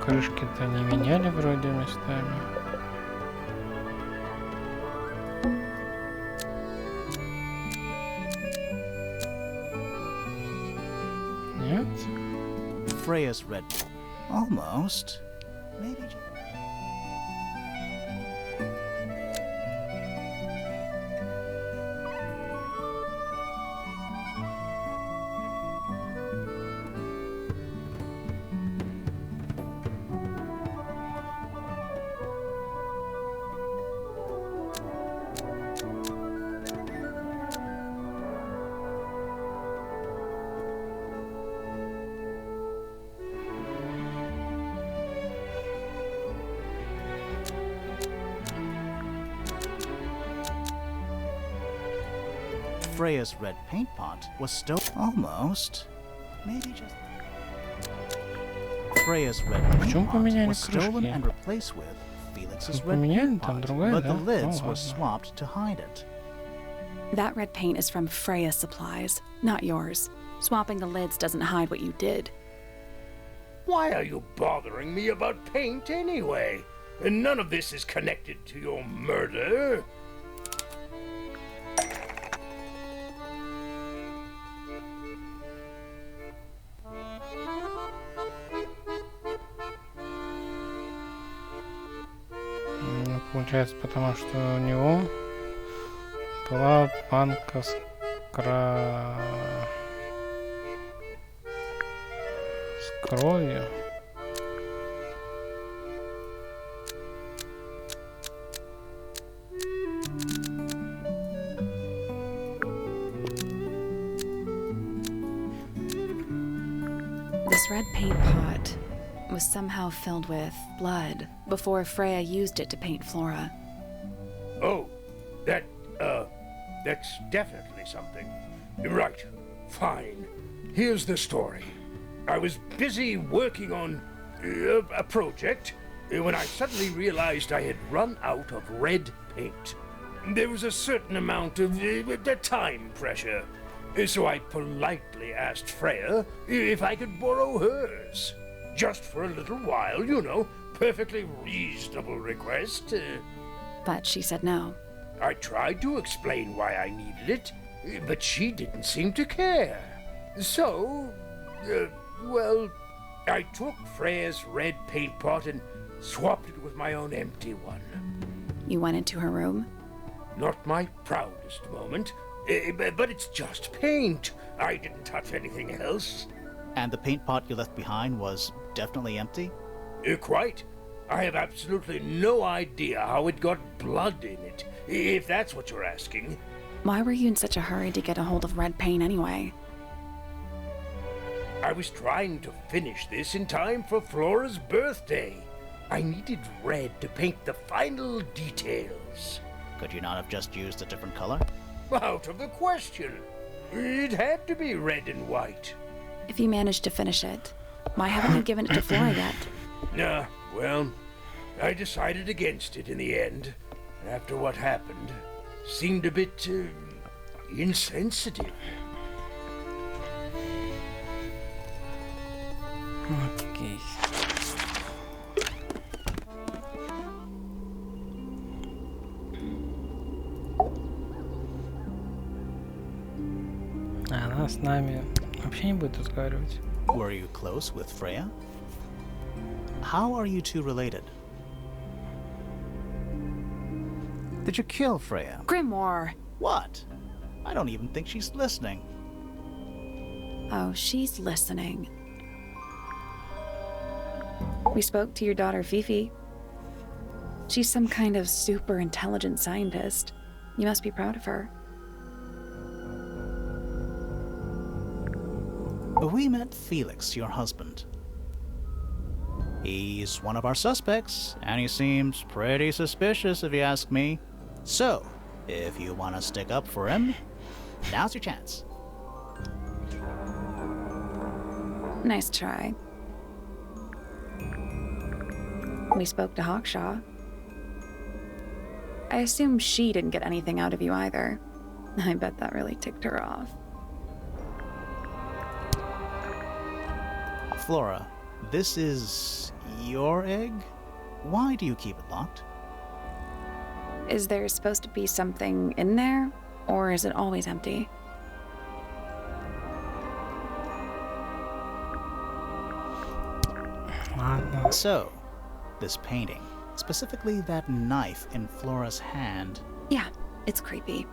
Крышки-то не меняли вроде местами. Нет? Freya's red. Almost. Maybe. Freya's red paint pot was stolen. Almost. Maybe just. Freya's red paint pot was stolen and replaced with Felix's red paint pot, but the lids were swapped to hide it. That red paint is from Freya's supplies, not yours. Swapping the lids doesn't hide what you did. Why are you bothering me about paint anyway? And none of this is connected to your murder. Получается, потому что у него была банка с кровью. This red paint pot was somehow filled with blood before Freya used it to paint Flora. Oh, that's definitely something. Right, fine. Here's the story. I was busy working on a project when I suddenly realized I had run out of red paint. There was a certain amount of time pressure, so I politely asked Freya if I could borrow hers. Just for a little while, you know, perfectly reasonable request. But she said no. I tried to explain why I needed it, but she didn't seem to care. So, well, I took Freya's red paint pot and swapped it with my own empty one. You went into her room? Not my proudest moment, but it's just paint. I didn't touch anything else. And the paint pot you left behind was definitely empty? Quite. I have absolutely no idea how it got blood in it, if that's what you're asking. Why were you in such a hurry to get a hold of red paint anyway? I was trying to finish this in time for Flora's birthday. I needed red to paint the final details. Could you not have just used a different color? Out of the question. It had to be red and white. If you managed to finish it, why haven't you given it to Flora yet? Well, I decided against it in the end. After what happened, seemed a bit insensitive. Окей. Она с нами вообще не будет разговаривать. Were you close with Freya? How are you two related? Did you kill Freya? Grimoire! What? I don't even think she's listening. Oh, she's listening. We spoke to your daughter Fifi. She's some kind of super intelligent scientist. You must be proud of her. We met Felix, your husband. He's one of our suspects, and he seems pretty suspicious if you ask me. So, if you want to stick up for him, now's your chance. Nice try. We spoke to Hawkshaw. I assume she didn't get anything out of you either. I bet that really ticked her off. Flora, this is your egg? Why do you keep it locked? Is there supposed to be something in there, or is it always empty? So, this painting, specifically that knife in Flora's hand. Yeah, it's creepy.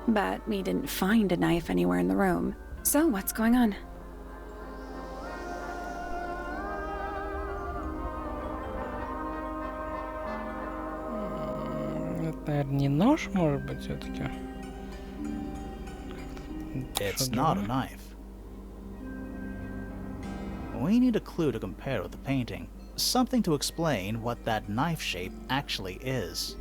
But we didn't find a knife anywhere in the room. So what's going on? Это, наверное, не нож, может быть, все-таки? It's not a knife. We need a clue to compare with the painting. Something to explain what that knife shape actually is.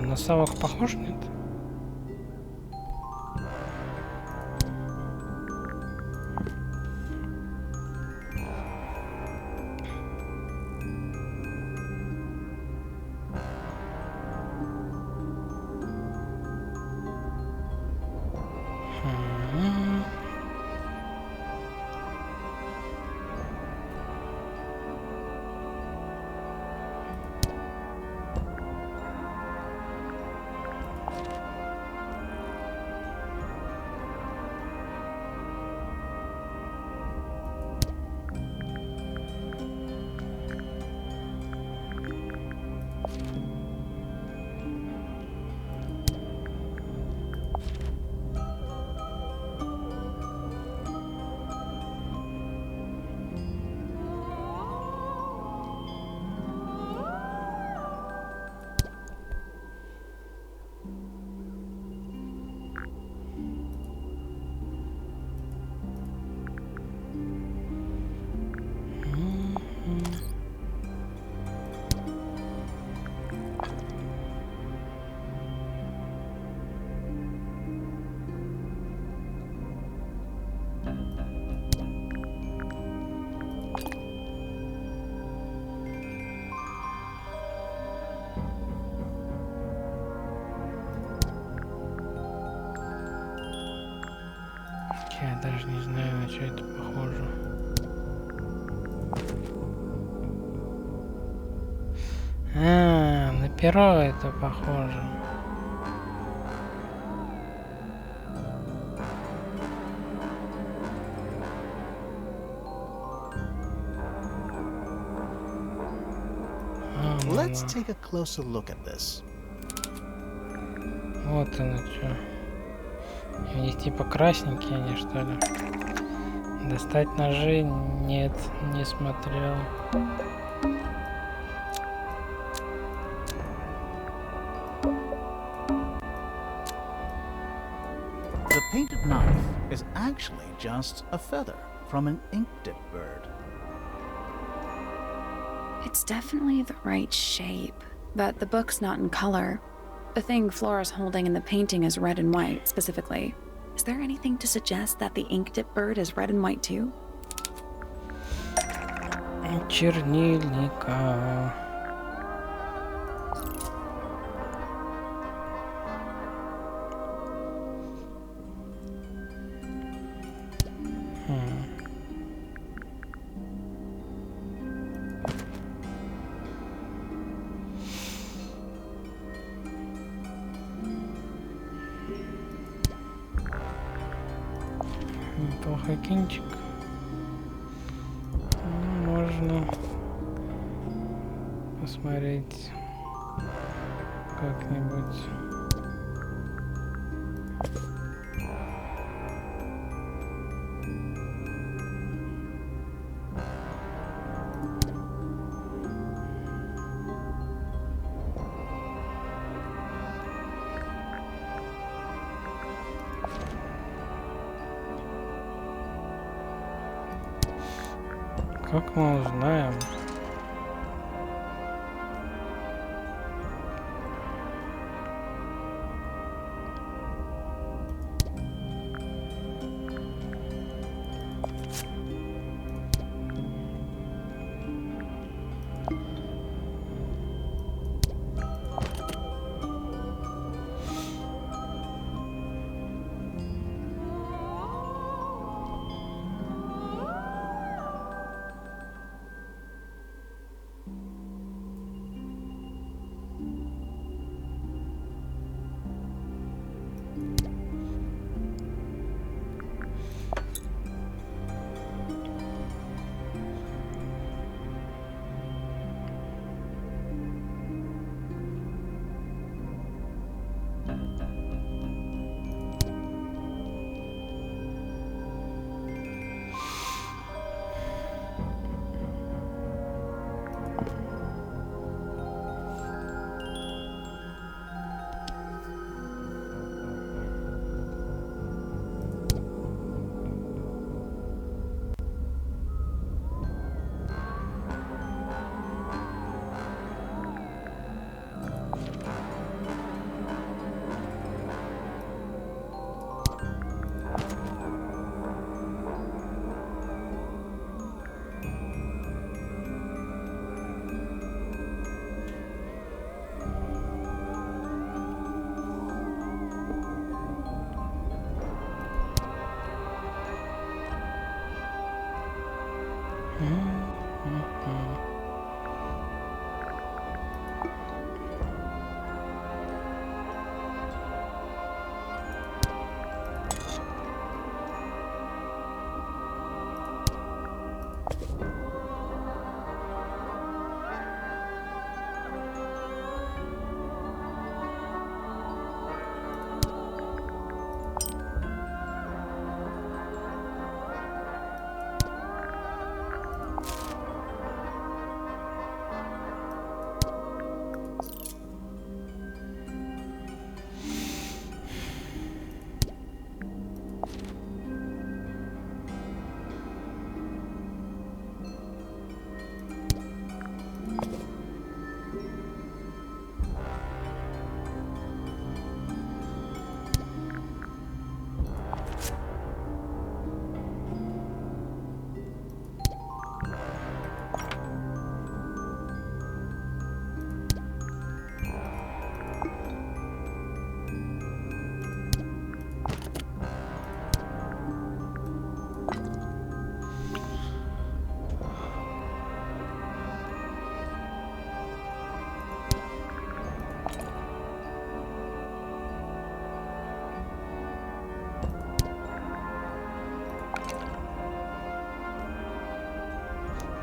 на совок похож, нет? Я даже не знаю, на что это похоже. А, на перо это похоже. Let's take a closer look at this. Вот оно что. Они типа красненькие они, что ли? Достать ножи? Нет, не смотрел. The painted knife is actually just a feather from an ink-dip bird. It's definitely the right shape, but the book's not in color. The thing Flora's holding in the painting is red and white, specifically. Is there anything to suggest that the ink-dip bird is red and white too? Чернильника. Неплохой кинчик. Можно посмотреть как-нибудь. Как мы узнаем?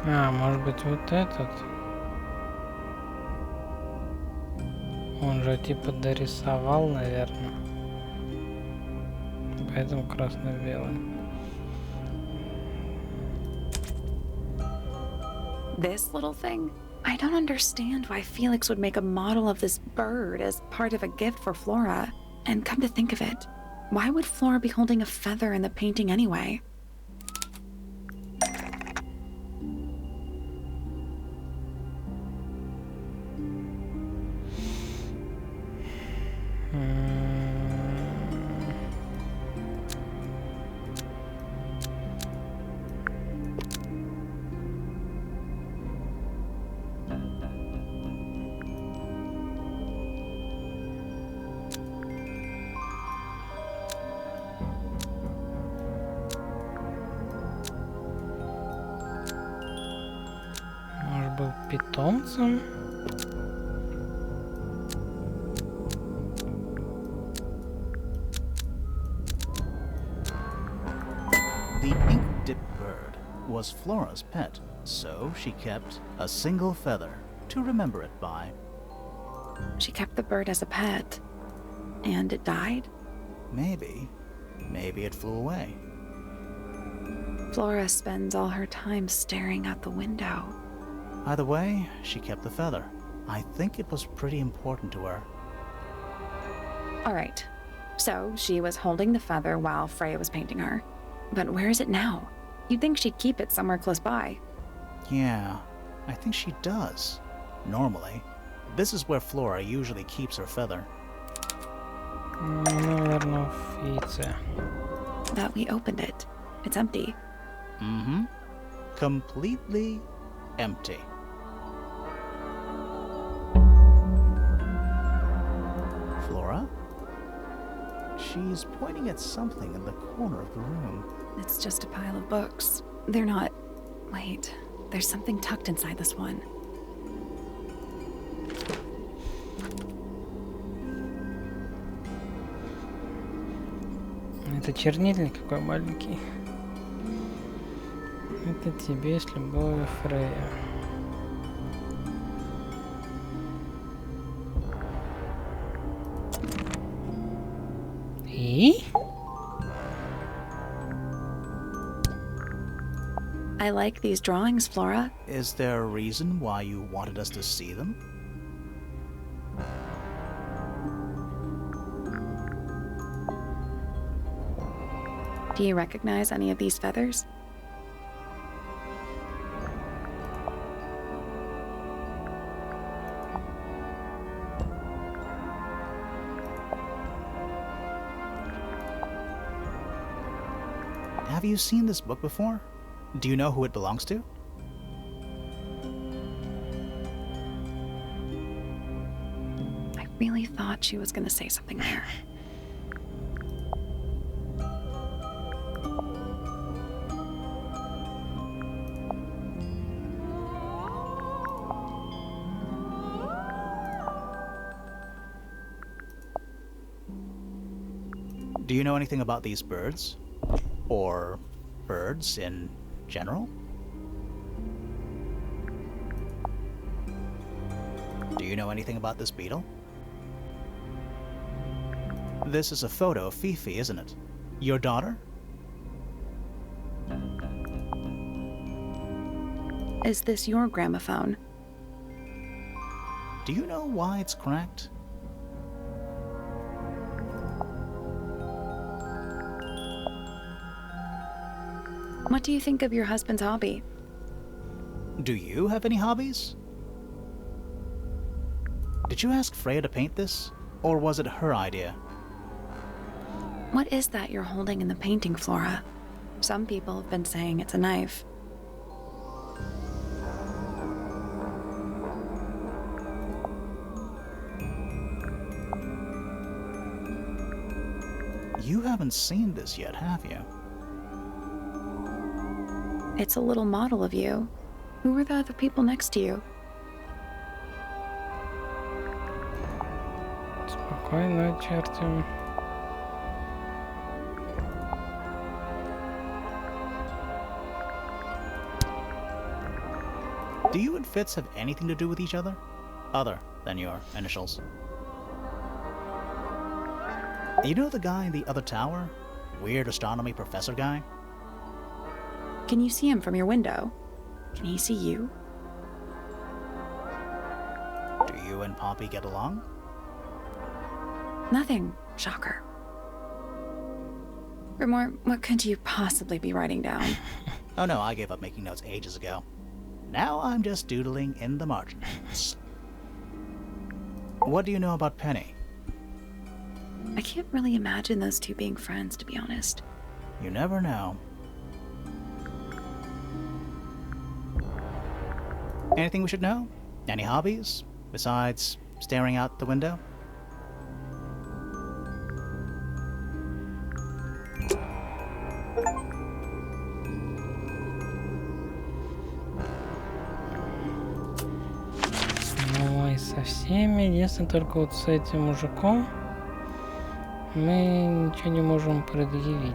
А, может быть, вот этот? Он же типа дорисовал, наверное. Поэтому красно-белый. This little thing? I don't understand why Felix would make a model of this bird as part of a gift for Flora. And come to think of it, why would Flora be holding a feather in the painting anyway? Может, был питомцем? The ink-dip bird was Flora's pet, so she kept a single feather to remember it by. She kept the bird as a pet. And it died? Maybe it flew away. Flora spends all her time staring out the window. Either way, she kept the feather. I think it was pretty important to her. All right. So she was holding the feather while Freya was painting her. But where is it now? You'd think she'd keep it somewhere close by. Yeah, I think she does. Normally. This is where Flora usually keeps her feather. Наверное, в яйце. But we opened it. It's empty. Mm-hmm. Completely empty. Flora? She's pointing at something in the corner of the room. It's just a pile of books. They're not... Wait. There's something tucked inside this one. Это чернильник какой маленький. Это тебе с любовью, Фрея. И? I like these drawings, Flora. Is there a reason why you wanted us to see them? Do you recognize any of these feathers? Have you seen this book before? Do you know who it belongs to? I really thought she was going to say something there. Do you know anything about these birds? Or birds in general? Do you know anything about this beetle? This is a photo of Fifi, isn't it? Your daughter? Is this your gramophone? Do you know why it's cracked? What do you think of your husband's hobby? Do you have any hobbies? Did you ask Freya to paint this? Or was it her idea? What is that you're holding in the painting, Flora? Some people have been saying it's a knife. You haven't seen this yet, have you? It's a little model of you. Who are the other people next to you? Спокойно, черти. Do you and Fitz have anything to do with each other? Other than your initials? You know the guy in the other tower? Weird astronomy professor guy? Can you see him from your window? Can he see you? Do you and Poppy get along? Nothing. Shocker. Grimore, what could you possibly be writing down? Oh no, I gave up making notes ages ago. Now I'm just doodling in the margins. What do you know about Penny? I can't really imagine those two being friends, to be honest. You never know. Anything we should know? Any hobbies? Besides staring out the window? Ну и со всеми, единственное, только вот с этим мужиком мы ничего не можем предъявить.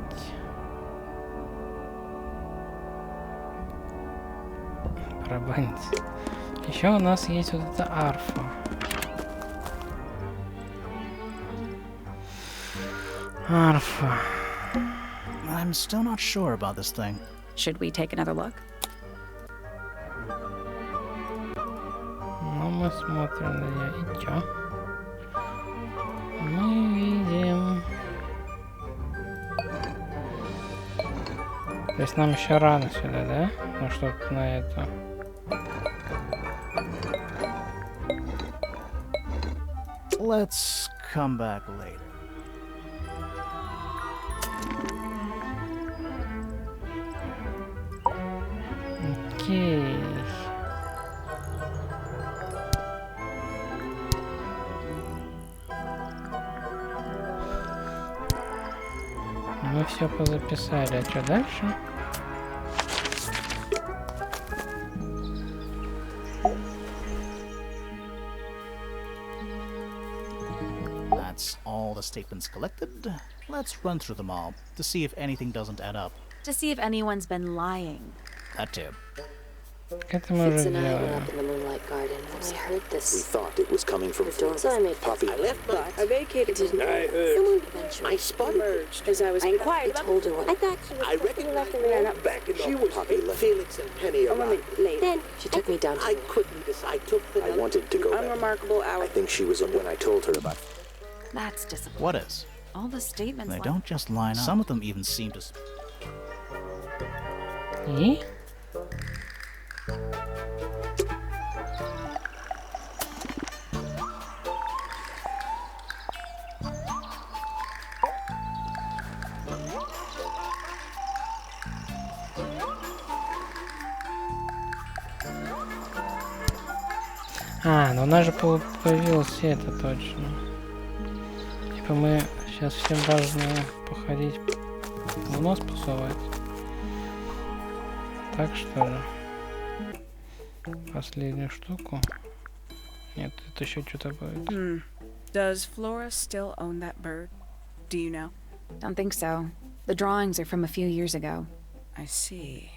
Барабанить. Еще у нас есть вот эта арфа. Арфа. I'm still not sure about this thing. Should we take another look? Ну, мы смотрим на нее. И чё? Мы видим... То есть нам еще рано сюда, да? Ну, что-то на это... Let's come back later. Окей. Мы все позаписали, а что дальше? That's all the statements collected. Let's run through them all to see if anything doesn't add up. To see if anyone's been lying. That too. Это мы уже Fitz and I were делаем. up in the Moonlight Garden when we heard We this. thought it was coming from The door Fitz. so I made Poppy. I left my... I vacated it. I heard. Eventually, I spotted it. emerged as I was inquired. I told her I what. thought she was I supposed to be recognized left in there. Back in the She was Poppy left. Felix and Penny arrived. Then She took me down to I the couldn't decide. I took the... I wanted to go back. unremarkable hour. I think she was when I told her about... That's disappointing. What is? All the statements They like- don't just line up. Some of them even seem to... И? А, ну у нас же появилось это точно. Типа мы сейчас всем должны походить в нос посовать. Так что ли? Последнюю штуку. Нет, это еще что-то будет. Does Flora still own that bird? Do you know? Don't think so. The drawings are from a few years ago. I see.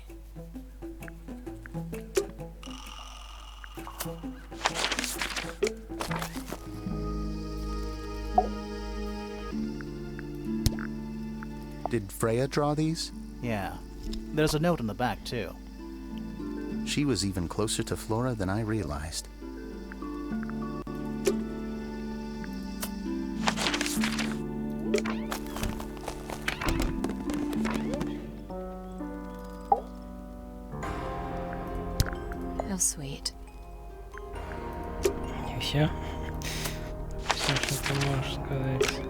Did Freya draw these? Yeah. There's a note on the back, too. She was even closer to Flora than I realized. How sweet. И все. Все, что ты можешь сказать.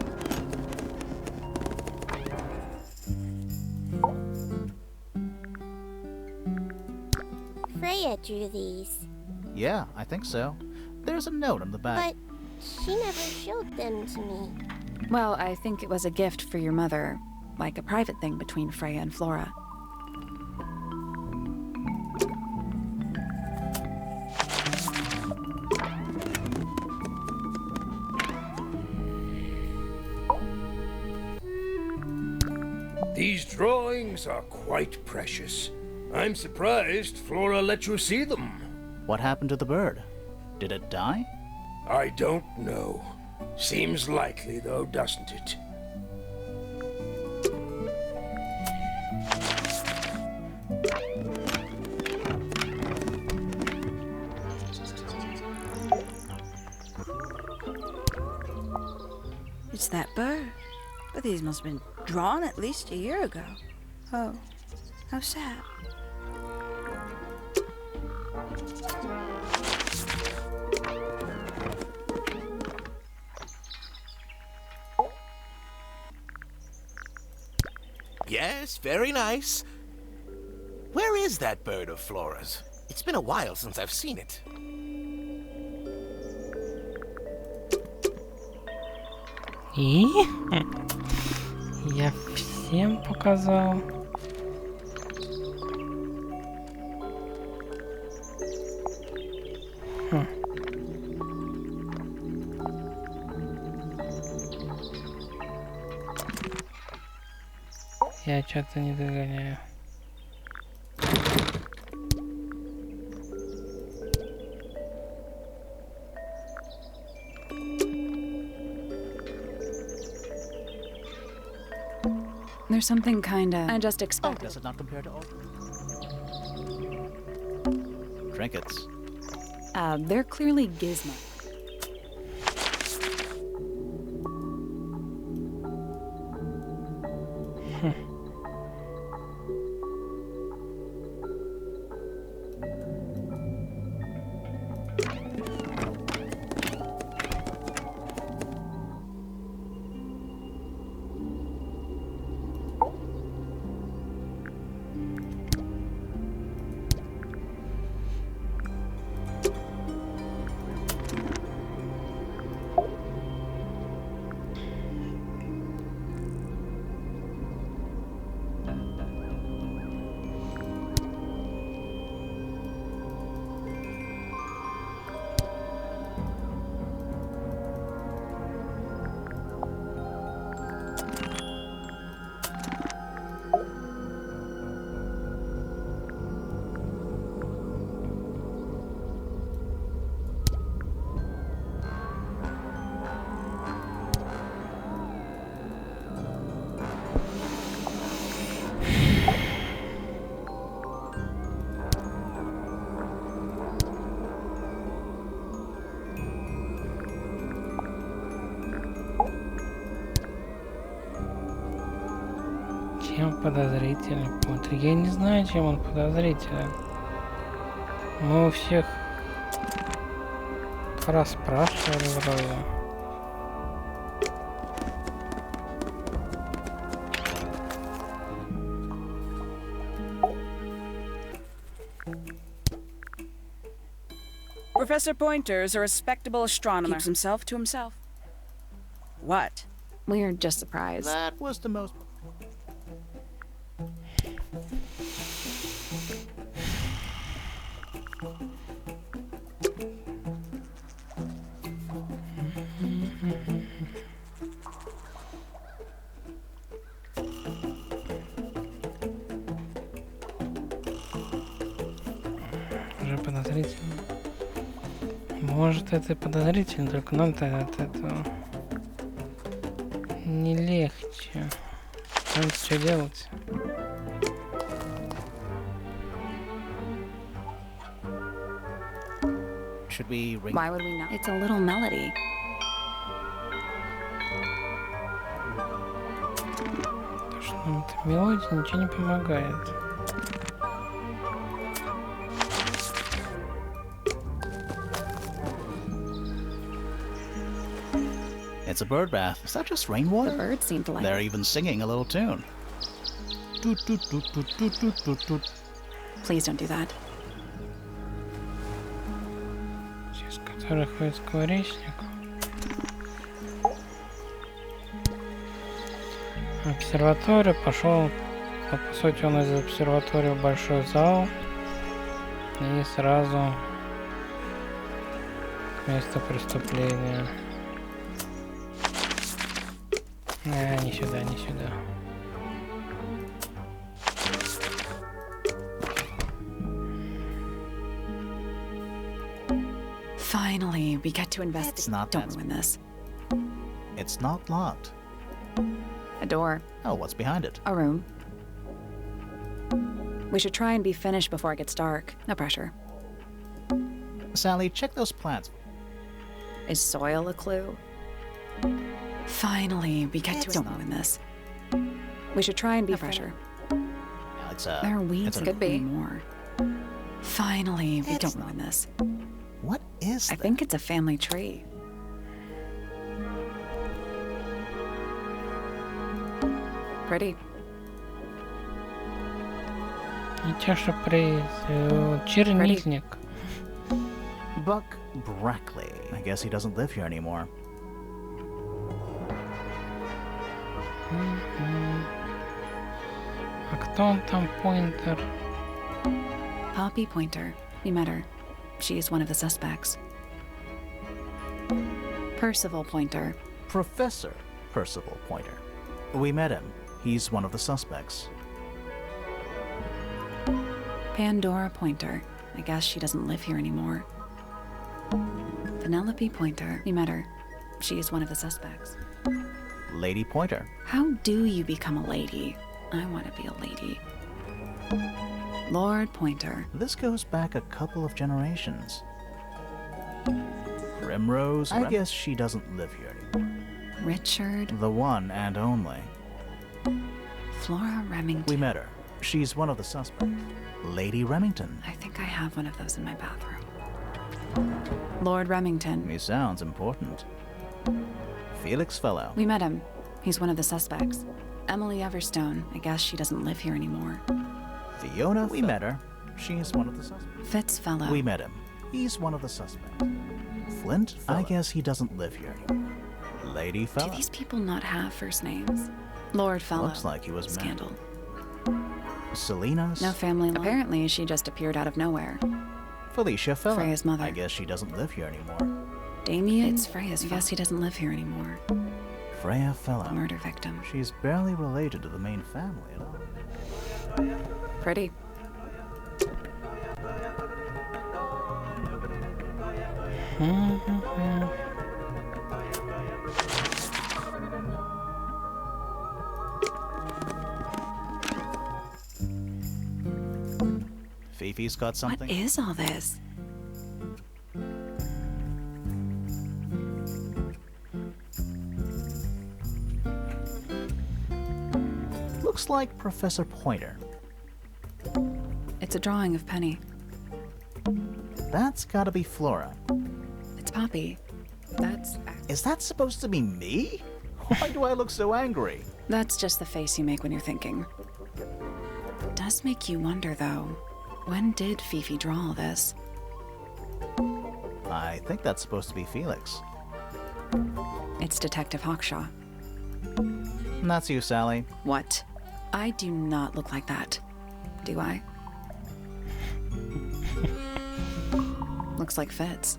Freya drew these, Yeah, I think so. There's a note on the back. but she never showed them to me. Well, I think it was a gift for your mother, like a private thing between Freya and Flora. These drawings are quite precious. I'm surprised Flora let you see them. What happened to the bird? Did it die? I don't know. Seems likely, though, doesn't it? It's that bird. But these must have been drawn at least a year ago. Oh, how sad. Yes, very nice. Where is that bird of Flora's? It's been a while since I've seen it. И я всем показал. Я что-то не догоняю. There's something kinda... I just Oh, expected. does it not compare to all? Trinkets. They're clearly gizmo. Чем подозрительный Поттер? Я не знаю, чем он подозрителен. Мы у всех расспрашивали вроде. Professor Pointer is a respectable astronomer. Keeps himself to himself. What? We're just surprised. That was the most... подозрительно. Может, это и подозрительно, только нам-то от этого не легче. Надо что делать? Should we ring? Why would we not? It's a little melody. Потому что нам эта мелодия ничего не помогает. It's a bird bath. Is that just The rainwater? birds seem to like They're it. even singing a little tune. Toot, toot, toot, toot, toot, toot, toot, toot. Please don't do that. Через который ходит скворечник. Обсерватория пошел. По сути, он из обсерватории в большой зал. И сразу к месту преступления. Не сюда, не сюда. Finally, we get to investigate. It's not Don't that- ruin this. It's not locked. A door. Oh, what's behind it? A room. We should try and be finished before it gets dark. No pressure. Sally, check those plants. Is soil a clue? Finally, we get to. It's Don't not. ruin this. We should try and be pressure. It's There are weeds. it's a- Could be more. Finally, we It's don't not. ruin this. What is I that? think it's a family tree. Pretty. И чаша приз. Чернильник. Buck Brackley. I guess he doesn't live here anymore. А кто он там, Пойнтер? Poppy Pointer. We met her. She is one of the suspects. Percival Pointer. Professor Percival Pointer. We met him. He's one of the suspects. Pandora Pointer. I guess she doesn't live here anymore. Penelope Pointer. We met her. She is one of the suspects. Lady Pointer. How do you become a lady? I want to be a lady. Lord Pointer. This goes back a couple of generations. Primrose. I guess she doesn't live here anymore. Richard. The one and only. Flora Remington. We met her. She's one of the suspects. Lady Remington. I think I have one of those in my bathroom. Lord Remington. He sounds important. Felix Fellow. We met him. He's one of the suspects. Emily Everstone. I guess she doesn't live here anymore. Fiona. We met her. She's one of the suspects. Fitzfellow. We met him. He's one of the suspects. Flint. I guess he doesn't live here anymore. Lady Do Fellow. these people not have first names? Lord Fellow. Looks like he was married. Scandal. Selena's. No family. Apparently, she just appeared out of nowhere. Felicia Fellow. Freya's mother. I guess she doesn't live here anymore. Damien. It's Freya's. I guess he doesn't live here anymore. Freya Fellow. A murder victim. She's barely related to the main family at all. Pretty. Fifi's got something. What is all this? Looks like Professor Pointer. It's a drawing of Penny. That's gotta be Flora. It's Poppy. Is that supposed to be me? Why do I look so angry? That's just the face you make when you're thinking. Does make you wonder, though. When did Fifi draw all this? I think that's supposed to be Felix. It's Detective Hawkshaw. And that's you, Sally. What? I do not look like that. Do I? Looks like Fitz.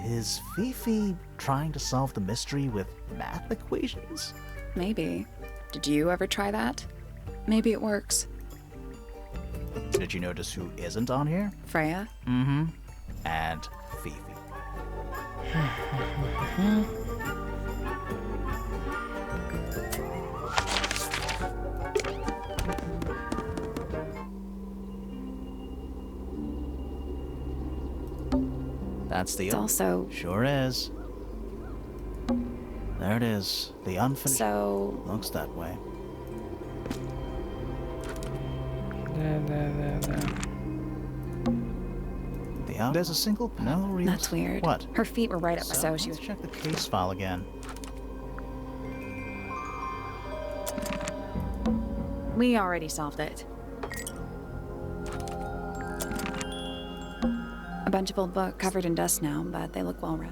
Is Fifi trying to solve the mystery with math equations? Maybe. Did you ever try that? Maybe it works. Did you notice who isn't on here? Freya? Mm-hmm. And Fifi. That's the... It's also... Sure is. There it is. The unfinished... So... Looks that way. There's a single... No real... That's weird. What? Her feet were right up, so she let's was... check the case file again. We already solved it. A bunch of old books covered in dust now, but they look well read.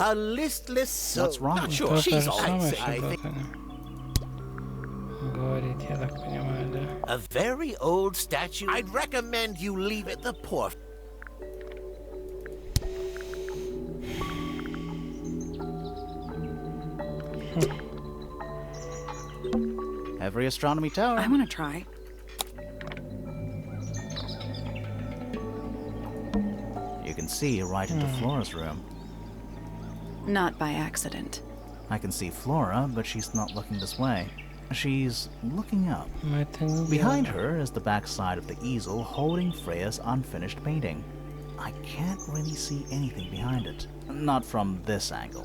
A listless soul. What's wrong? Not sure. То She's же all самое, right, что I think. Говорит, я так понимаю, да? A very old statue. I'd recommend you leave it the poor. Every astronomy tower. I want to try. You can see right into Flora's room. Not by accident. I can see Flora, but she's not looking this way. She's looking up. Мы это не Behind делаем. her is the back side of the easel holding Freya's unfinished painting. I can't really see anything behind it. Not from this angle.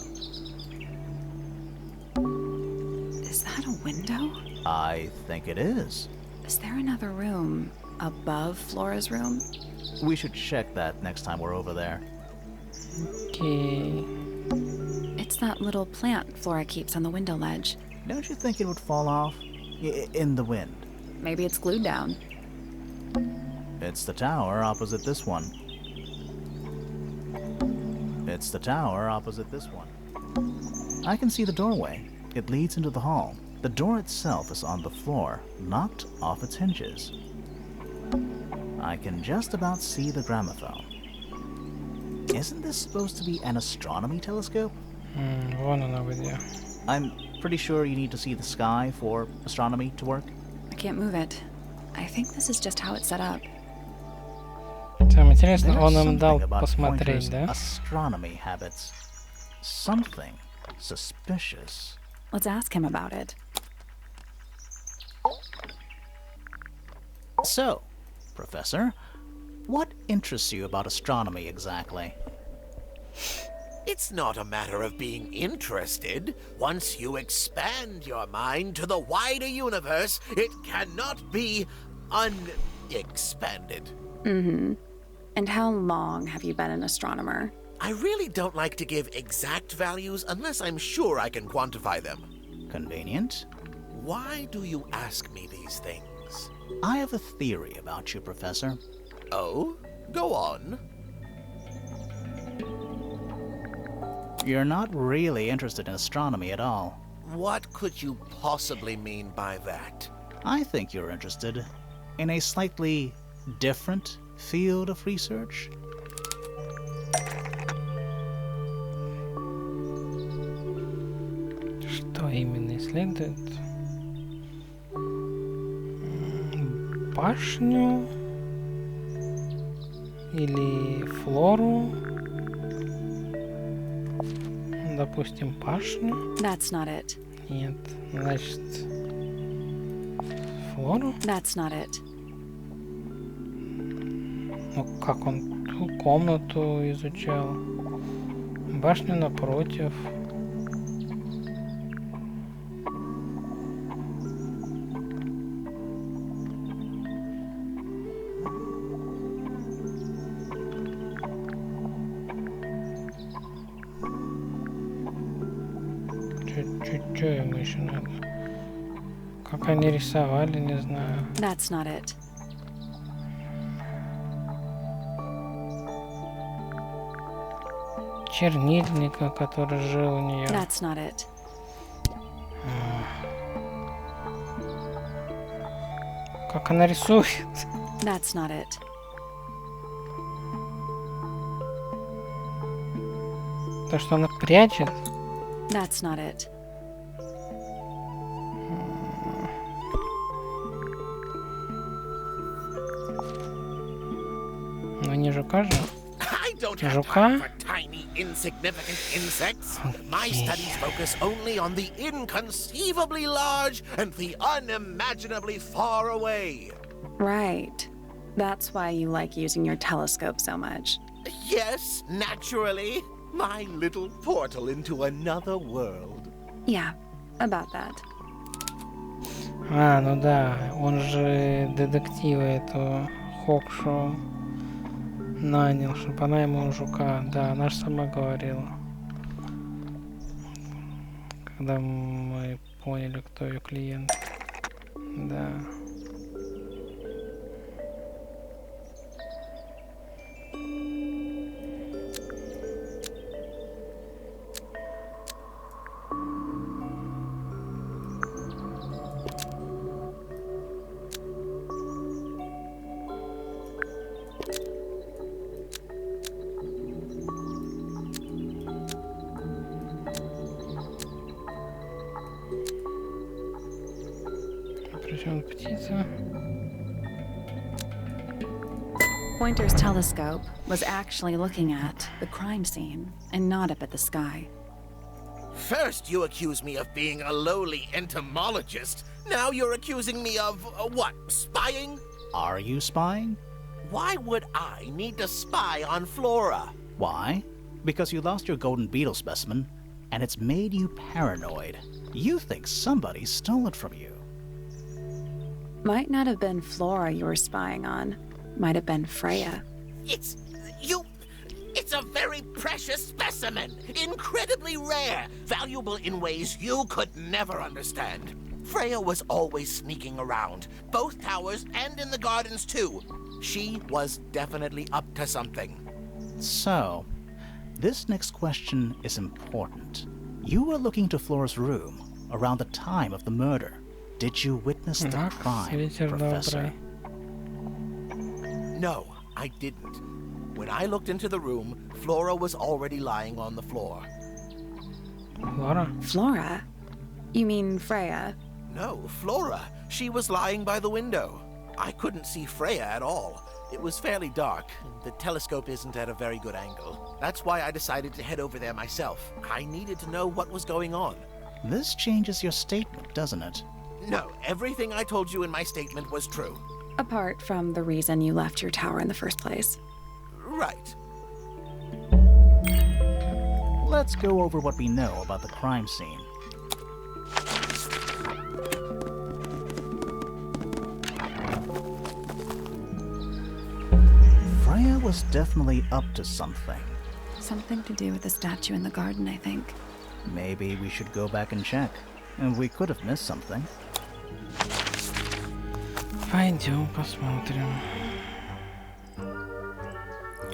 Is that a window? I think it is. Is there another room above Flora's room? We should check that next time we're over there. Окей. It's that little plant Flora keeps on the window ledge. Don't you think it would fall off? In the wind. Maybe it's glued down. It's the tower opposite this one. It's the tower opposite this one. I can see the doorway. It leads into the hall. The door itself is on the floor, knocked off its hinges. I can just about see the gramophone. Isn't this supposed to be an astronomy telescope? Вон она где. I'm pretty sure you need to see the sky for astronomy to work. I can't move it. I think this is just how it's set up. Самое интересное, There's он им дал something about посмотреть, Pointer's да? astronomy habits. Something suspicious. Let's ask him about it. So, Professor, what interests you about astronomy exactly? It's not a matter of being interested. Once you expand your mind to the wider universe, it cannot be unexpanded. Mm-hmm. And how long have you been an astronomer? I really don't like to give exact values unless I'm sure I can quantify them. Convenient. Why do you ask me these things? I have a theory about you, Professor. Oh? Go on. You're not really interested in astronomy at all. What could you possibly mean by that? I think you're interested in a slightly different field of research. Что именно исследует? Башню? Или флору? Допустим, башню? That's not it. Нет. Значит, флору? That's not it. Ну, как он ту комнату изучал? Башню напротив. Чё ему еще надо? Как они рисовали, не знаю. That's not it. чернильника, который жил у нее. That's not it. Как она рисует? That's not it. То, что она прячет? That's not it. Ну не жука же? I don't have Жука? time for tiny, insignificant insects. My studies focus only on the inconceivably large and the unimaginably far away. Right. That's why you like using your telescope so much. Yes, naturally. My little portal into another world. Yeah, about that. А, ну да, он же детектива эту Хокшу нанял, чтобы она ему жука. Да, она же сама говорила. Когда мы поняли, кто ее клиент. Да. Причем птица? Pointer's telescope was actually looking at the crime scene and not up at the sky. First, you accuse me of being a lowly entomologist. Now you're accusing me of, what, spying? Are you spying? Why would I need to spy on Flora? Why? Because you lost your golden beetle specimen, and it's made you paranoid. You think somebody stole it from you. Might not have been Flora you were spying on. Might have been Freya. It's a very precious specimen. Incredibly rare. Valuable in ways you could never understand. Freya was always sneaking around. Both towers and in the gardens too. She was definitely up to something. So, this next question is important. You were looking to Flora's room around the time of the murder. Did you witness the crime, Professor? No, I didn't. When I looked into the room, Flora was already lying on the floor. Flora? Flora? You mean Freya? No, Flora. She was lying by the window. I couldn't see Freya at all. It was fairly dark. The telescope isn't at a very good angle. That's why I decided to head over there myself. I needed to know what was going on. This changes your statement, doesn't it? No, everything I told you in my statement was true. Apart from the reason you left your tower in the first place. Right. Let's go over what we know about the crime scene. Freya was definitely up to something. Something to do with the statue in the garden, I think. Maybe we should go back and check. And we could have missed something. Пойдем посмотрим.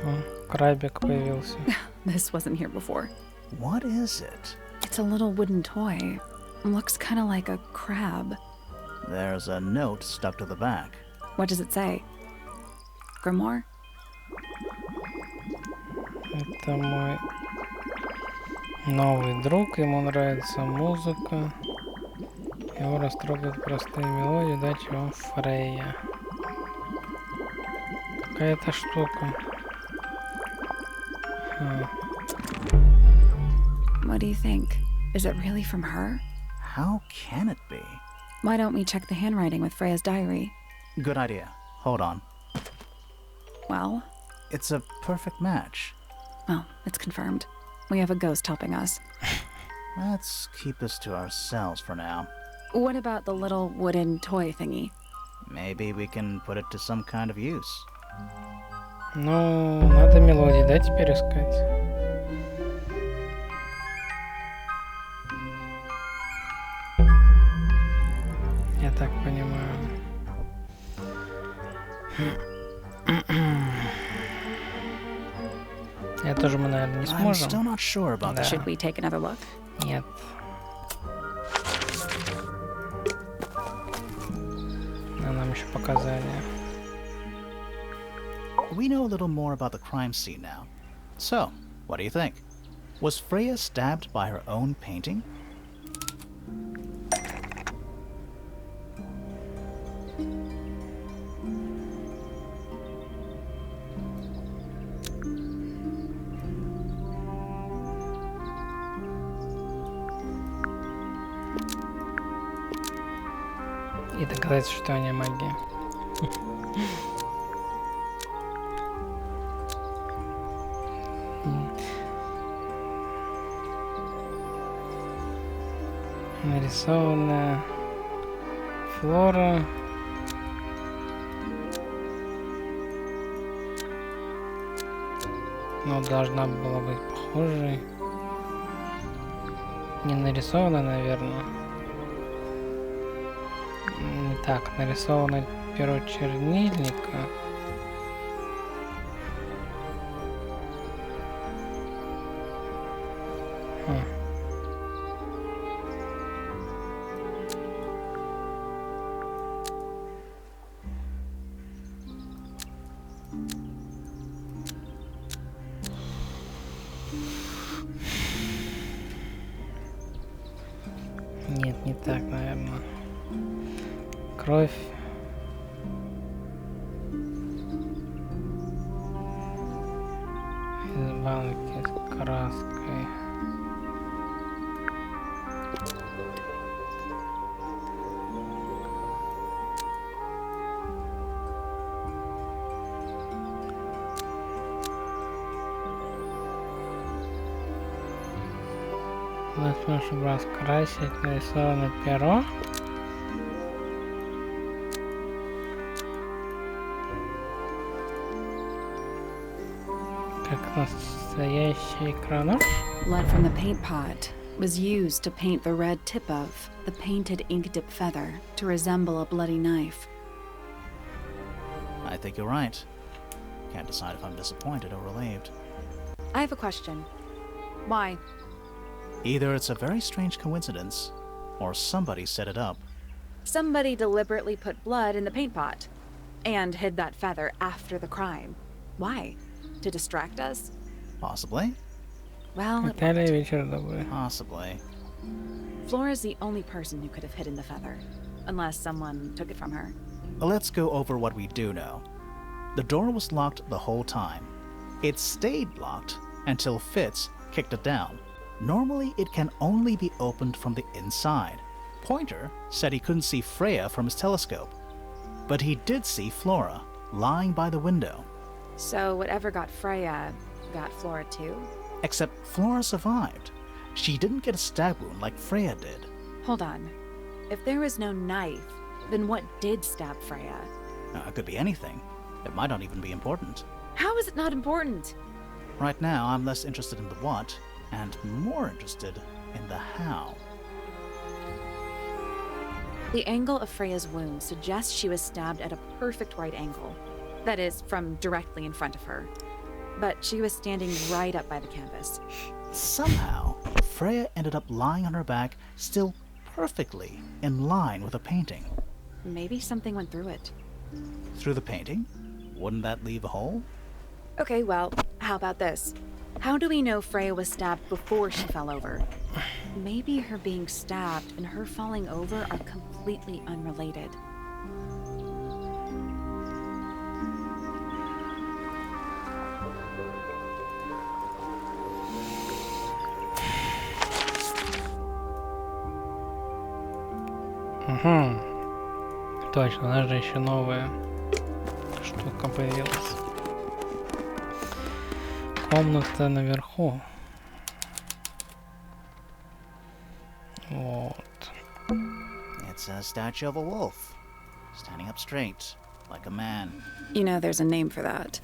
О, крабик появился. This wasn't here before. What is it? It's a little wooden toy. Looks kind of like a crab. There's a note stuck to the back. What does it say? Grimoire? Это мой новый друг, ему нравится музыка. Его растрогают простые мелодии, дать вам Фрейя. Какая-то штука. What do you think? Is it really from her? How can it be? Why don't we check the handwriting with Freya's diary? Good idea. Hold on. Well? It's a perfect match. Well, it's confirmed. We have a ghost helping us. Let's keep this to ourselves for now. What about the little wooden toy thingy? Maybe we can put it to some kind of use. Ну, надо мелодии, да, теперь искать? Я так понимаю. Это же мы, наверное, не I'm сможем. still not sure about that. Should we take another look? Нет. А нам еще показания. We know a little more about the crime scene now. So, what do you think? Was Freya stabbed by her own painting? И доказать, что они магия. Нарисованная Флора. Ну, должна была быть похожей. Не нарисована, наверное. Не так, нарисовано перо чернильника. Нет, не так, наверное. Кровь. Из банки с краской. Можно раскрасить нарисованное перо. Как настоящий крануш. Blood from the paint pot was used to paint the red tip of the painted ink dip feather to resemble a bloody knife. I think you're right. Can't decide if I'm disappointed or relieved. I have a question. Why? Either it's a very strange coincidence, or somebody set it up. Somebody deliberately put blood in the paint pot and hid that feather after the crime. Why? To distract us? Possibly. Well, it Наталья worked. вечер добрый. Possibly. Flora's the only person who could have hidden the feather, unless someone took it from her. Let's go over what we do know. The door was locked the whole time. It stayed locked until Fitz kicked it down. Normally, it can only be opened from the inside. Pointer said he couldn't see Freya from his telescope, but he did see Flora lying by the window. So whatever got Freya got Flora too? Except Flora survived. She didn't get a stab wound like Freya did. Hold on. If there was no knife, then what did stab Freya? It could be anything. It might not even be important. How is it not important? Right now, I'm less interested in the what, and more interested in the how. The angle of Freya's wound suggests she was stabbed at a perfect right angle. That is, from directly in front of her. But she was standing right up by the canvas. Somehow, Freya ended up lying on her back, still perfectly in line with the painting. Maybe something went through it. Through the painting? Wouldn't that leave a hole? Okay, well, how about this? How do we know Freya was stabbed before she fell over? Maybe her being stabbed and her falling over are completely unrelated. Угу. Точно, у нас же еще новая штука появилась. Комната наверху. Вот. It's a statue of a wolf, standing up straight, like a man. You know, there's a name for that.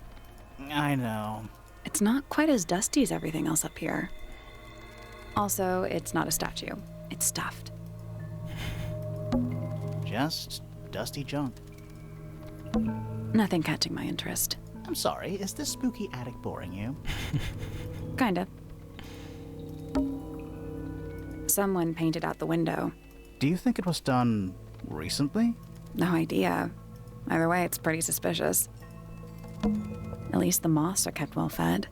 I know. It's not quite as dusty as everything else up here. Also, it's not a statue. It's stuffed. Just dusty junk. Nothing catching my interest. I'm sorry, is this spooky attic boring you? Kinda. Someone painted out the window. Do you think it was done recently? No idea. Either way, it's pretty suspicious. At least the moths are kept well fed.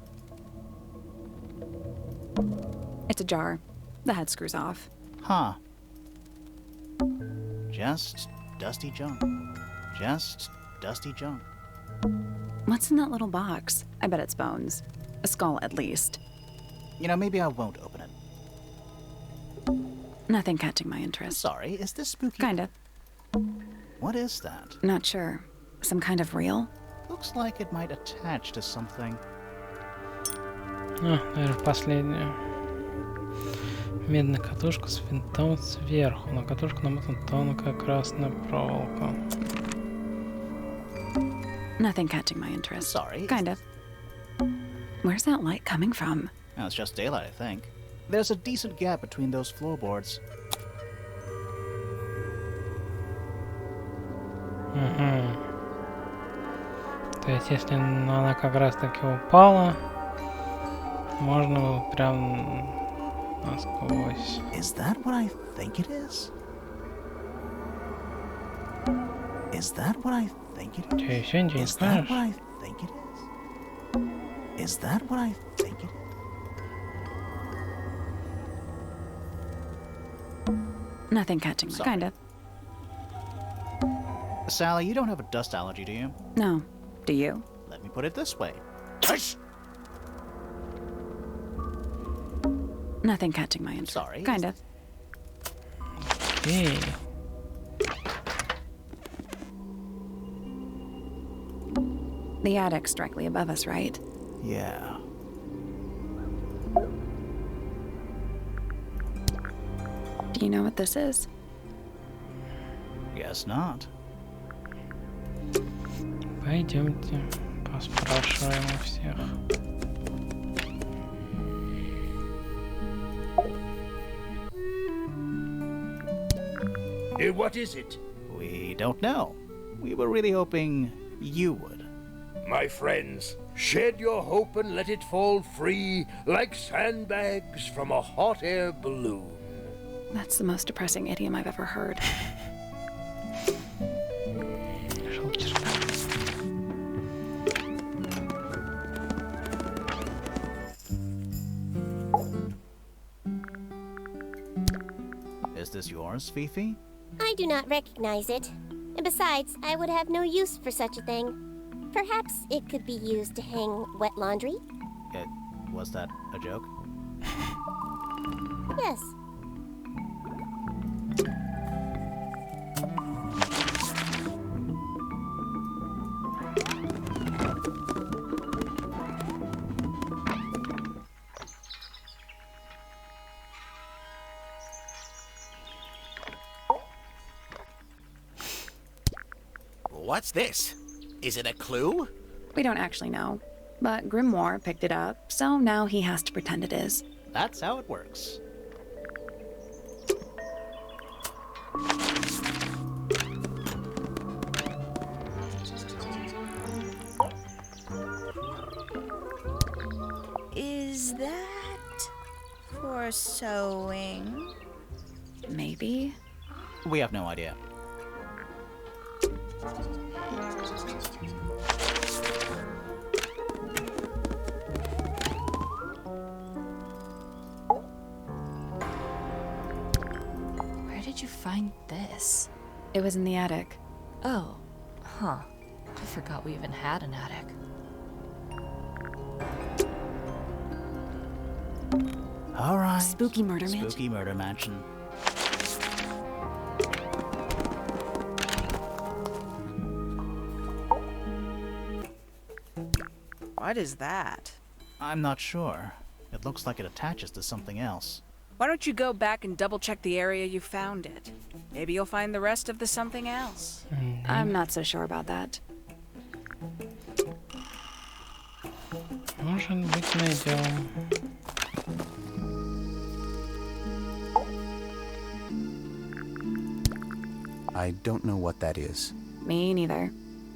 It's ajar. The head screws off. Huh. Just dusty junk. Just dusty junk. What's in that little box? I bet it's bones. A skull, at least. You know, maybe I won't open it. Nothing catching my interest. Sorry, is this spooky? Kinda. What is that? Not sure. Some kind of reel? Looks like it might attach to something. Наверное, последняя. Медная катушка с винтом сверху. На катушку намотана тонкая красная проволока. Nothing catching my interest. Sorry. Kind of. Where's that light coming from? Oh, it's just daylight, I think. There's a decent gap between those floorboards. Угу. То есть, если она как раз таки упала, можно прям насквозь. Is that what I think it is? Is that what I think it is? Че, еще ничего не Is that скажешь? what I think it is? Is that what I think it is? Nothing catching my... Sorry. Kinda. Sally, you don't have a dust allergy, do you? No. Do you? Let me put it this way. Nothing catching my interest. Sorry. Kinda. Окей. The attic's directly above us, right? Yeah. Do you know what this is? Guess not. Пойдемте, поспрашиваем у всех. What is it? We don't know. We were really hoping you would. My friends, shed your hope and let it fall free like sandbags from a hot air balloon. That's the most depressing idiom I've ever heard. Is this yours, Fifi? I do not recognize it. And besides, I would have no use for such a thing. Perhaps it could be used to hang wet laundry? Was that a joke? Yes. What's this? Is it a clue? We don't actually know. But Grimoire picked it up, so now he has to pretend it is. That's how it works. Is that for sewing? Maybe? We have no idea. Where did you find this? It was in the attic. Oh, huh. I forgot we even had an attic. All right. Spooky murder mansion. Spooky murder mansion. What is that? I'm not sure. It looks like it attaches to something else. Why don't you go back and double check the area you found it? Maybe you'll find the rest of the something else. I'm not so sure about that. Может быть, найдем. I don't know what that is. Me neither.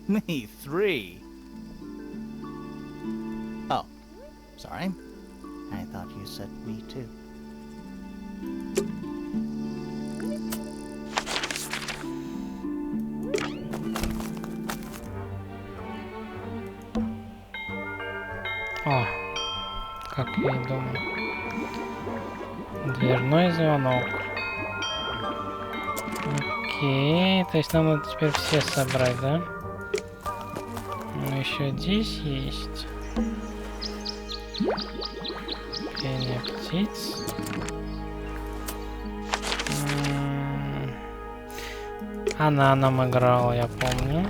Me, 3. Sorry? I thought you said me too. О, как я и думал. Дверной звонок. Окей, то есть нам надо теперь все собрать, да? Ну, еще здесь есть. Пение птиц. Она нам играла, я помню.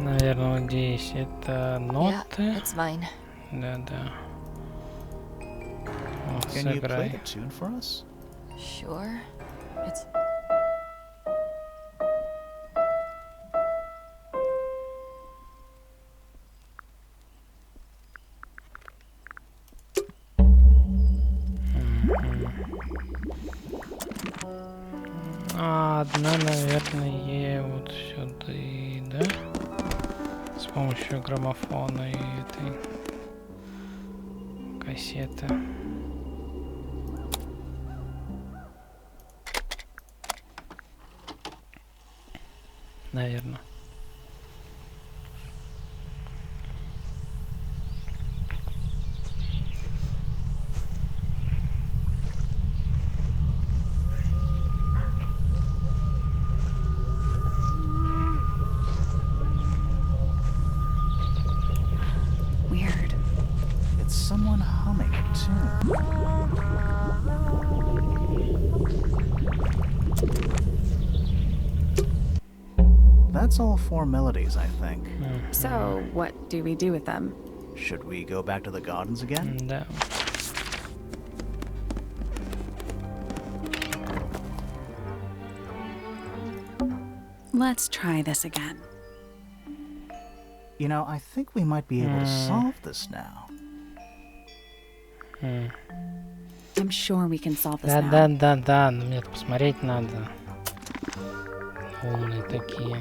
Наверное, вот здесь это ноты. Да. Вот, Can you play сыграй. the tune for us? Sure. It's Одна, наверное, вот сюда, да? С помощью граммофона и этой кассеты. Наверное. Weird. It's someone humming a tune. That's all 4 melodies, I think. So, what do we do with them? Should we go back to the gardens again? Да. Let's try this again. You know, I think we might be able to solve this now. I'm sure we can solve this now. Да, но мне посмотреть надо. Умные такие.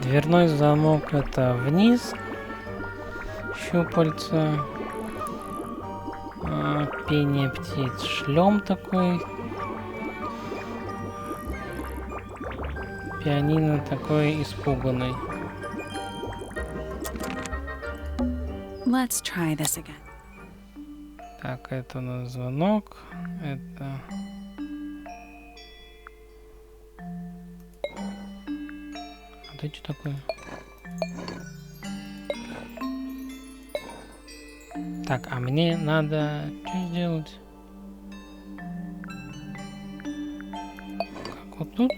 Дверной замок это вниз. Щупальца. Пение птиц. Шлем такой. Пианино такой испуганный. Let's try this again. Так, это у нас звонок. Это... А ты что такое? Так, а мне надо что сделать? Как вот тут?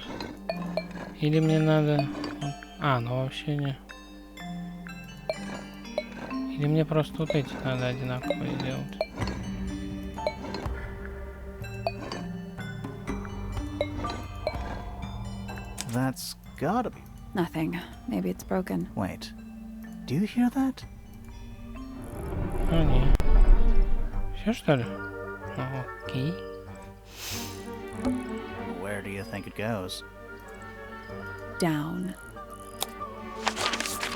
Или мне надо... А, ну вообще не... Или мне просто вот эти надо одинаковые сделать? That's gotta be... Nothing. Maybe it's broken. Wait. Do you hear that? А, не. Все что ли? Окей. Where do you think it goes? Down.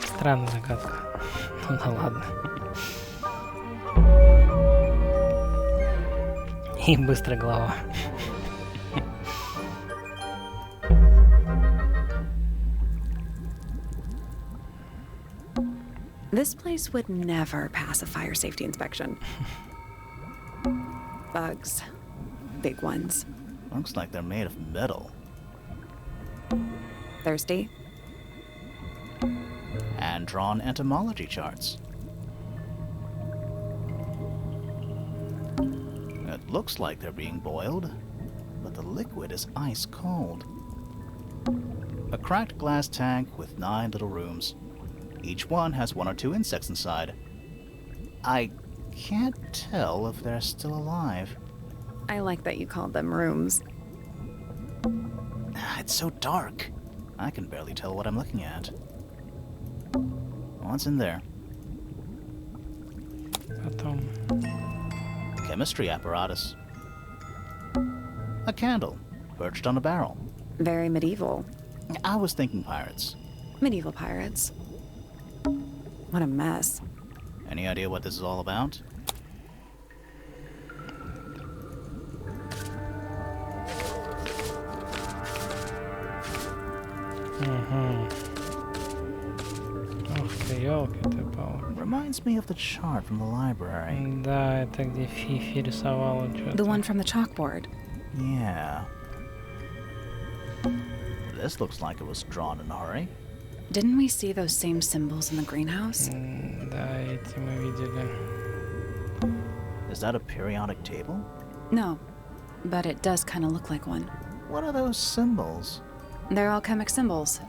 Странная загадка. Ну да ладно. И быстро голова. This place would never pass a fire safety inspection. Bugs. Big ones. Looks like they're made of metal. Thirsty? And drawn entomology charts. It looks like they're being boiled, but the liquid is ice cold. A cracked glass tank with 9 little rooms. Each one has 1 or 2 insects inside. I can't tell if they're still alive. I like that you called them rooms. It's so dark. I can barely tell what I'm looking at. What's in there? Потом. Chemistry apparatus. A candle, perched on a barrel. Very medieval. I was thinking pirates. Medieval pirates. What a mess. Any idea what this is all about? Ух ты, ёлки-ты-палки. Reminds me of the chart from the library. Да, это где Фифи рисовала что-то. The one from the chalkboard. Yeah. This looks like it was drawn in a hurry. Didn't we see those same symbols in the greenhouse? Да, эти мы видели. Is that a periodic table? No, but it does kind of look like one. What are those symbols? They're alchemic symbols.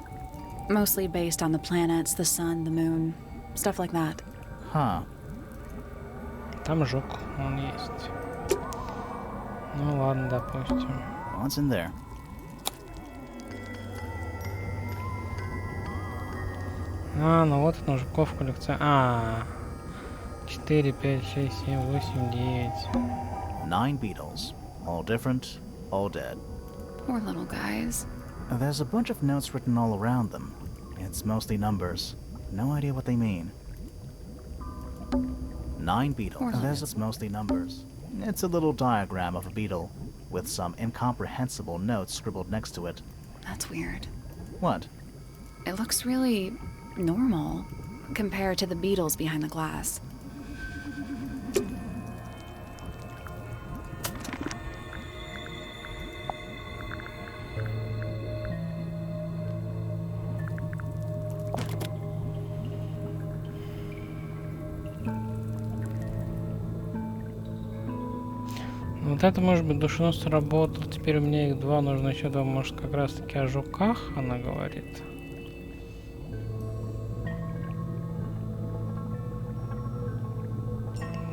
Mostly based on the planets, the sun, the moon, stuff like that. Huh. Там жук, он есть. Ну ладно, допустим. What's in there? Ну вот это жуков коллекция. 4, 5, 6, 7, 8, 9. 9 beetles. All different, all dead. Poor little guys. There's a bunch of notes written all around them. It's mostly numbers. No idea what they mean. 9 beetles. It's mostly numbers. It's a little diagram of a beetle with some incomprehensible notes scribbled next to it. That's weird. What? It looks really normal compared to the beetles behind the glass. Вот это может быть душенос работал. Теперь у меня их 2, нужно еще 2, может как раз таки о жуках она говорит.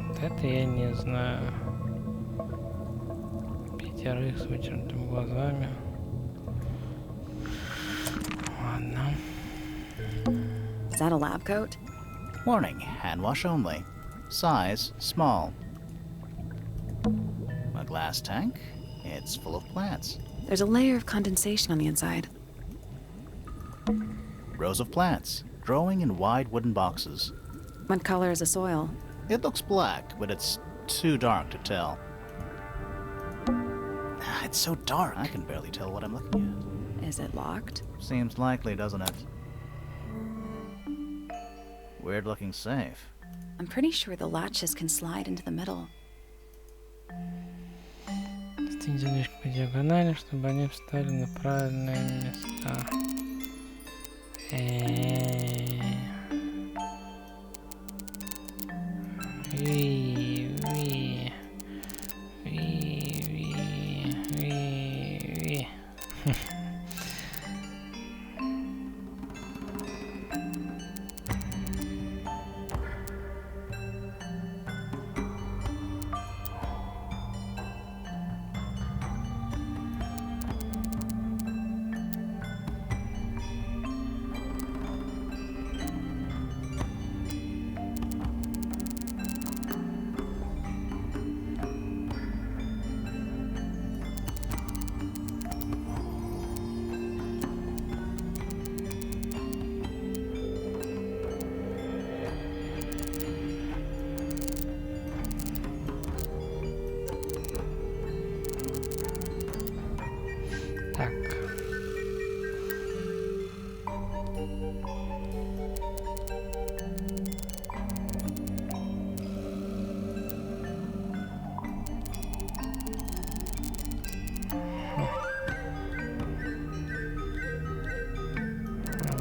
Вот это я не знаю. 5 с вытянутыми глазами. Ладно. Is that a lab coat? Warning, hand wash only. Size, small. A glass tank? It's full of plants. There's a layer of condensation on the inside. Rows of plants, growing in wide wooden boxes. What color is the soil? It looks black, but it's too dark to tell. It's so dark, I can barely tell what I'm looking at. Is it locked? Seems likely, doesn't it? Weird looking safe. I'm pretty sure the latches can slide into the middle. Стенди по диагонали, чтобы они встали на правильные места. Так.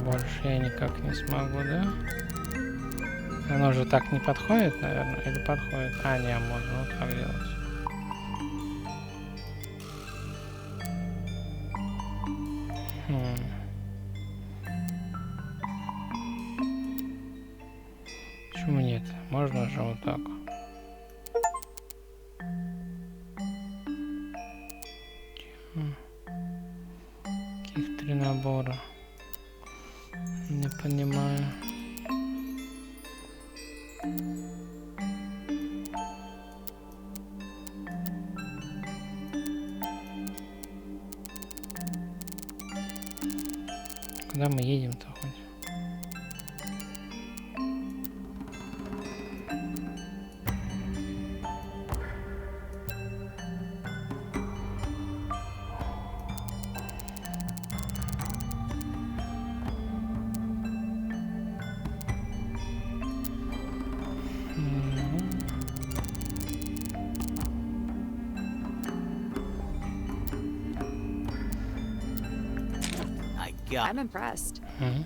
Больше я никак не смогу, да? Оно же так не подходит, наверное, или подходит? Не, можно вот так делать. Почему нет? Можно же вот так. Каких 3 набора? Не понимаю. Куда мы едем-то хоть? got? I'm impressed. Мгм.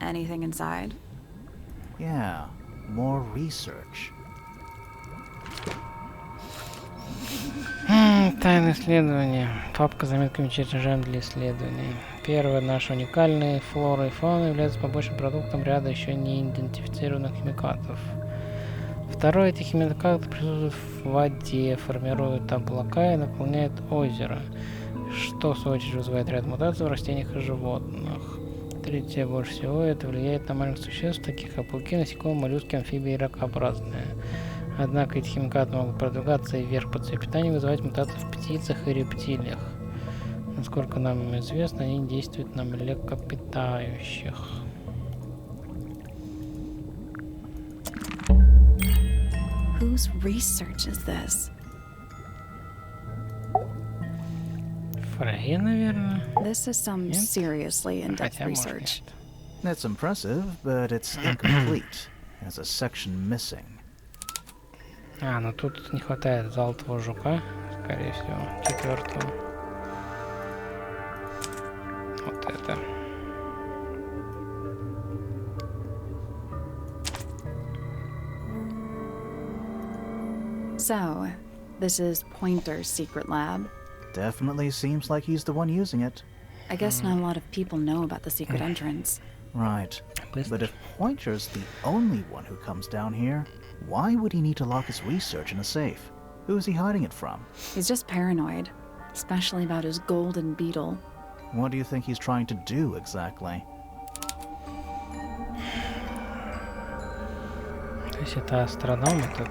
Anything inside? Yeah, more research. Тайны исследования. Папка с заметками чертежам для исследований. Первое. Наши уникальные флора и фауна являются побочным продуктом ряда еще не идентифицированных химикатов. Второе. Эти химикаты присутствуют в воде, формируют облака и наполняют озеро, что в свою очередь вызывает ряд мутаций в растениях и животных. Третье. Больше всего это влияет на маленьких существ, таких как пауки, насекомые, моллюски, амфибии и ракообразные. Однако эти химикаты могут продвигаться и вверх по цепи питания и вызывать мутации в птицах и рептилиях. Насколько нам известно, они действуют на млекопитающих. Whose research is this? Фрейя, наверное. This is some Нет? seriously in-depth Хотя, может, research. нет. It's impressive, but it's incomplete. There's a section missing. А, ну тут не хватает золотого жука, скорее всего, 4-го. Вот это. So, this is Pointer's secret lab. Definitely seems like he's the one using it. I guess not a lot of people know about the secret entrance. Right. But if Pointer's the only one who comes down here, why would he need to lock his research in a safe? Who is he hiding it from? He's just paranoid, especially about his golden beetle. What do you think he's trying to do exactly? То есть это астроном этот.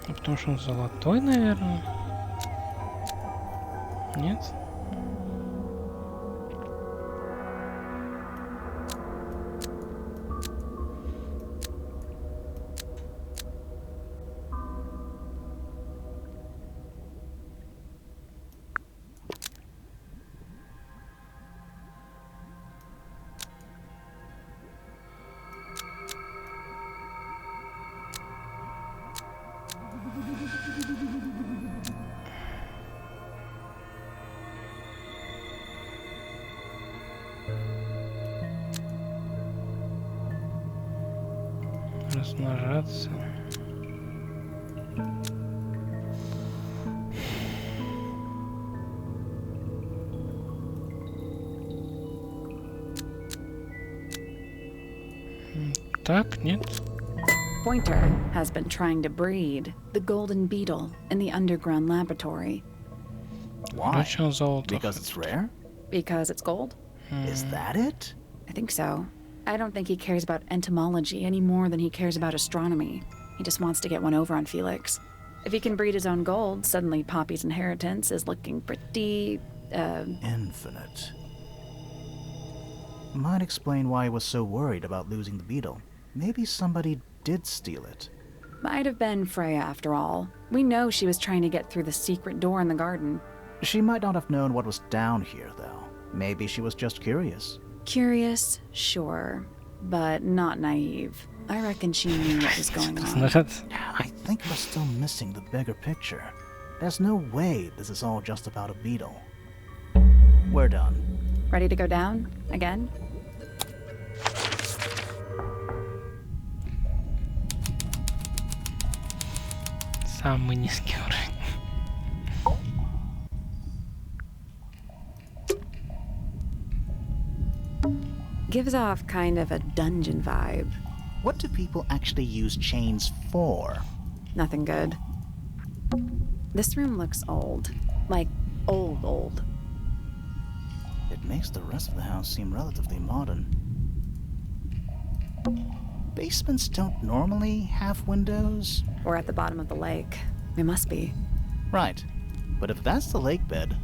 Потому что он золотой, наверное. Нет? Размножаться. Так, нет? Pointer has been trying to breed the golden beetle in the underground laboratory. Why? Зачем золото? Because it's rare? Because it's gold? Is that it? I think so. I don't think he cares about entomology any more than he cares about astronomy. He just wants to get one over on Felix. If he can breed his own gold, suddenly Poppy's inheritance is looking pretty, Infinite. Might explain why he was so worried about losing the beetle. Maybe somebody did steal it. Might have been Freya after all. We know she was trying to get through the secret door in the garden. She might not have known what was down here, though. Maybe she was just curious. Curious, sure, but not naive. I reckon she knew what was going on. Размножаться. I think we're still missing the bigger picture. There's no way this is all just about a beetle. We're done. Ready to go down? Again? Самый низкий уровень. Gives off kind of a dungeon vibe. What do people actually use chains for? Nothing good. This room looks old. Like, old. It makes the rest of the house seem relatively modern. Basements don't normally have windows. We're at the bottom of the lake. We must be. Right. But if that's the lake bed,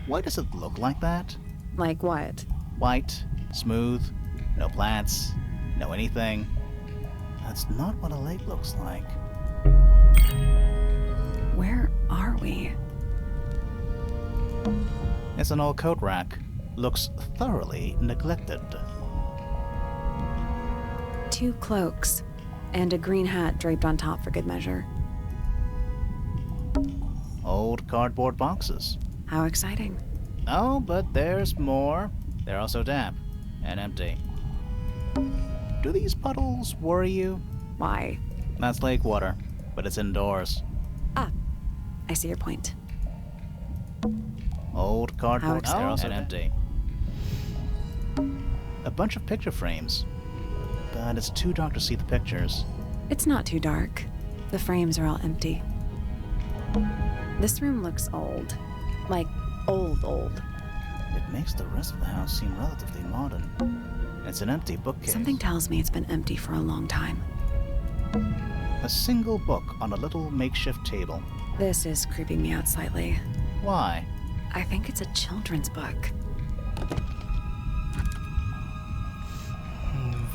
why does it look like that? Like what? White, smooth, no plants, no anything. That's not what a lake looks like. Where are we? It's an old coat rack. looks thoroughly neglected. 2 cloaks, and a green hat draped on top for good measure. Old cardboard boxes. How exciting. Oh, but there's more. They're also damp and empty. Do these puddles worry you? Why? That's lake water, but it's indoors. I see your point. Old cardboard, How they're also exciting. empty. A bunch of picture frames, but it's too dark to see the pictures. It's not too dark. The frames are all empty. This room looks old. Like, old. It makes the rest of the house seem relatively modern. It's an empty bookcase. Something tells me it's been empty for a long time. A single book on a little makeshift table. This is creeping me out slightly. Why? I think it's a children's book.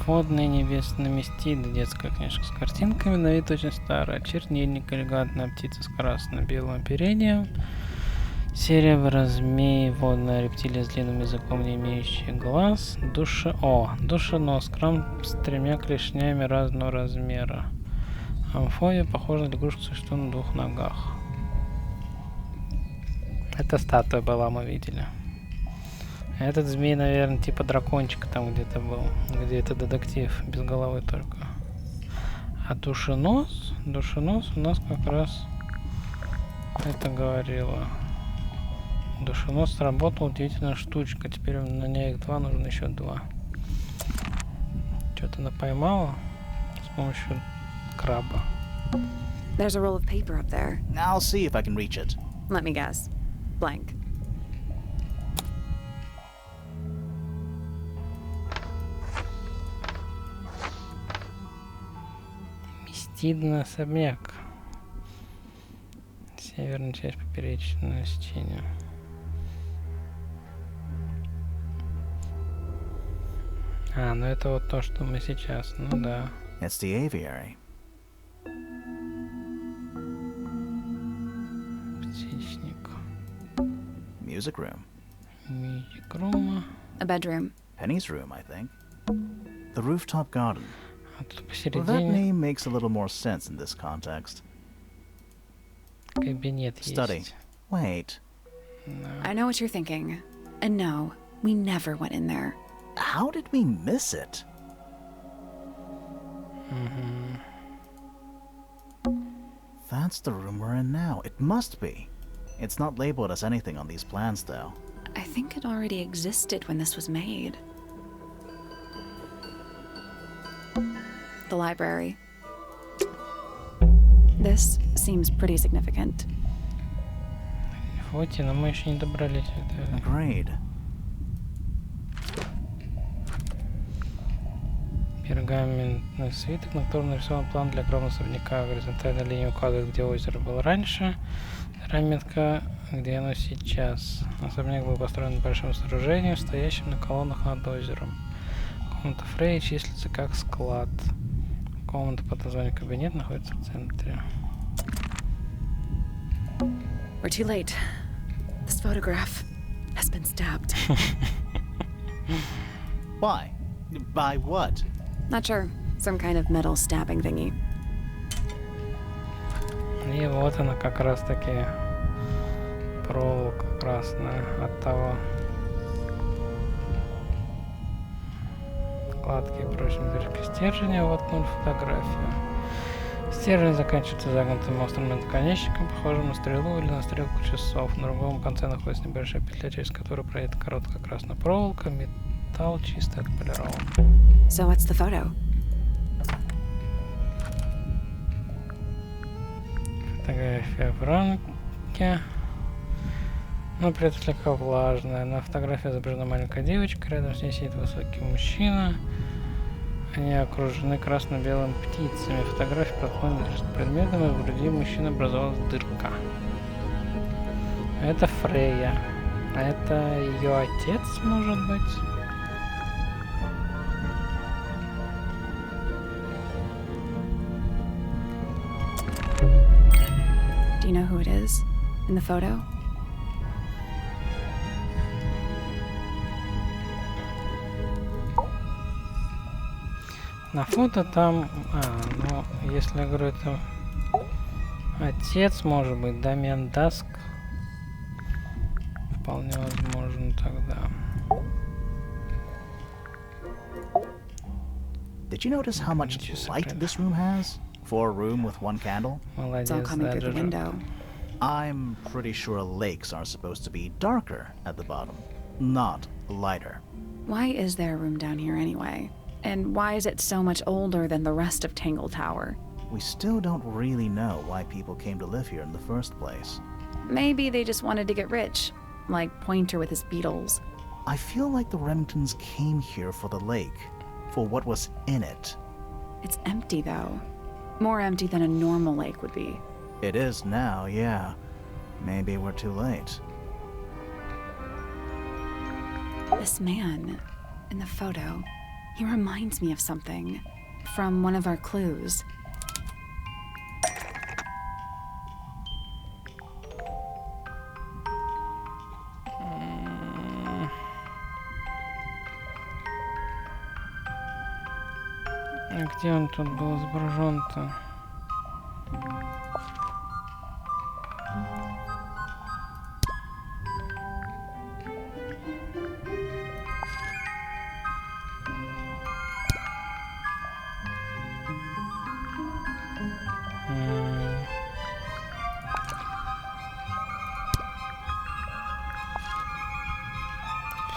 Водные невестные Местиды. Детская книжка с картинками. На вид очень старая. Чернильник, элегантная птица с красно-белым оперением. Серебро, змей, водная рептилия с длинным языком, не имеющий глаз. Душенос. Крам с 3 клешнями разного размера. Амфобия похожа на лягушку, существо на 2 ногах. Это статуя была, мы видели. Этот змей, наверное, типа дракончика там где-то был. Где это детектив, без головы только. А душенос у нас как раз это говорила. Душенос сработал, удивительная штучка. Теперь на ней их 2, нужно еще 2. Что-то она поймала с помощью краба. There's a roll of paper up there. I'll see if I can reach it. Let me guess. Blank. Местидный особняк. Северная часть поперечного сечения. Ну это вот то, что мы сейчас. Ну да. It's the aviary. Птичник. Music room. Music room. A bedroom. Penny's room, I think. The rooftop garden. А тут Well, that посередине name makes a little more sense in this context. кабинет Study. есть. Wait. I know what you're thinking. And no, we never went in there. How did we miss it? That's the room we're in now. It must be. It's not labeled as anything on these plans, though. I think it already existed when this was made. The library. This seems pretty significant. Вот, но мы еще не добрались. Agreed. Пергаментный свиток, на котором нарисован план для огромного особняка. Горизонтальная линия указывает, где озеро было раньше. Вторая метка, где оно сейчас. Особняк был построен на большом сооружении, стоящем на колоннах над озером. Комната Фрей числится как склад. Комната под названием кабинет находится в центре. We're too late. This photograph has been stabbed. Why? By what? Not sure. Some kind of metal stabbing thingy. И вот она как раз таки проволока красная от того. Складки и прочие металлические стержни. Вот 0 фотографию. Стержень заканчивается загнутым острым наконечником, похожим на стрелу или на стрелку часов. На другом конце находится небольшая петля, через которую пройдет короткая красная проволока. Металл чисто отполирован. So what's the photo? Фотография в рамке, но при этом слегка влажная. На фотографии изображена маленькая девочка, рядом с ней сидит высокий мужчина. Они окружены красно-белыми птицами. Фотография подходит к предметам, и в груди мужчины образовалась дырка. Это Фрейя. А это ее отец, может быть? Do you know who it is in the photo? На фото там... ну, если я говорю, это... Отец, может быть, Дамиан Даск. Вполне возможно тогда. Did you notice how much light this room has? For a room with one candle? It's all coming through the window. I'm pretty sure lakes are supposed to be darker at the bottom, not lighter. Why is there a room down here anyway? And why is it so much older than the rest of Tangle Tower? We still don't really know why people came to live here in the first place. Maybe they just wanted to get rich, like Pointer with his beetles. I feel like the Remingtons came here for the lake, for what was in it. It's empty though. More empty than a normal lake would be. It is now, yeah. Maybe we're too late. This man in the photo, he reminds me of something from one of our clues. Где он тут был изображен-то?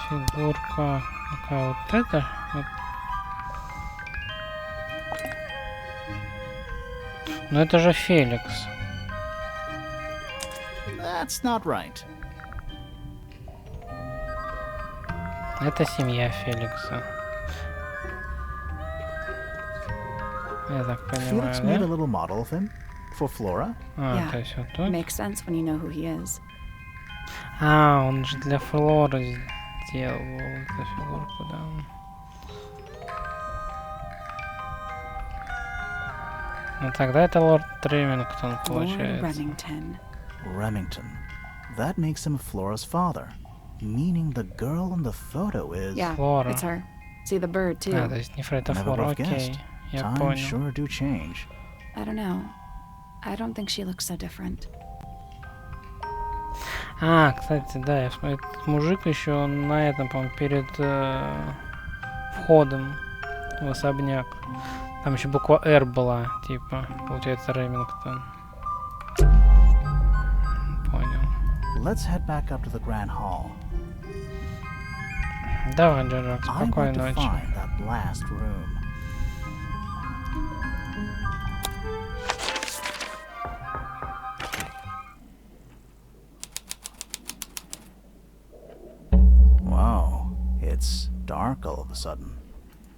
Фигурка. Какая вот эта? Вот. Но это же Феликс. That's not right. Это семья Феликса. Я так понимаю, Felix made да? a little model of him for Flora. То есть вот тут. Makes sense when you know who he is. Он же для Флоры сделал эту фигурку, да. Ну тогда это лорд Ремингтон получается. Remington. That makes him Flora's father. Meaning the girl in the photo is... Yeah, Flora. it's her. See the bird too. То есть не Фред, а Never Флора, would have окей. guessed. Я Times понял. sure do change. I don't know. I don't think she looks so different. Кстати, да, я смотрю, этот мужик еще на этом, по-моему, перед входом в особняк. Там еще буква R была, типа, получается, Ремингтон. Понял. Let's head back up to the Grand Hall. Давай, Джордж, I want спокойной to ночи. find that last room. Wow, it's dark all of a sudden.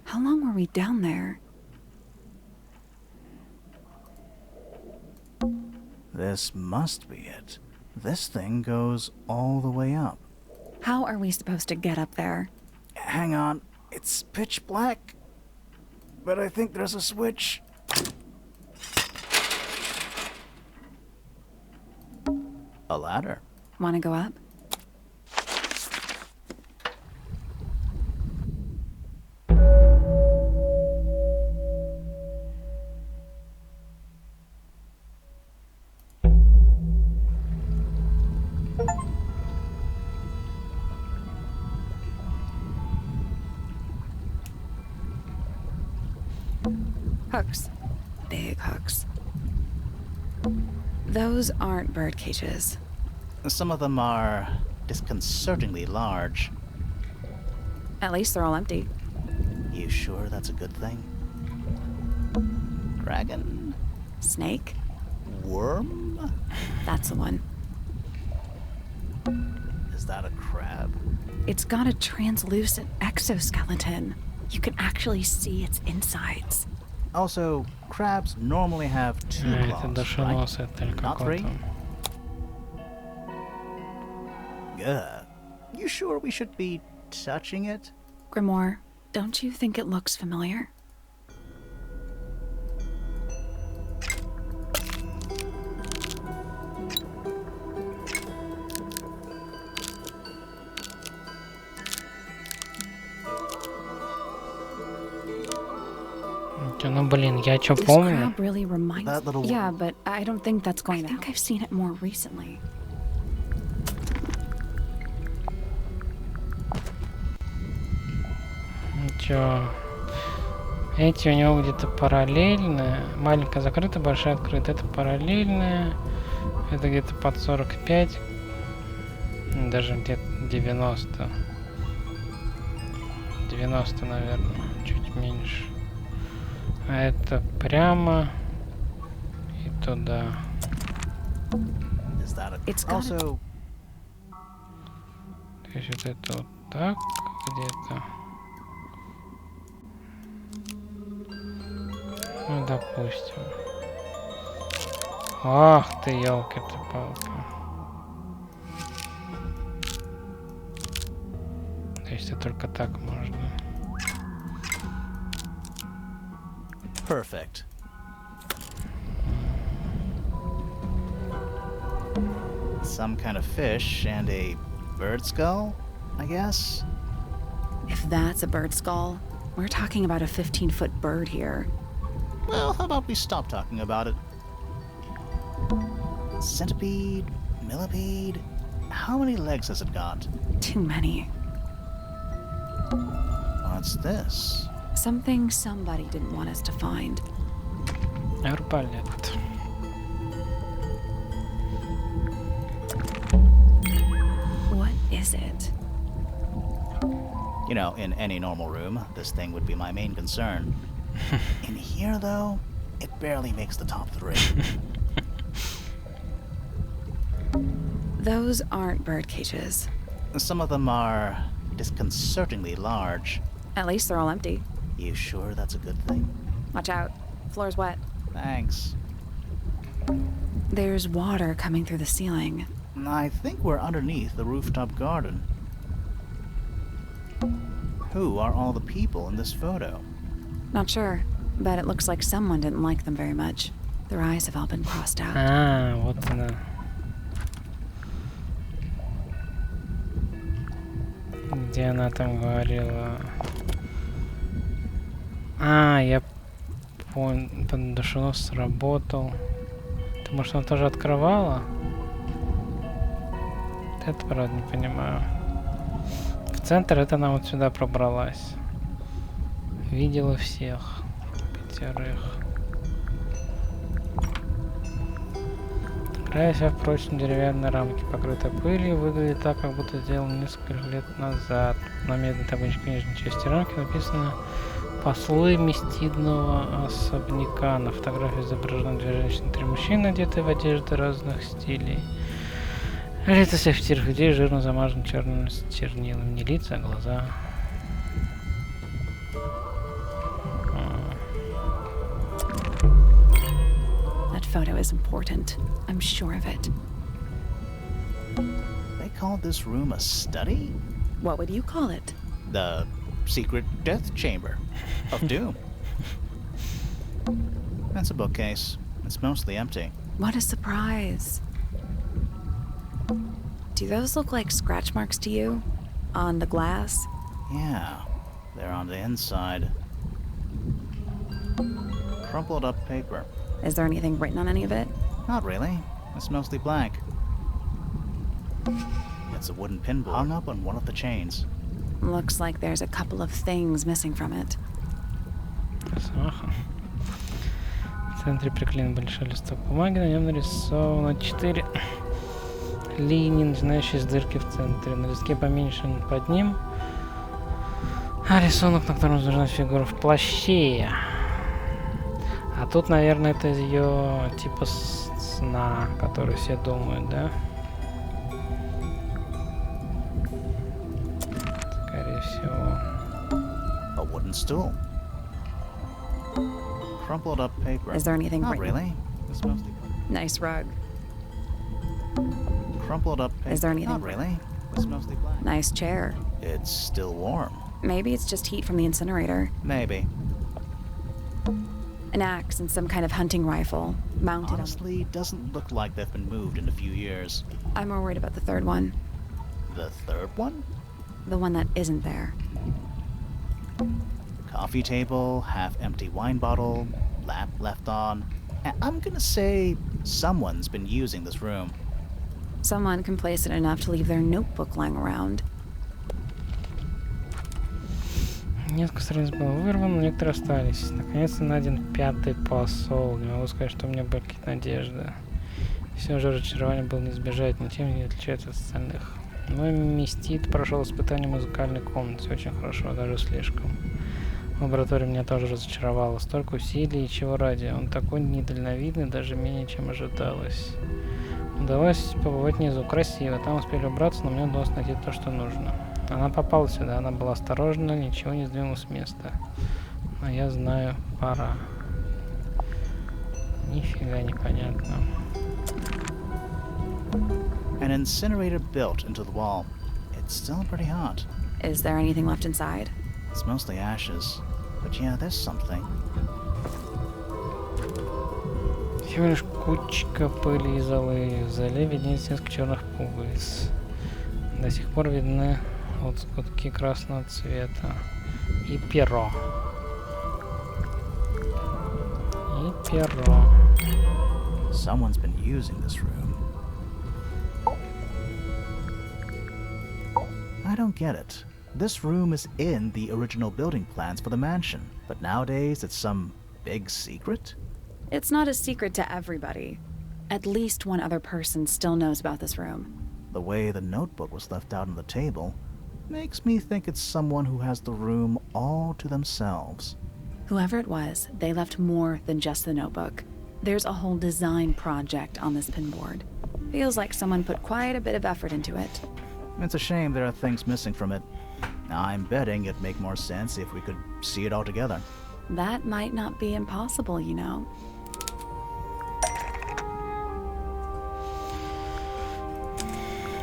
How long were we down there? This must be it. This thing goes all the way up. How are we supposed to get up there? Hang on, it's pitch black. But I think there's a switch. A ladder. Want to go up? Hooks. Big hooks. Those aren't bird cages. Some of them are disconcertingly large. At least they're all empty. You sure that's a good thing? Dragon? Snake? Worm? That's the one. Is that a crab? It's got a translucent exoskeleton. You can actually see its insides. Also, crabs normally have two Это claws, дошеносый, right? только Not three? какой-то. Good. You sure we should be touching it? Grimoire, don't you think it looks familiar? Ну блин, я чё This помню? crab really reminds That little Yeah, but I don't think that's going to happen. I think I've seen it more recently. Чё? Эти у него где-то параллельные. Маленькая закрыта, большая открыта. Это параллельная. Это где-то под 45. Даже где-то 90. 90, наверное. Чуть меньше. А это прямо и туда. Is that It's it? gotta- Also, То есть вот это вот так где-то. Ну, допустим. Ах ты, ёлки-ты-палки. То есть это только так можно. perfect. Some kind of fish and a bird skull, I guess? If that's a bird skull, we're talking about a 15-foot bird here. Well, how about we stop talking about it? Centipede? Millipede? How many legs has it got? Too many. What's this? Something somebody didn't want us to find. Арбалет. What is it? You know, in any normal room, this thing would be my main concern. In here, though, it barely makes the top 3. Those aren't bird cages. Some of them are disconcertingly large. At least they're all empty. You sure that's a good thing? Watch out. Floor's wet. Thanks. There's water coming through the ceiling. I think we're underneath the rooftop garden. Who are all the people in this photo? Not sure, but it looks like someone didn't like them very much. Their eyes have all been crossed out. А, вот она. Где она там говорила? А, я понял, подушенос сработал. Ты, может, она тоже открывала? Это, правда, не понимаю. В центр это она вот сюда пробралась. Видела всех. 5. Края вся в прочной деревянной рамке, покрыта пылью, выглядит так, как будто сделано несколько лет назад. На медной табличке нижней части рамки написано «Послы местидного особняка». На фотографии изображены 2 женщины и 3 мужчины, одетые в одежды разных стилей. Лица всех 4 людей жирно замазаны черными чернилами. Не лица, а глаза. That photo is important. I'm sure of it. They call this room a study? What would you call it? The secret death chamber of doom. That's a bookcase. It's mostly empty. What a surprise. Do those look like scratch marks to you? On the glass? Yeah, they're on the inside. Crumpled up paper. Is there anything written on any of it? Not really. It's mostly blank. It's a wooden pin hung up on one of the chains. Looks like there's a couple of things missing from it. Ага. В центре приклеен большой листок бумаги, на нем нарисовано 4 линии, начинающие с дырки в центре. На листке поменьше под ним. А рисунок, на котором изображена фигура в плаще. А тут, наверное, это из ее типа сна, который все думают, да? Скорее всего. A wooden stool. Crumpled up paper. Is there anything Not written? really. It's mostly Nice rug. crumpled up paper. Is there anything Not really. It's mostly black. Nice chair. It's still warm. Maybe it's just heat from the incinerator. Maybe. An axe and some kind of hunting rifle mounted Honestly, doesn't look like they've been moved in a few years. on. I'm more worried about the third one. The third one? The one that isn't there. Coffee table, half-empty wine bottle, lamp left on. I'm gonna say someone's been using this room. Someone complacent enough to leave their notebook lying around. Несколько страниц было вырвано, некоторые остались. Наконец-то найден 5-й посол. Не могу сказать, что у меня были какие-то надежды. Все же разочарование было не избежать, ничем не отличается от остальных. Мой мистит прошел испытание в музыкальной комнате очень хорошо, даже слишком. Лаборатория меня тоже разочаровала. Столько усилий и чего ради. Он такой недальновидный, даже менее, чем ожидалось. Удалось побывать внизу. Красиво. Там успели убраться, но мне удалось найти то, что нужно. Она попала сюда. Она была осторожна, ничего не сдвинула с места. А я знаю, пора. Нифига непонятно. An incinerator built into the wall. It's still pretty hot. Is there anything left inside? It's mostly ashes. But yeah, there's something. Всего лишь кучка пыли и золы. В зале виднеется несколько черных пуговиц. До сих пор видны отскутки красного цвета. И перо. И перо. Someone's been using this room. I don't get it. This room is in the original building plans for the mansion, but nowadays it's some big secret? It's not a secret to everybody. At least one other person still knows about this room. The way the notebook was left out on the table makes me think it's someone who has the room all to themselves. Whoever it was, they left more than just the notebook. There's a whole design project on this pinboard. Feels like someone put quite a bit of effort into it. It's a shame there are things missing from it. I'm betting it'd make more sense if we could see it all together. That might not be impossible, you know.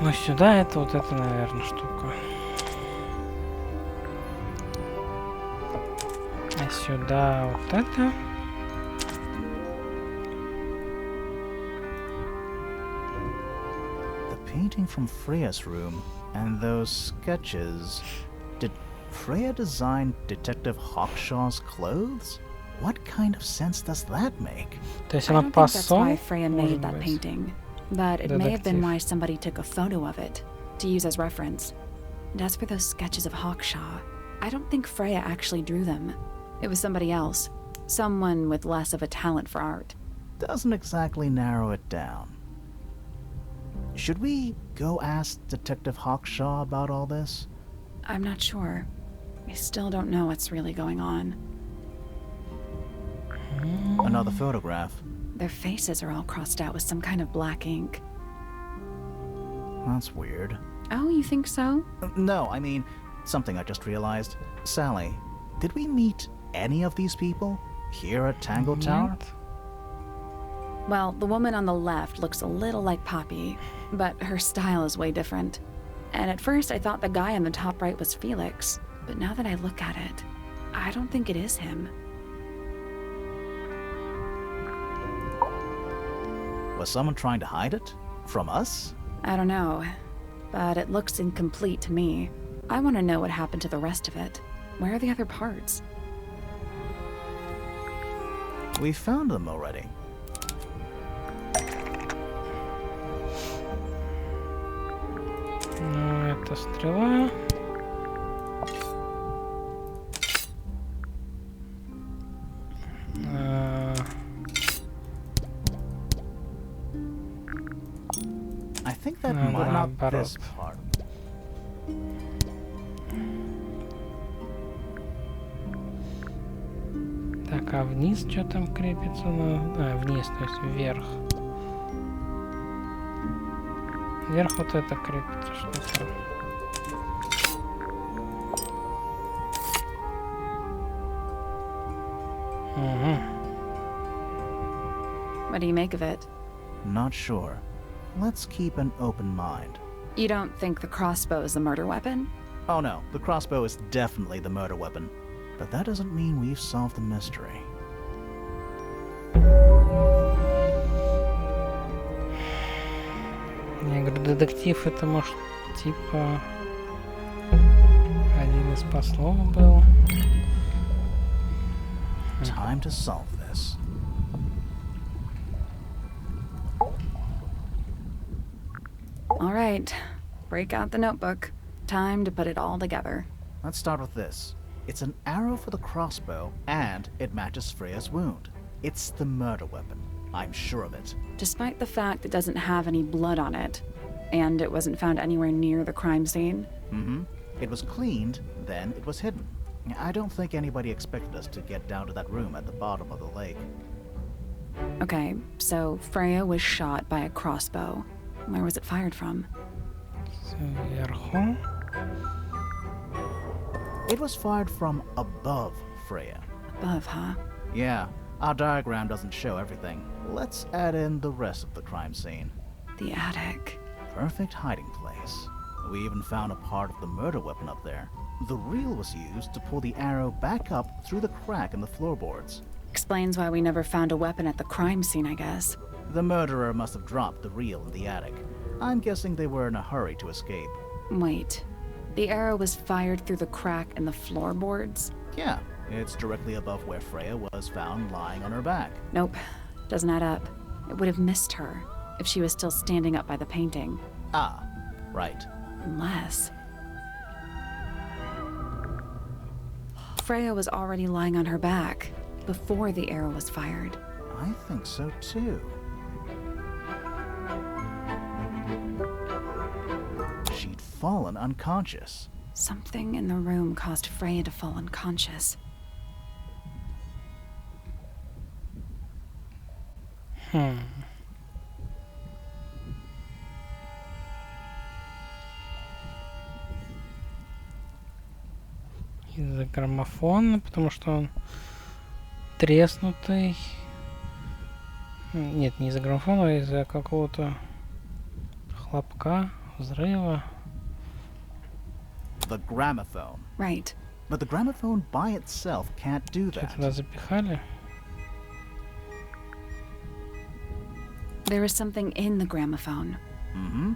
Ну сюда это вот это, наверное, штука. А сюда вот это. The painting from Freya's room and those sketches. Did Freya design Detective Hawkshaw's clothes? What kind of sense does that make? То есть I она don't think that's why посол? Freya made that painting. But it may have been Detective. why somebody took a photo of it to use as reference. And as for those sketches of Hawkshaw, I don't think Freya actually drew them. It was somebody else. Someone with less of a talent for art. Doesn't exactly narrow it down. Should we go ask Detective Hawkshaw about all this? I'm not sure. I still don't know what's really going on. Another photograph. Their faces are all crossed out with some kind of black ink. That's weird. Oh, you think so? No, I mean, something I just realized. Sally, did we meet any of these people here at Tangle Tower? Нет. Well, the woman on the left looks a little like Poppy, but her style is way different. And at first I thought the guy on the top right was Felix, but now that I look at it, I don't think it is him. Was someone trying to hide it? From us? I don't know, but it looks incomplete to me. I want to know what happened to the rest of it. Where are the other parts? We found them already. Ну, это стрела. I think that No, might not наоборот. this part. Так, а вниз что там крепится? Вниз, то есть вверх. Вверх вот это крепится что-то. Угу. What do you make of it? Not sure. Let's keep an open mind. You don't think the crossbow is the murder weapon? Oh no, the crossbow is definitely the murder weapon. But that doesn't mean we've solved the mystery. Я говорю, детектив это может типа один из послов был. Time to solve this. All right, break out the notebook. Time to put it all together. Let's start with this. It's an arrow for the crossbow, and it matches Freya's wound. It's the murder weapon. I'm sure of it. Despite the fact it doesn't have any blood on it, and it wasn't found anywhere near the crime scene. Mm-hmm. It was cleaned, then it was hidden. I don't think anybody expected us to get down to that room at the bottom of the lake. Okay, so Freya was shot by a crossbow. Where was it fired from? Сверху. It was fired from above Freya. Above, huh? Yeah, our diagram doesn't show everything. Let's add in the rest of the crime scene. The attic. Perfect hiding place. We even found a part of the murder weapon up there. The reel was used to pull the arrow back up through the crack in the floorboards. Explains why we never found a weapon at the crime scene, I guess. The murderer must have dropped the reel in the attic. I'm guessing they were in a hurry to escape. Wait. The arrow was fired through the crack in the floorboards? Yeah, it's directly above where Freya was found lying on her back. Nope. Doesn't add up. It would have missed her if she was still standing up by the painting. Ah, right. Unless... Freya was already lying on her back before the arrow was fired. I think so too. She'd fallen unconscious. Something in the room caused Freya to fall unconscious. Из-за граммофона, потому что он треснутый. Нет, не из-за граммофона, а из-за какого-то хлопка, взрыва. The gramophone. Right. But the gramophone by itself can't do Что that. туда запихали? There was something in the gramophone. Mm-hmm.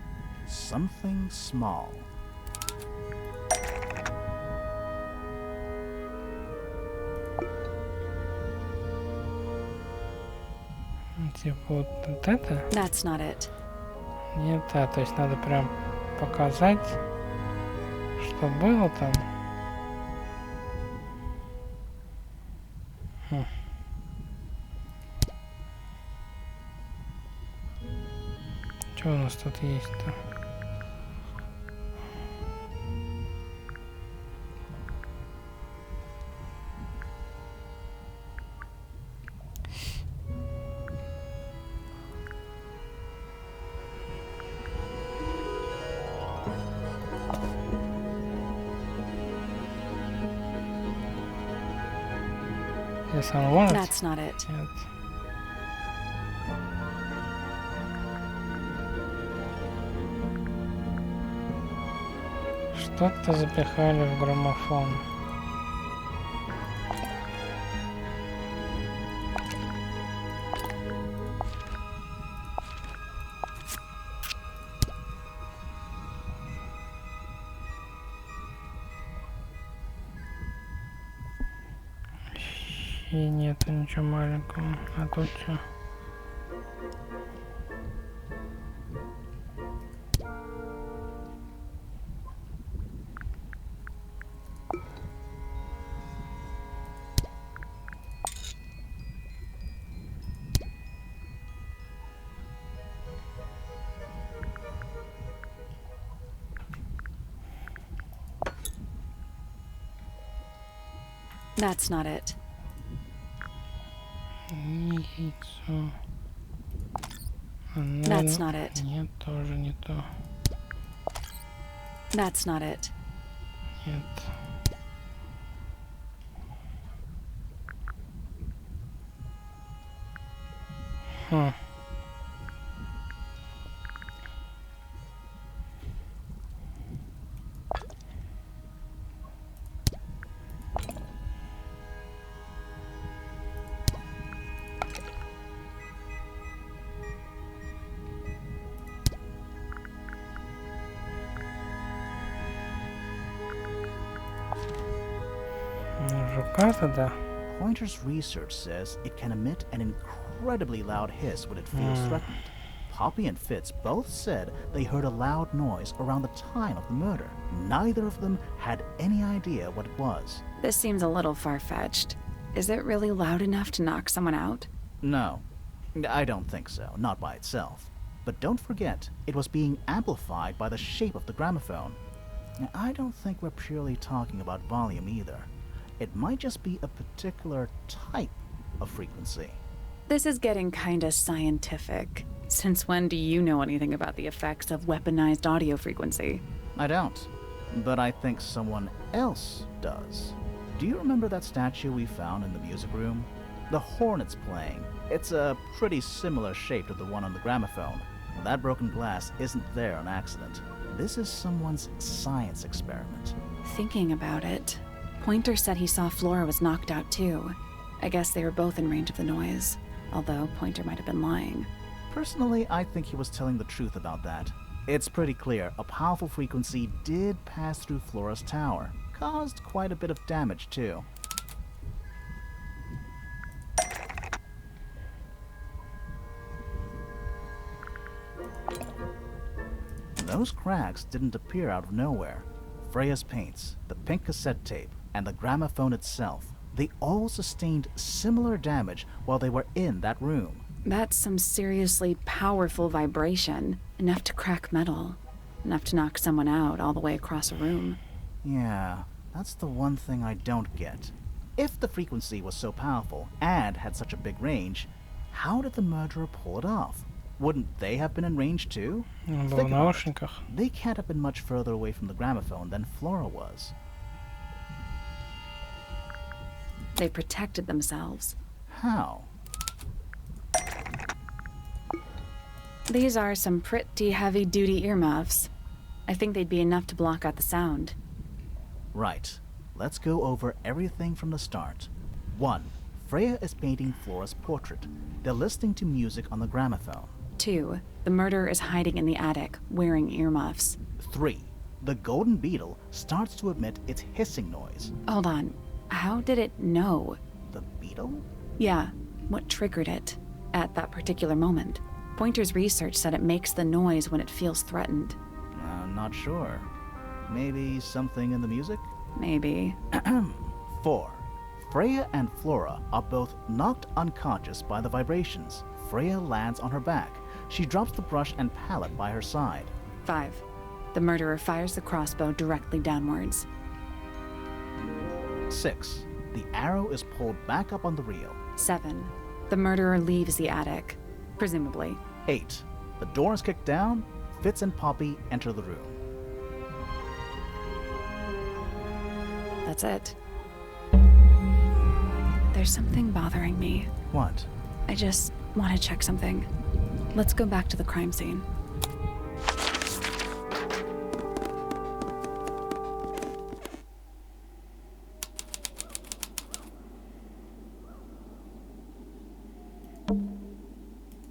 Something small. Типа вот это? That's not it. Нет, да, то есть надо прям показать, что было там. Что у нас тут есть-то? Yes, unwanted. That's not it. Нет. Что-то запихали в граммофон. И нету ничего маленького. А тут что? That's not it. Яйцо. That's not it. Нет, тоже не то. That's not it. Нет. Жука тогда. Pointer's research says it can emit an incredibly loud hiss when it feels threatened. Poppy and Fitz both said they heard a loud noise around the time of the murder. Neither of them had any idea what it was. This seems a little far-fetched. Is it really loud enough to knock someone out? No, I don't think so, not by itself. But don't forget, it was being amplified by the shape of the gramophone. I don't think we're purely talking about volume either. It might just be a particular type of frequency. This is getting kinda scientific. Since when do you know anything about the effects of weaponized audio frequency? I don't, but I think someone else does. Do you remember that statue we found in the music room? The horn it's playing. It's a pretty similar shape to the one on the gramophone. That broken glass isn't there on accident. This is someone's science experiment. Thinking about it, Pointer said he saw Flora was knocked out too. I guess they were both in range of the noise, although Pointer might have been lying. Personally, I think he was telling the truth about that. It's pretty clear a powerful frequency did pass through Flora's tower. Caused quite a bit of damage too. Those cracks didn't appear out of nowhere. Freya's paints, the pink cassette tape, and the gramophone itself, they all sustained similar damage while they were in that room. That's some seriously powerful vibration, enough to crack metal, enough to knock someone out all the way across a room. Yeah, that's the one thing I don't get. If the frequency was so powerful and had such a big range, how did the murderer pull it off? Wouldn't they have been in range too? Он был в Think about it. наушниках. They can't have been much further away from the gramophone than Flora was. They protected themselves. How? These are some pretty heavy-duty earmuffs. I think they'd be enough to block out the sound. Right. Let's go over everything from the start. 1. Freya is painting Flora's portrait. They're listening to music on the gramophone. 2. The murderer is hiding in the attic, wearing earmuffs. 3. The golden beetle starts to emit its hissing noise. Hold on. How did it know? The beetle? Yeah, what triggered it at that particular moment? Pointer's research said it makes the noise when it feels threatened. I'm not sure. Maybe something in the music? Maybe. 4. Freya and Flora are both knocked unconscious by the vibrations. Freya lands on her back. She drops the brush and palette by her side. 5. The murderer fires the crossbow directly downwards. 6. The arrow is pulled back up on the reel. 7. The murderer leaves the attic, presumably. 8. The door is kicked down. Fitz and Poppy enter the room. That's it. There's something bothering me. What? I just want to check something. Let's go back to the crime scene.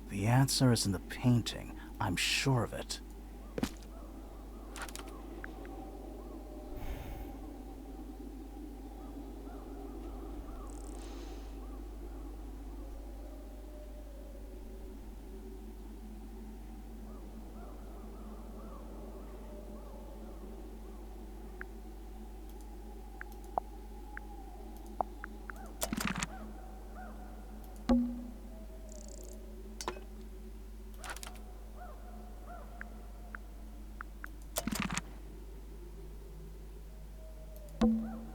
The answer is in the painting. I'm sure of it.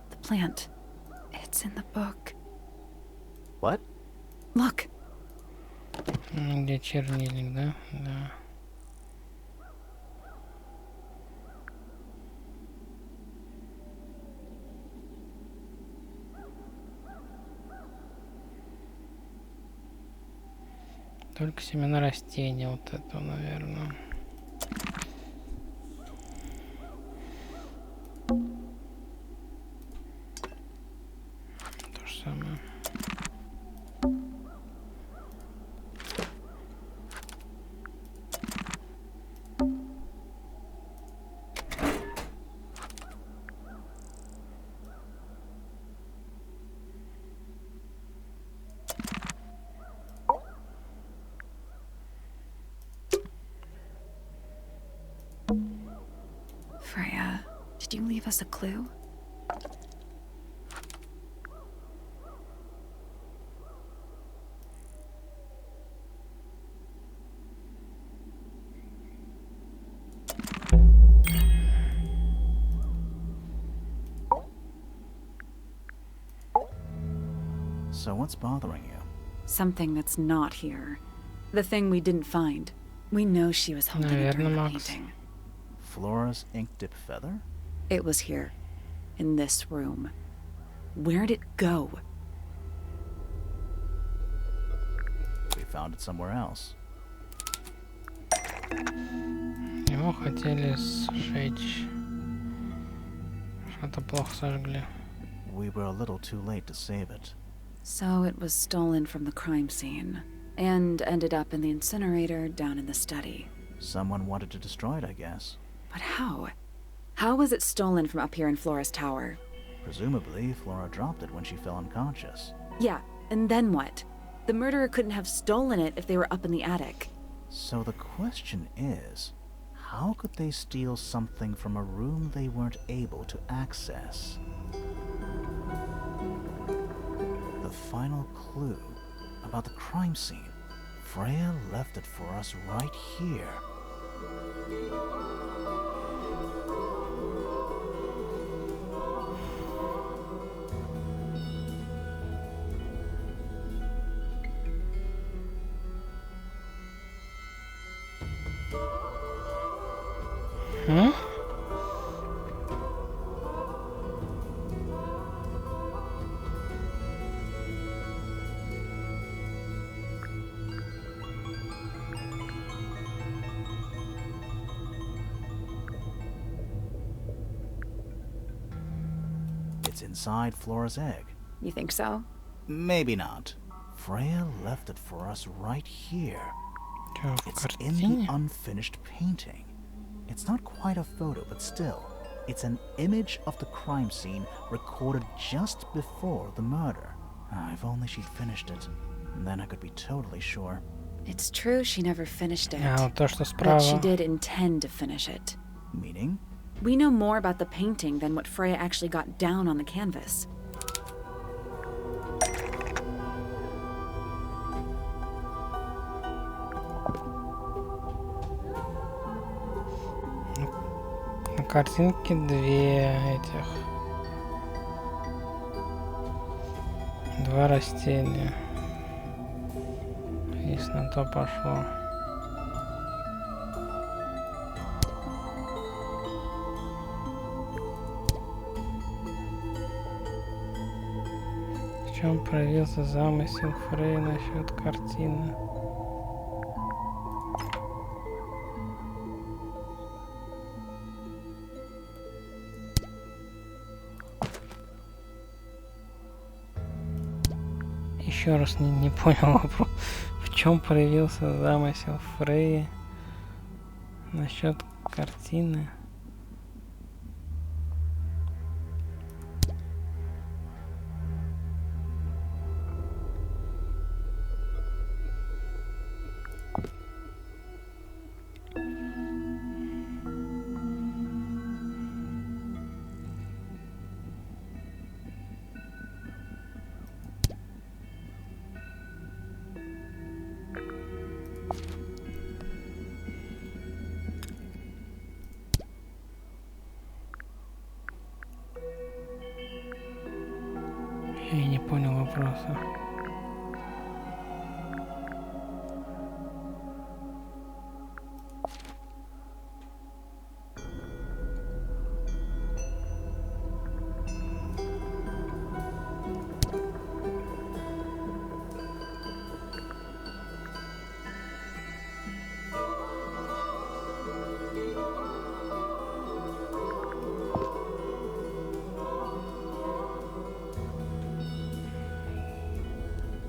The plant. It's in the book. What? Look. Где чернильник, да? Да. Только семена растения вот этого, наверное. То же самое. Did you leave us a clue? So what's bothering you? Something that's not here. The thing we didn't find. We know she was holding it during the Max. painting. Flora's ink dip feather? It was here. In this room. Where'd it go? We found it somewhere else. Его хотели сжечь. Что-то плохо сожгли. We were a little too late to save it. So it was stolen from the crime scene. And ended up in the incinerator down in the study. Someone wanted to destroy it, I guess. But how? How was it stolen from up here in Flora's tower? Presumably, Flora dropped it when she fell unconscious. Yeah, and then what? The murderer couldn't have stolen it if they were up in the attic. So the question is, how could they steal something from a room they weren't able to access? The final clue about the crime scene. Freya left it for us right here. Hm? It's inside Flora's egg. You think so? Maybe not. Freya left it for us right here. Чё, в It's in картине? the unfinished painting. It's not quite a photo, but still, it's an image of the crime scene recorded just before the murder. If only she'd finished it. Then I could be totally sure. It's true she never finished it. А, вот то, что But she справа. did intend to finish it. Meaning? We know more about the painting than what Freya actually got down on the canvas. На картинке две этих. Два растения. Если на то пошло. В чем проявился замысел Фрей насчет картины? Еще раз не понял вопрос. В чем проявился замысел Фрей насчет картины? Я не понял вопроса.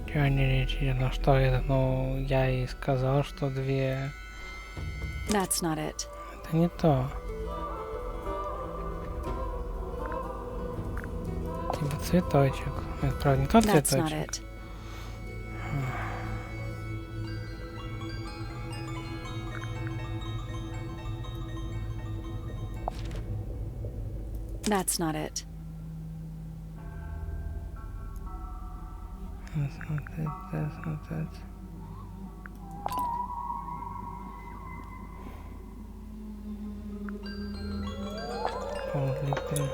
Чё они речи? Ну что это? Ну, я и сказал, что две. That's not it. Это не то. Типа цветочек. Это правда не тот That's not цветочек. it. That's not it. That's not it. That's not it. Holy crap.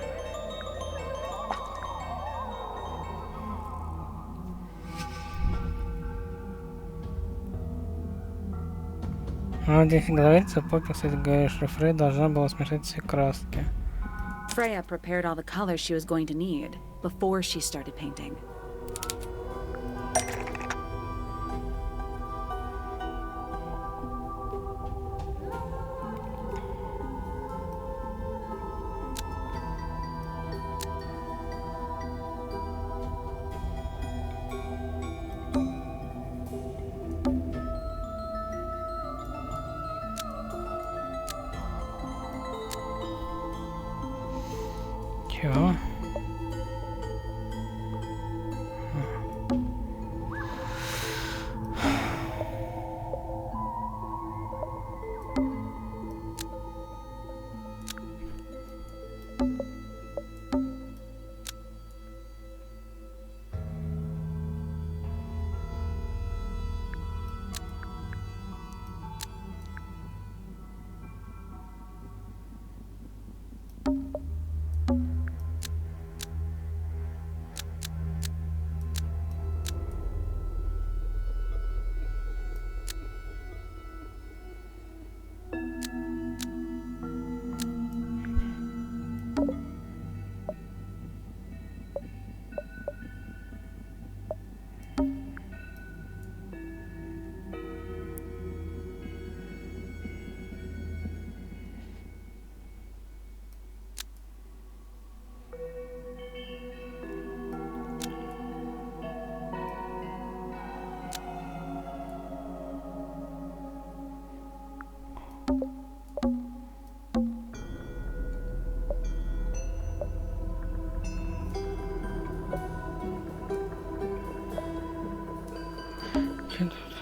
А здесь говорится, Поппи, кстати, говорит, что Фрей должна была смешать все краски. Freya prepared all the colors she was going to need before she started painting. Чего? Что тут?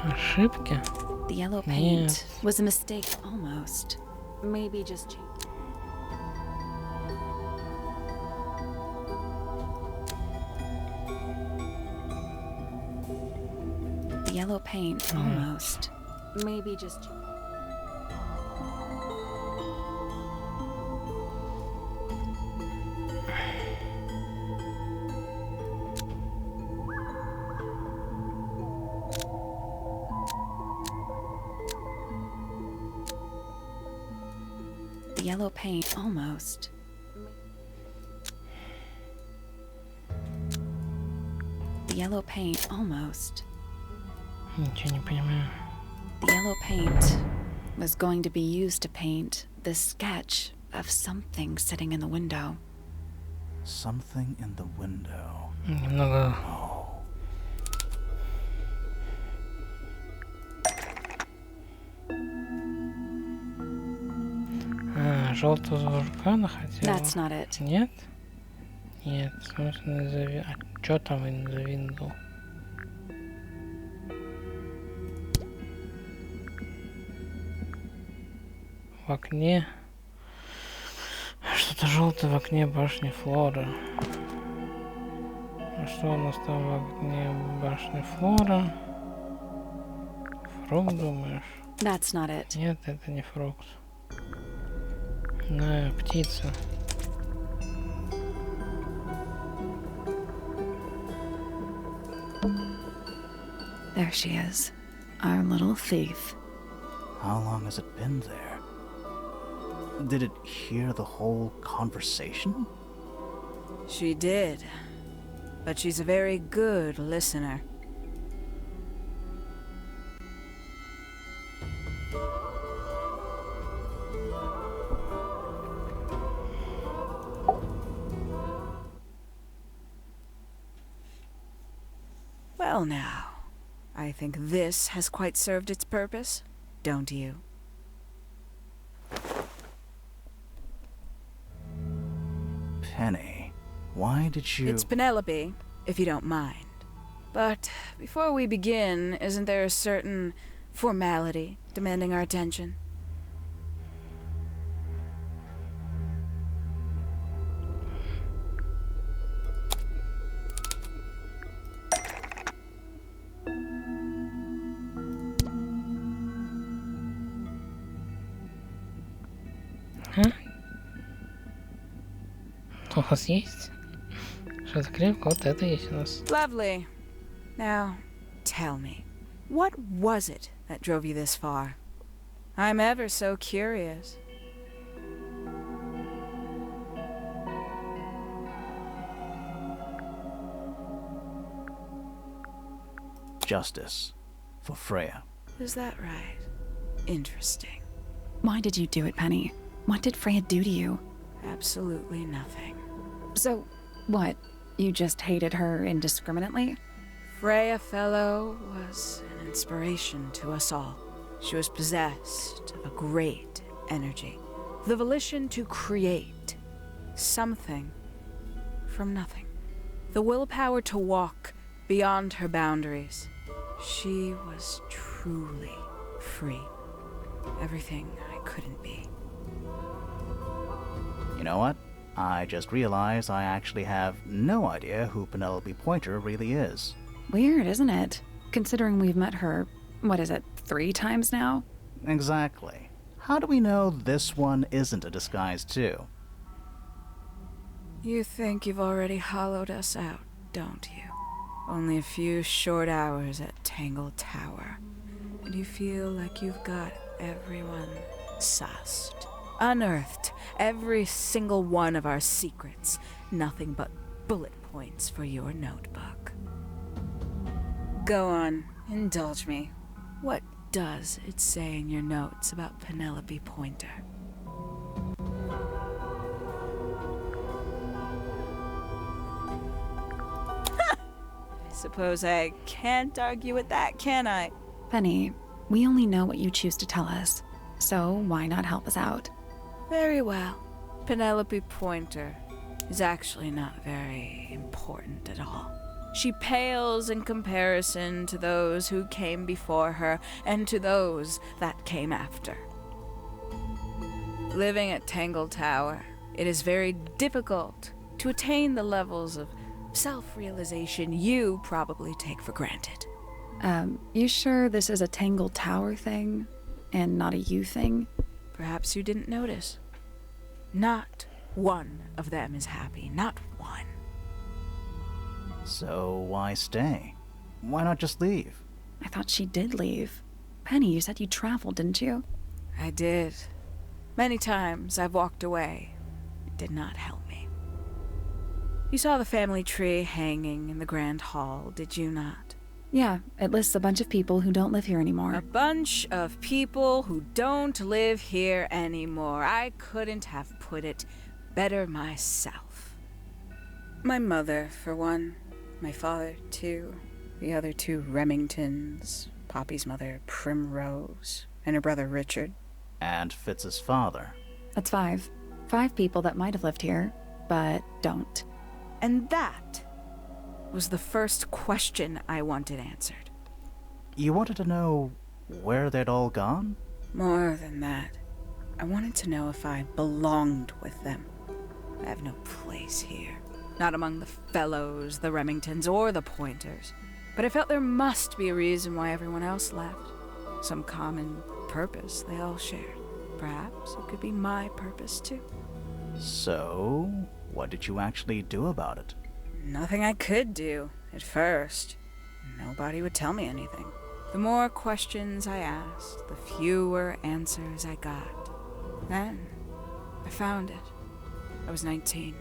Ошибки? The yellow paint was a mistake almost. Maybe just change. The yellow paint almost. Maybe just change. The yellow paint almost. The yellow paint almost. Ничего не понимаю. The yellow paint was going to be used to paint this sketch of something sitting in the window. Something in the window. Немного. Желтого жука находила? That's not it. Нет? Нет, в смысле, а что там in the window? В окне? Что-то желтое в окне башни Флоры. А что у нас там в окне башни Флора? Фрукт, думаешь? That's not it. Нет, это не фрукт. На, птица. There she is. Our little thief. How long has it been there? Did it hear the whole conversation? She did. But she's a very good listener. Well now, I think this has quite served its purpose, don't you? Penny, why did you... It's Penelope, if you don't mind. But before we begin, isn't there a certain formality demanding our attention? У вас есть? Что-то крепко, вот это есть у нас. Lovely. Now, tell me, what was it that drove you this far? I'm ever so curious. Justice for Freya. Is that right? Interesting. Why did you do it, Penny? What did Freya do to you? Absolutely nothing. So, what? You just hated her indiscriminately? Freya Fellow was an inspiration to us all. She was possessed of a great energy, the volition to create something from nothing, the willpower to walk beyond her boundaries. She was truly free. Everything I couldn't be. You know what? I just realized I actually have no idea who Penelope Pointer really is. Weird, isn't it? Considering we've met her, what is it, 3 times now? Exactly. How do we know this one isn't a disguise too? You think you've already hollowed us out, don't you? Only a few short hours at Tangle Tower, and you feel like you've got everyone sussed. Unearthed every single one of our secrets. Nothing but bullet points for your notebook. Go on, indulge me. What does it say in your notes about Penelope Pointer? I suppose I can't argue with that, can I? Penny, we only know what you choose to tell us, so why not help us out? Very well. Penelope Pointer is actually not very important at all. She pales in comparison to those who came before her and to those that came after. Living at Tangle Tower, it is very difficult to attain the levels of self-realization you probably take for granted. You sure this is a Tangle Tower thing and not a you thing? Perhaps you didn't notice. Not one of them is happy. Not one. So why stay? Why not just leave? I thought she did leave. Penny, you said you traveled, didn't you? I did. Many times I've walked away. It did not help me. You saw the family tree hanging in the grand hall, did you not? Yeah, it lists a bunch of people who don't live here anymore. A bunch of people who don't live here anymore. I couldn't have put it better myself. My mother, for one. My father, too. The other 2 Remingtons. Poppy's mother, Primrose. And her brother, Richard. And Fitz's father. That's 5. 5 people that might have lived here, but don't. And that was the first question I wanted answered. You wanted to know where they'd all gone? More than that. I wanted to know if I belonged with them. I have no place here. Not among the Fellows, the Remingtons, or the Pointers. But I felt there must be a reason why everyone else left. Some common purpose they all shared. Perhaps it could be my purpose too. So, what did you actually do about it? Nothing I could do, at first. Nobody would tell me anything. The more questions I asked, the fewer answers I got. Then, I found it. I was 19.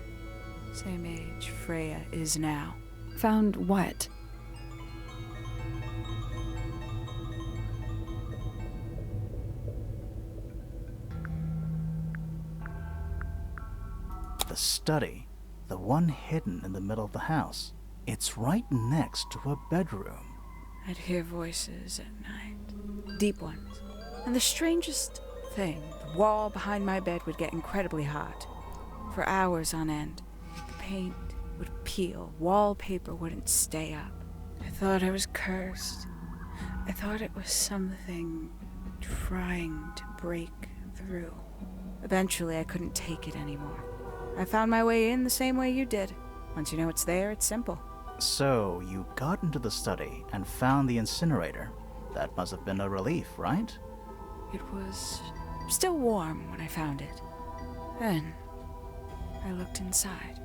Same age Freya is now. Found what? The study. The one hidden in the middle of the house. It's right next to a bedroom. I'd hear voices at night. Deep ones. And the strangest thing, the wall behind my bed would get incredibly hot. For hours on end. The paint would peel. Wallpaper wouldn't stay up. I thought I was cursed. I thought it was something trying to break through. Eventually, I couldn't take it anymore. I found my way in the same way you did. Once you know it's there, it's simple. So, you got into the study and found the incinerator. That must have been a relief, right? It was still warm when I found it. Then, I looked inside.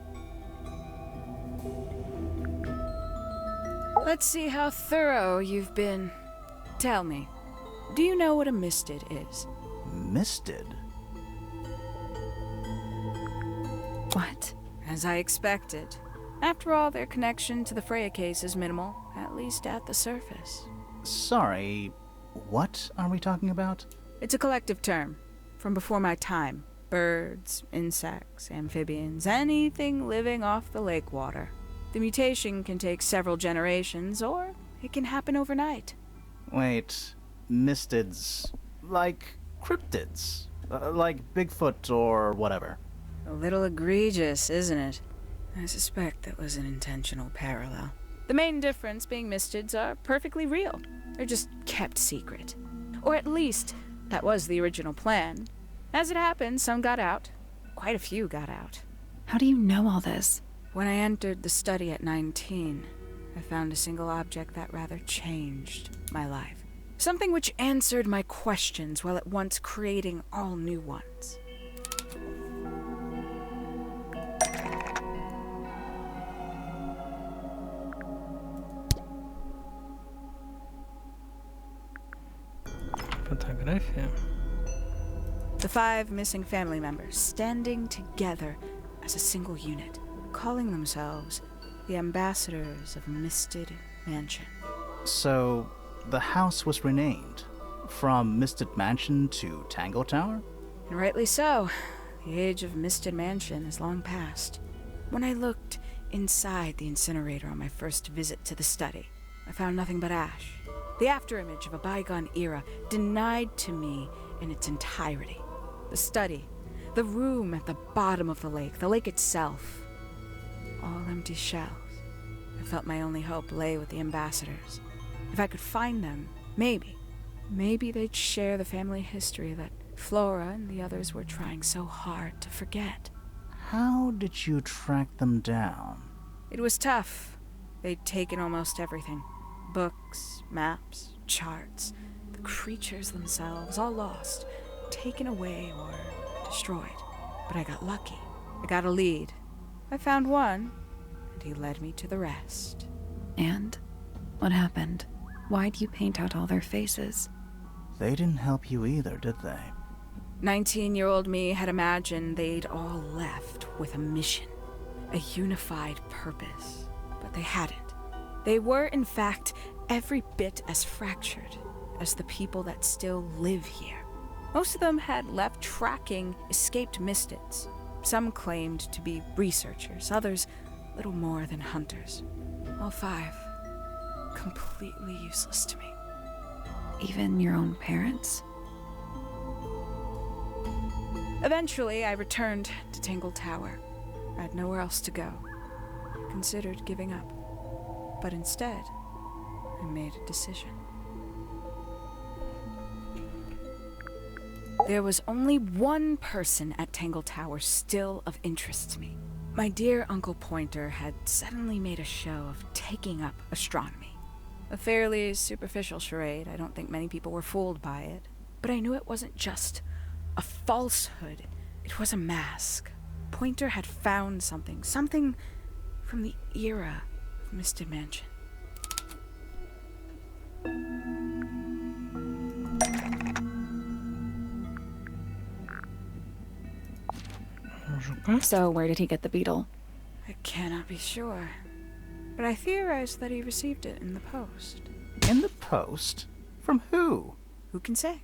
Let's see how thorough you've been. Tell me, do you know what a misted is? Misted? What? As I expected. After all, their connection to the Freya case is minimal, at least at the surface. Sorry, what are we talking about? It's a collective term, from before my time. Birds, insects, amphibians, anything living off the lake water. The mutation can take several generations, or it can happen overnight. Wait, mistids, like cryptids, like Bigfoot or whatever. A little egregious, isn't it? I suspect that was an intentional parallel. The main difference being mistids are perfectly real. They're just kept secret. Or at least, that was the original plan. As it happened, some got out. Quite a few got out. How do you know all this? When I entered the study at 19, I found a single object that rather changed my life. Something which answered my questions while at once creating all new ones. Фотография. The 5 missing family members standing together as a single unit, calling themselves the ambassadors of Misted Mansion. So, the house was renamed from Misted Mansion to Tangle Tower? And rightly so. The age of Misted Mansion is long past. When I looked inside the incinerator on my first visit to the study, I found nothing but ash. The afterimage of a bygone era, denied to me in its entirety. The study, the room at the bottom of the lake itself. All empty shells. I felt my only hope lay with the ambassadors. If I could find them, maybe they'd share the family history that Flora and the others were trying so hard to forget. How did you track them down? It was tough. They'd taken almost everything. Books, maps, charts, the creatures themselves, all lost, taken away or destroyed. But I got lucky. I got a lead. I found one, and he led me to the rest. And? What happened? Why'd you paint out all their faces? They didn't help you either, did they? 19-year-old me had imagined they'd all left with a mission, a unified purpose, but they hadn't. They were, in fact, every bit as fractured as the people that still live here. Most of them had left tracking escaped mistids. Some claimed to be researchers, others little more than hunters. All 5 completely useless to me. Even your own parents? Eventually, I returned to Tangle Tower. I had nowhere else to go. I considered giving up. But instead, I made a decision. There was only one person at Tangle Tower still of interest to me. My dear Uncle Pointer had suddenly made a show of taking up astronomy. A fairly superficial charade. I don't think many people were fooled by it. But I knew it wasn't just a falsehood. It was a mask. Pointer had found something from the era of Misted Mansion. So, where did he get the beetle? I cannot be sure, but I theorize that he received it in the post. In the post? From who? Who can say?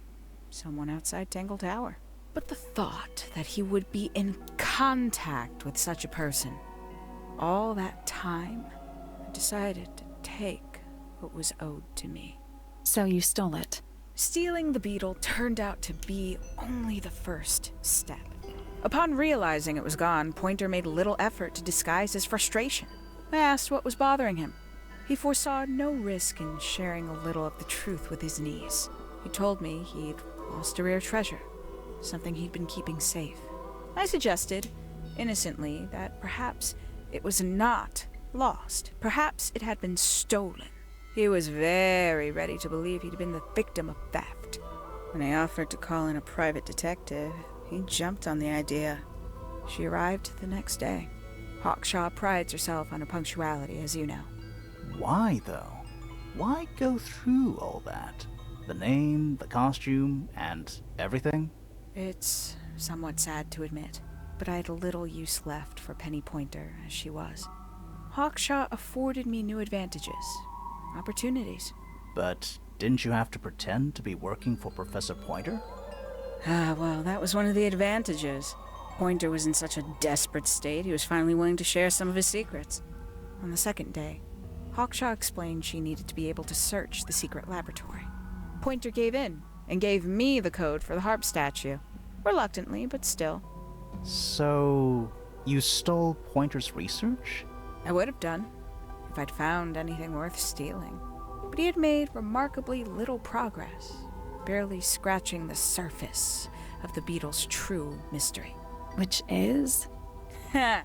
Someone outside Tangle Tower. But the thought that he would be in contact with such a person, all that time, I decided to take what was owed to me. So you stole it. Stealing the beetle turned out to be only the first step. Upon realizing it was gone, Pointer made little effort to disguise his frustration. I asked what was bothering him. He foresaw no risk in sharing a little of the truth with his niece. He told me he'd lost a rare treasure, something he'd been keeping safe. I suggested, innocently, that perhaps it was not lost. Perhaps it had been stolen. He was very ready to believe he'd been the victim of theft. When I offered to call in a private detective, he jumped on the idea. She arrived the next day. Hawkshaw prides herself on her punctuality, as you know. Why, though? Why go through all that? The name, the costume, and everything? It's somewhat sad to admit, but I had little use left for Penny Pointer as she was. Hawkshaw afforded me new advantages, opportunities. But didn't you have to pretend to be working for Professor Pointer? Well, that was one of the advantages. Pointer was in such a desperate state, he was finally willing to share some of his secrets. On the second day, Hawkshaw explained she needed to be able to search the secret laboratory. Pointer gave in and gave me the code for the harp statue. Reluctantly, but still. So, you stole Pointer's research? I would have done, if I'd found anything worth stealing. But he had made remarkably little progress, barely scratching the surface of the beetle's true mystery. Which is? It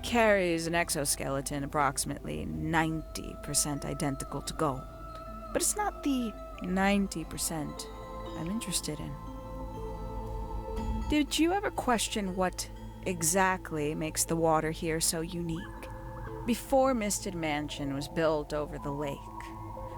carries an exoskeleton approximately 90% identical to gold. But it's not the 90% I'm interested in. Did you ever question what exactly makes the water here so unique? Before Misted Mansion was built over the lake,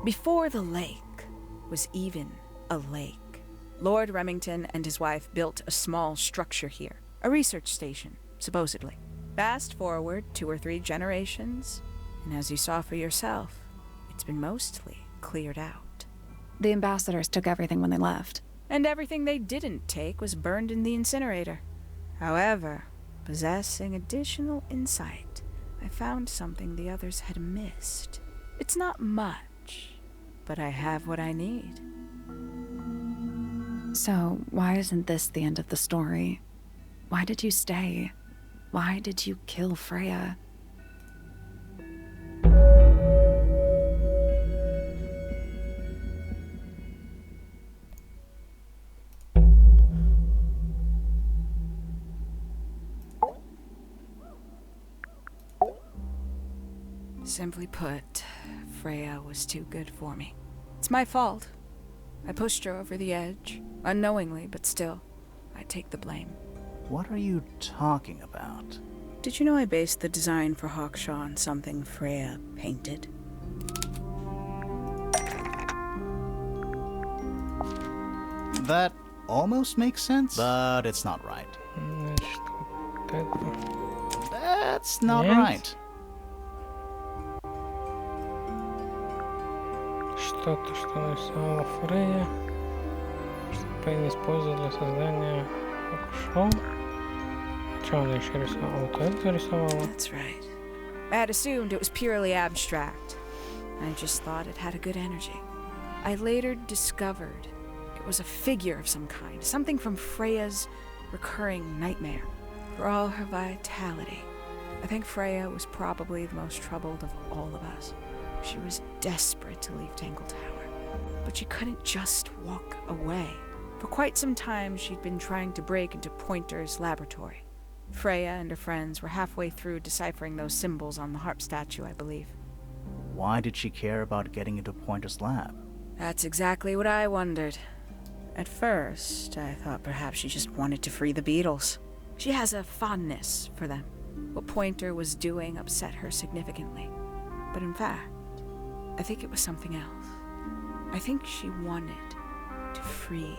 before the lake was even a lake, Lord Remington and his wife built a small structure here, a research station, supposedly. Fast forward 2 or 3 generations, and as you saw for yourself, it's been mostly cleared out. The ambassadors took everything when they left. And everything they didn't take was burned in the incinerator. However, possessing additional insight, I found something the others had missed. It's not much, but I have what I need. So, why isn't this the end of the story? Why did you stay? Why did you kill Freya? Simply put, Freya was too good for me. It's my fault. I pushed her over the edge, unknowingly, but still, I take the blame. What are you talking about? Did you know I based the design for Hawkshaw on something Freya painted? That almost makes sense, but it's not right. That's not right. Что-то, что нарисовала Фрея, что не использует для создания шоу. Что она еще рисовала? Вот это рисовала. That's right. I had assumed it was purely abstract. I just thought it had a good energy. I later discovered it was a figure of some kind, something from Freya's recurring nightmare. For all her vitality, I think Freya was probably the most troubled of all of us. She was desperate to leave Tangle Tower, but she couldn't just walk away. For quite some time, she'd been trying to break into Pointer's laboratory. Freya and her friends were halfway through deciphering those symbols on the harp statue, I believe. Why did she care about getting into Pointer's lab? That's exactly what I wondered. At first, I thought perhaps she just wanted to free the beetles. She has a fondness for them. What Pointer was doing upset her significantly. But in fact, I think it was something else. I think she wanted to free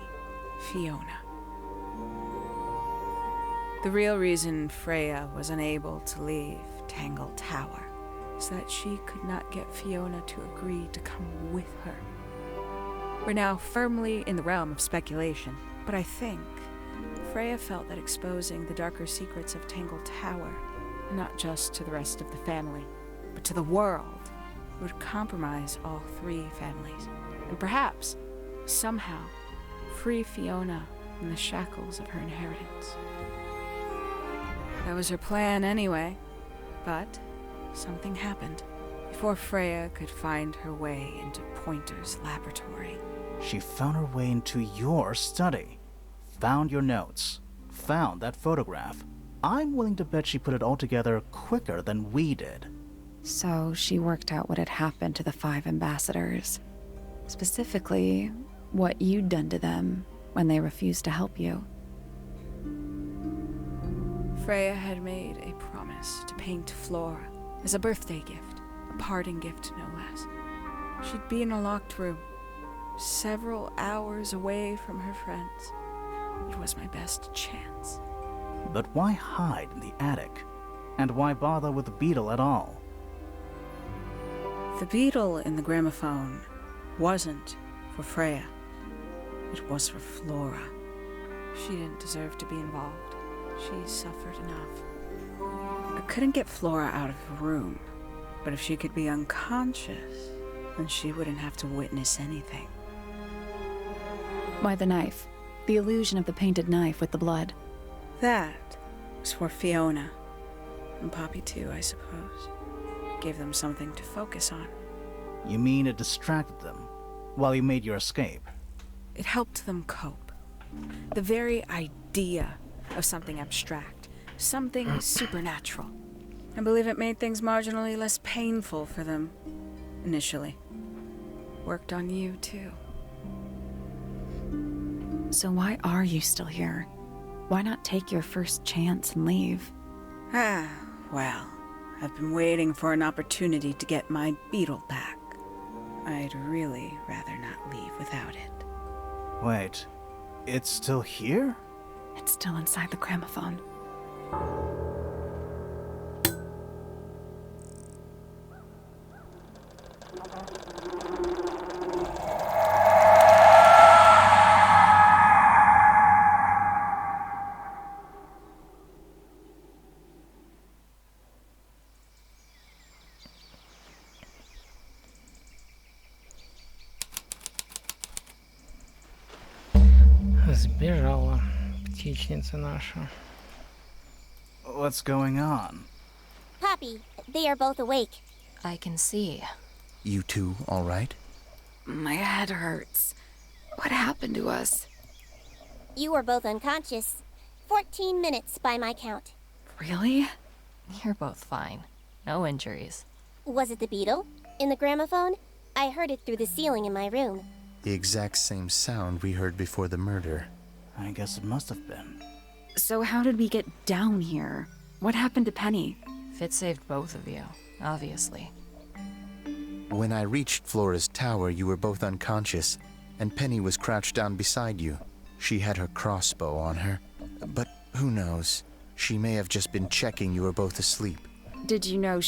Fiona. The real reason Freya was unable to leave Tangle Tower is that she could not get Fiona to agree to come with her. We're now firmly in the realm of speculation, but I think Freya felt that exposing the darker secrets of Tangle Tower, not just to the rest of the family, but to the world, would compromise all three families, and perhaps, somehow, free Fiona from the shackles of her inheritance. That was her plan anyway, but something happened before Freya could find her way into Pointer's laboratory. She found her way into your study, found your notes, found that photograph. I'm willing to bet she put it all together quicker than we did. So she worked out what had happened to the 5 ambassadors. Specifically, what you'd done to them when they refused to help you. Freya had made a promise to paint Flora as a birthday gift, a parting gift no less. She'd be in a locked room, several hours away from her friends. It was my best chance. But why hide in the attic? And why bother with the beetle at all? The beetle in the gramophone wasn't for Freya. It was for Flora. She didn't deserve to be involved. She suffered enough. I couldn't get Flora out of the room, but if she could be unconscious, then she wouldn't have to witness anything. Why the knife? The illusion of the painted knife with the blood. That was for Fiona. And Poppy too, I suppose. Gave them something to focus on. You mean it distracted them while you made your escape? It helped them cope. The very idea of something abstract, something supernatural. I believe it made things marginally less painful for them, initially. Worked on you, too. So why are you still here? Why not take your first chance and leave? Well, I've been waiting for an opportunity to get my beetle back. I'd really rather not leave without it. Wait, it's still here? It's still inside the gramophone. Сбежала птичница наша. What's going on? Poppy, they are both awake. I can see. You two all right? My head hurts. What happened to us? You were both unconscious. 14 minutes by my count. Really? You're both fine. No injuries. Was it the beetle? In the gramophone? I heard it through the ceiling in my room. The exact same sound we heard before the murder. I guess it must have been. So how did we get down here? What happened to Penny? Fit saved both of you, obviously. When I reached Flora's tower, you were both unconscious, and Penny was crouched down beside you. She had her crossbow on her, but who knows? She may have just been checking you were both asleep. Did you know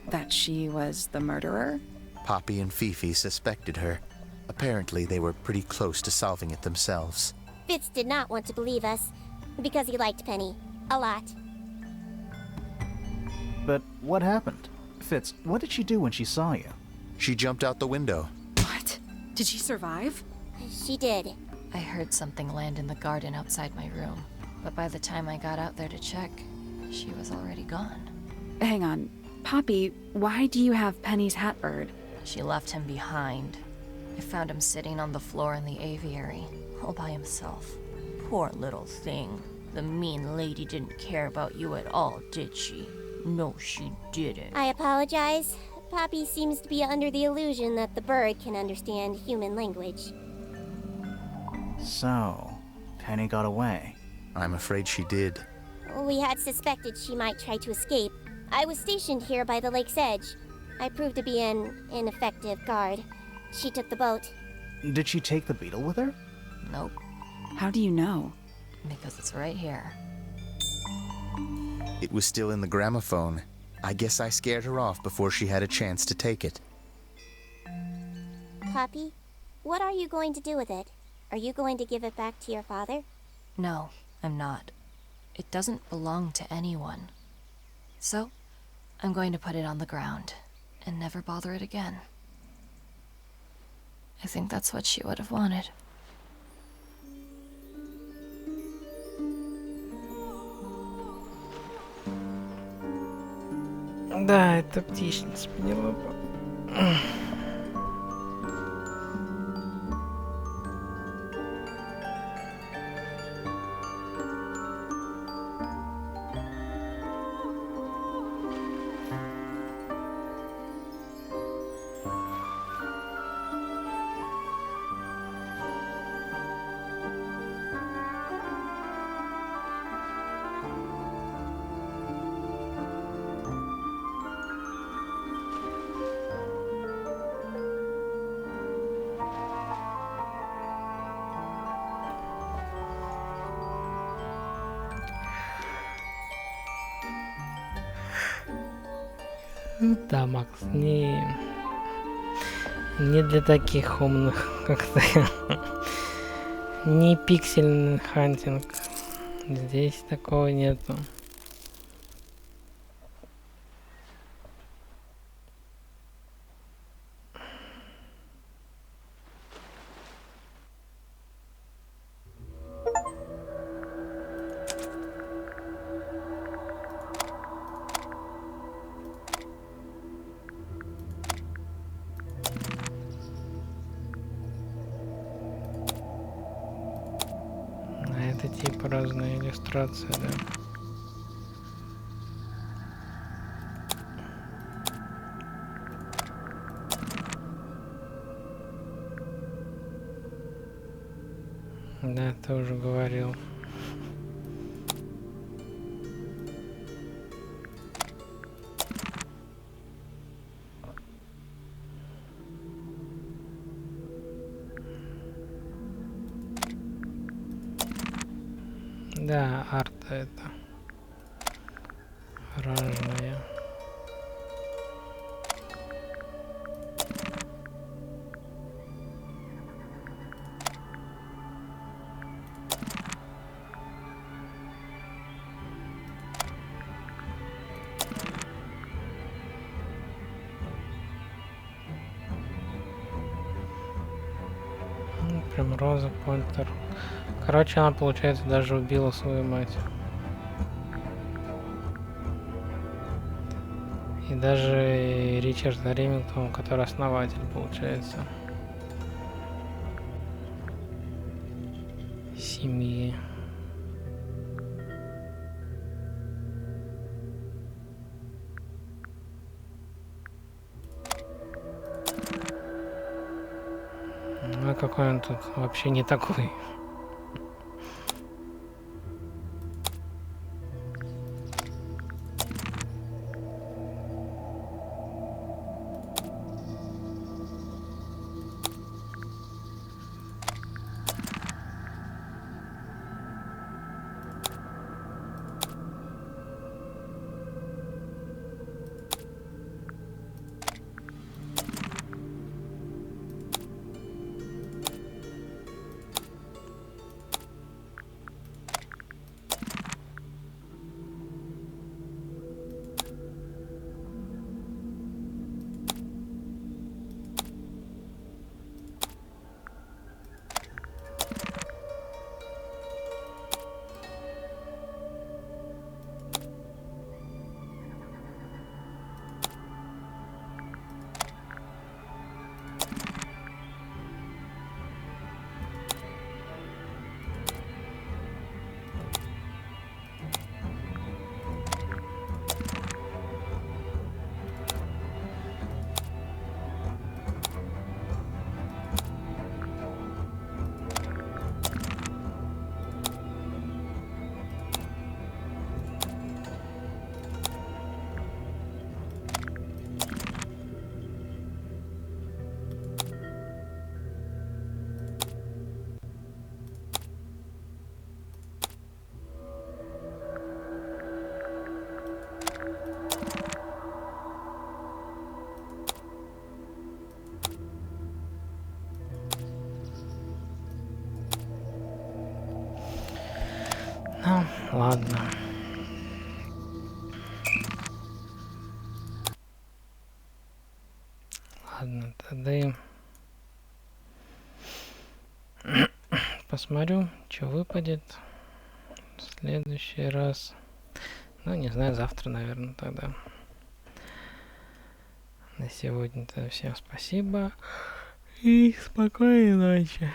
that she was the murderer? Poppy and Fifi suspected her. Apparently, they were pretty close to solving it themselves. Fitz did not want to believe us, because he liked Penny. A lot. But what happened? Fitz, what did she do when she saw you? She jumped out the window. What? Did she survive? She did. I heard something land in the garden outside my room, but by the time I got out there to check, she was already gone. Hang on. Poppy, why do you have Penny's hat bird? She left him behind. I found him sitting on the floor in the aviary, all by himself. Poor little thing. The mean lady didn't care about you at all, did she? No, she didn't. I apologize. Poppy seems to be under the illusion that the bird can understand human language. So, Penny got away. I'm afraid she did. We had suspected she might try to escape. I was stationed here by the lake's edge. I proved to be an ineffective guard. She took the boat. Did she take the beetle with her? Nope, How do you know? because it's right here. It was still in the gramophone. I guess I scared her off before she had a chance to take it. Poppy, what are you going to do with it? Are you going to give it back to your father? No, I'm not. It doesn't belong to anyone. So, I'm going to put it on the ground and never bother it again. I think that's what she would have wanted. Да, это птичница, поняла. Да, Макс, не для таких умных, как ты. Не пиксельный хантинг. Здесь такого нету. Это типа разные иллюстрации, да? Да, ты уже говорил. Да, арта это оранжевая. Прям роза, польтер. Короче, она, получается, даже убила свою мать. И даже Ричард Ремингтон, который основатель, получается, семьи. Ну, какой он тут вообще не такой. Ладно. Ладно, тогда посмотрю, что выпадет в следующий раз. Ну, не знаю, завтра, наверное, тогда. На сегодня-то всем спасибо и спокойной ночи.